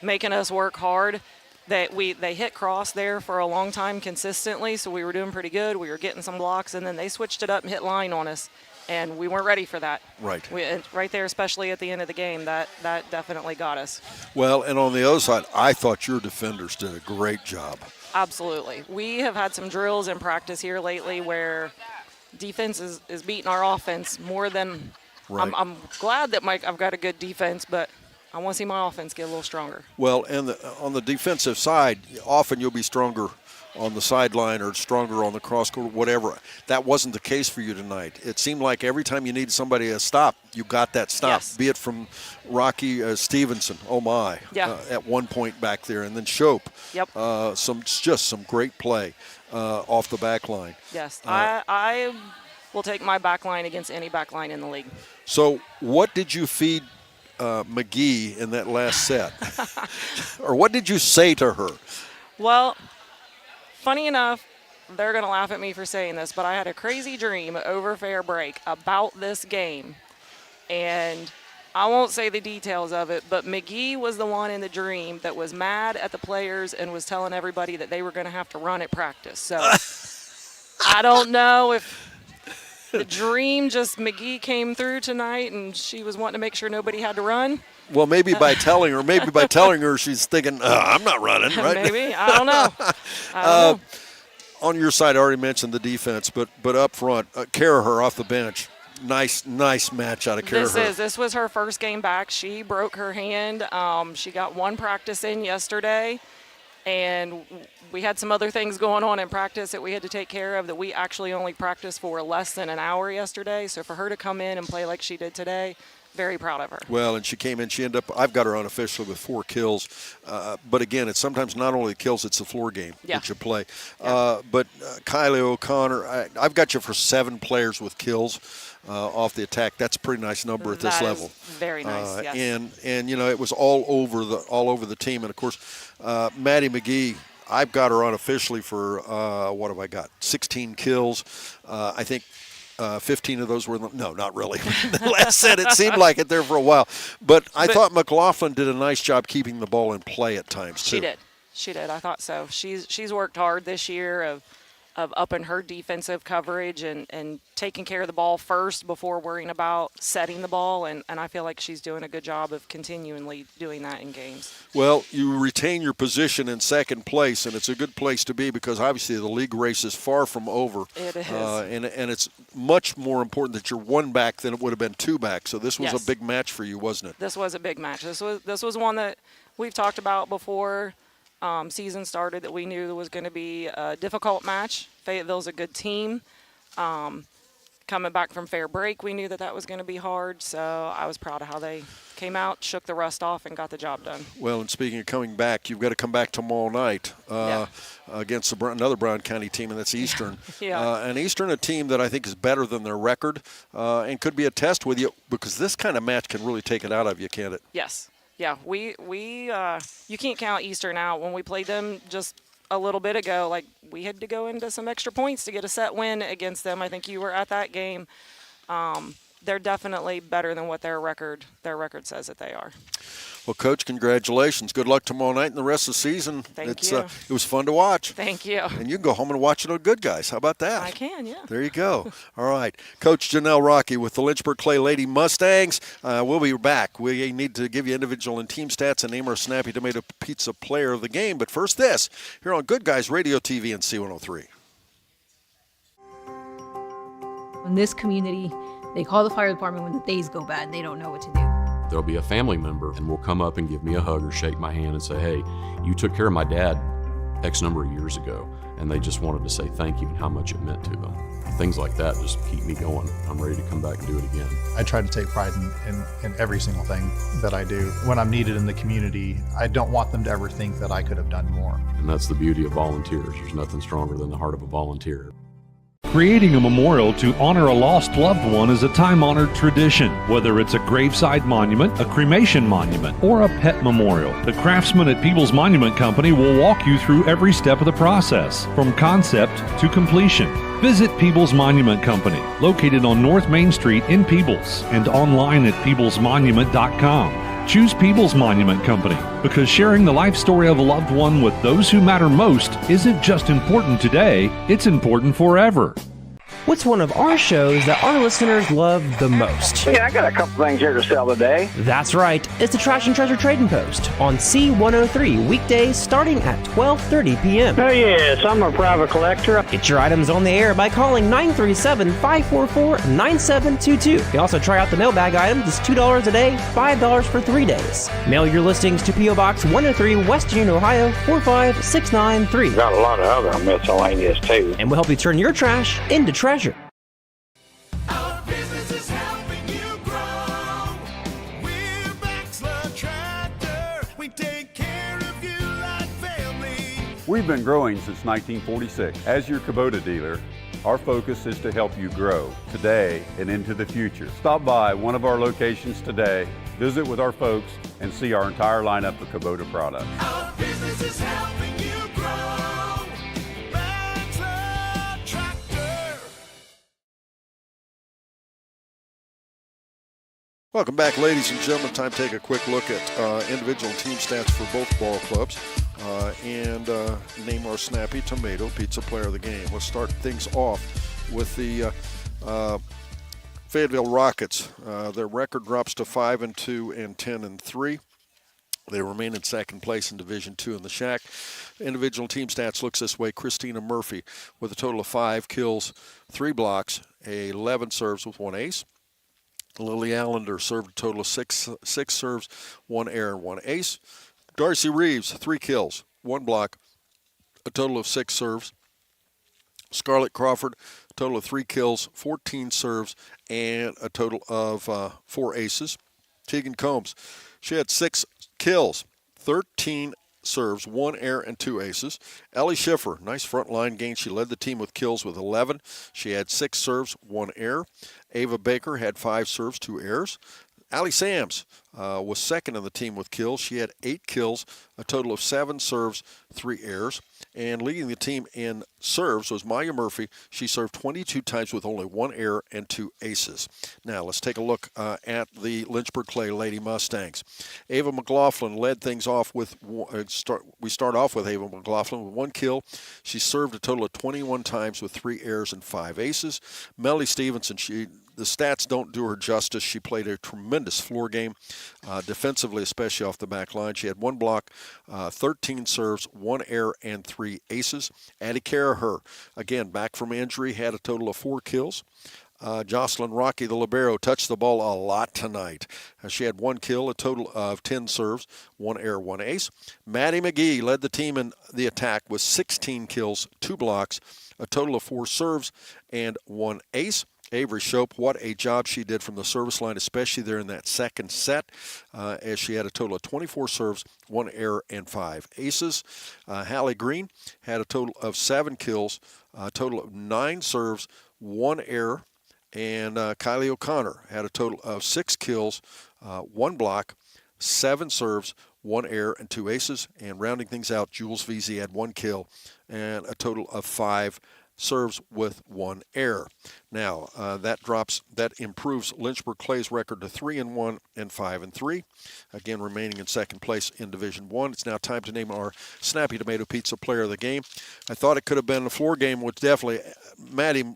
making us work hard. They hit cross there for a long time consistently, so we were doing pretty good. We were getting some blocks, and then they switched it up and hit line on us, and we weren't ready for that. Right. Right there, especially at the end of the game, that definitely got us. Well, and on the other side, I thought your defenders did a great job. Absolutely. We have had some drills in practice here lately where defense is beating our offense more than Right. I'm glad that I've got a good defense, but I want to see my offense get a little stronger. Well, and on the defensive side, often you'll be stronger on the sideline or stronger on the cross court, whatever. That wasn't the case for you tonight. It seemed like every time you needed somebody to stop, you got that stop, Yes. be it from Rocky Stevenson, oh my, Yeah. at one point back there, and then Shope. Yep. Some great play off the back line. Yes, I will take my back line against any back line in the league. So what did you feed McGee in that last set? Or what did you say to her? Well, funny enough, they're going to laugh at me for saying this, but I had a crazy dream over fair break about this game. And I won't say the details of it, but McGee was the one in the dream that was mad at the players and was telling everybody that they were going to have to run at practice. So I don't know if the dream just McGee came through tonight and she was wanting to make sure nobody had to run. Well, maybe by telling her, she's thinking, I'm not running, right? Maybe. I don't know. I don't know. On your side, I already mentioned the defense, but up front, Caraher off the bench. Nice match out of Caraher. This was her first game back. She broke her hand. She got one practice in yesterday, And we had some other things going on in practice that we had to take care of that we actually only practiced for less than an hour yesterday. So for her to come in and play like she did today, very proud of her. Well, and she came in, she ended up, I've got her unofficially with 4 kills. But again, it's sometimes not only the kills, it's the floor game that you play. But Kylie O'Connor, I've got you for 7 players with kills off the attack. That's a pretty nice number at this level. Very nice, yes. And you know, it was all over the team. And of course, Maddie McGee, I've got her unofficially for what have I got? 16 kills. I think 15 of those were no, not really. Last set, it seemed like it there for a while. But I thought McLaughlin did a nice job keeping the ball in play at times too. She did. I thought so. She's worked hard this year of upping her defensive coverage and taking care of the ball first before worrying about setting the ball, and I feel like she's doing a good job of continually doing that in games. Well, you retain your position in second place, and it's a good place to be because obviously the league race is far from over. It is. And it's much more important that you're 1 back than it would have been 2 back. So this was a big match for you, wasn't it? This was a big match. This was one that we've talked about before season started, that we knew there was going to be a difficult match. Fayetteville's a good team. Coming back from fair break, we knew that was going to be hard. So I was proud of how they came out, shook the rust off, and got the job done. Well, and speaking of coming back, you've got to come back tomorrow night against another Brown County team, and that's Eastern. And Eastern, a team that I think is better than their record and could be a test with you because this kind of match can really take it out of you, can't it? Yes. Yeah, we you can't count Eastern out. When we played them just a little bit ago, like, we had to go into some extra points to get a set win against them. I think you were at that game. They're definitely better than what their record says that they are. Well, Coach, congratulations. Good luck tomorrow night and the rest of the season. Thank you. It was fun to watch. Thank you. And you can go home and watch it on Good Guys. How about that? I can, yeah. There you go. All right. Coach Janelle Rocky with the Lynchburg Clay Lady Mustangs. We'll be back. We need to give you individual and team stats and name our Snappy Tomato Pizza player of the game. But first this, here on Good Guys Radio TV and C103. In this community, they call the fire department when the days go bad and they don't know what to do. There'll be a family member and will come up and give me a hug or shake my hand and say, hey, you took care of my dad X number of years ago. And they just wanted to say thank you and how much it meant to them. Things like that just keep me going. I'm ready to come back and do it again. I try to take pride in every single thing that I do. When I'm needed in the community, I don't want them to ever think that I could have done more. And that's the beauty of volunteers. There's nothing stronger than the heart of a volunteer. Creating a memorial to honor a lost loved one is a time-honored tradition. Whether it's a graveside monument, a cremation monument, or a pet memorial, the craftsmen at People's Monument Company will walk you through every step of the process, from concept to completion. Visit People's Monument Company, located on North Main Street in Peebles, and online at peoplesmonument.com. Choose People's Monument Company because sharing the life story of a loved one with those who matter most isn't just important today, it's important forever. What's one of our shows that our listeners love the most? Yeah, I got a couple things here to sell today. That's right. It's the Trash and Treasure Trading Post on C103 weekdays starting at 12:30 p.m. Oh, yes, I'm a private collector. Get your items on the air by calling 937-544-9722. You can also try out the mailbag items. It's $2 a day, $5 for 3 days. Mail your listings to P.O. Box 103, West Union, Ohio 45693. Got a lot of other miscellaneous too. And we'll help you turn your trash into treasure. Our business is helping you grow. We're Baxler Tractor. We take care of you like family. We've been growing since 1946. As your Kubota dealer, our focus is to help you grow today and into the future. Stop by one of our locations today, visit with our folks, and see our entire lineup of Kubota products. Our business is helping you grow. Baxler Tractor. Welcome back, ladies and gentlemen. Time to take a quick look at individual team stats for both ball clubs and name our Snappy Tomato Pizza player of the game. Let's start things off with the Fayetteville Rockets. Their record drops to 5-2 and 10-3. They remain in second place in Division II in the SHAC. Individual team stats looks this way. Christina Murphy with a total of 5 kills, 3 blocks, 11 serves with 1 ace. Lily Allender served a total of 6 serves, 1 error, 1 ace. Darcy Reeves, 3 kills, 1 block, a total of 6 serves. Scarlett Crawford, a total of 3 kills, 14 serves, and a total of 4 aces. Tegan Combs, she had 6 kills, 13 serves, 1 air, and 2 aces. Ellie Schiffer, nice front line game. She led the team with kills with 11. She had 6 serves, 1 air. Ava Baker had 5 serves, 2 airs. Allie Sams was second in the team with kills. She had 8 kills, a total of 7 serves, 3 airs. And leading the team in serves was Maya Murphy. She served 22 times with only 1 error and 2 aces. Now let's take a look at the Lynchburg Clay Lady Mustangs. Ava McLaughlin led things off with, we start off with Ava McLaughlin with 1 kill. She served a total of 21 times with 3 errors and 5 aces. Melly Stevenson, the stats don't do her justice. She played a tremendous floor game, defensively, especially off the back line. She had 1 block, 13 serves, 1 error, and 3 aces. Addie Caraher, again, back from injury, had a total of 4 kills. Jocelyn Rocky, the libero, touched the ball a lot tonight. She had 1 kill, a total of 10 serves, 1 error, 1 ace. Maddie McGee led the team in the attack with 16 kills, 2 blocks, a total of 4 serves, and 1 ace. Avery Shope, what a job she did from the service line, especially there in that second set, as she had a total of 24 serves, 1 error, and 5 aces. Hallie Green had a total of 7 kills, a total of 9 serves, 1 error, and Kylie O'Connor had a total of 6 kills, 1 block, 7 serves, 1 error, and 2 aces. And rounding things out, Jules Veazey had 1 kill and a total of 5 serves with 1 error. Now that improves Lynchburg Clay's record to 3-1 and 5-3. Again, remaining in second place in Division 1. It's now time to name our Snappy Tomato Pizza Player of the Game. I thought it could have been a floor game, which definitely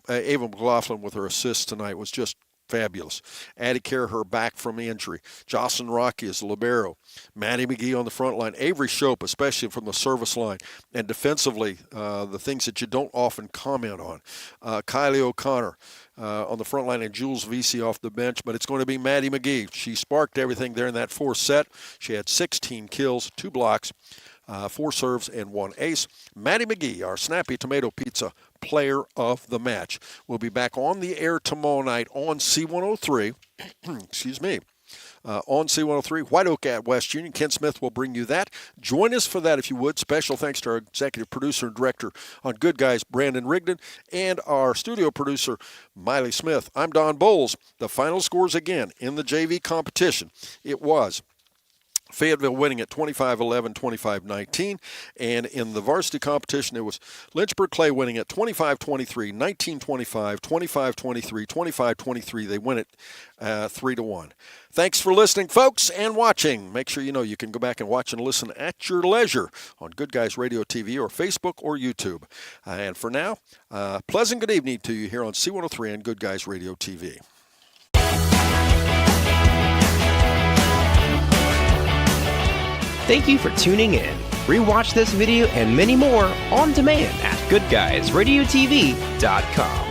Ava McLaughlin with her assists tonight was just fabulous. Addie Caraher back from injury. Jocelyn Rocky is the libero. Maddie McGee on the front line. Avery Shope, especially from the service line. And defensively, the things that you don't often comment on. Kylie O'Connor on the front line and Jules Veazey off the bench. But it's going to be Maddie McGee. She sparked everything there in that 4th set. She had 16 kills, 2 blocks, 4 serves, and 1 ace. Maddie McGee, our Snappy Tomato Pizza Player of the Match. We'll be back on the air tomorrow night on C103. Excuse me. On C103, White Oak at West Union. Ken Smith will bring you that. Join us for that if you would. Special thanks to our executive producer and director on Good Guys, Brandon Rigdon, and our studio producer, Miley Smith. I'm Don Bowles. The final scores again in the JV competition. It was Fayetteville winning at 25-11, 25-19. And in the varsity competition, it was Lynchburg Clay winning at 25-23, 19-25, 25-23, 25-23. They win it 3-1. Thanks for listening, folks, and watching. Make sure you can go back and watch and listen at your leisure on Good Guys Radio TV or Facebook or YouTube. And for now, pleasant good evening to you here on C103 and Good Guys Radio TV. Thank you for tuning in. Rewatch this video and many more on demand at goodguysradiotv.com.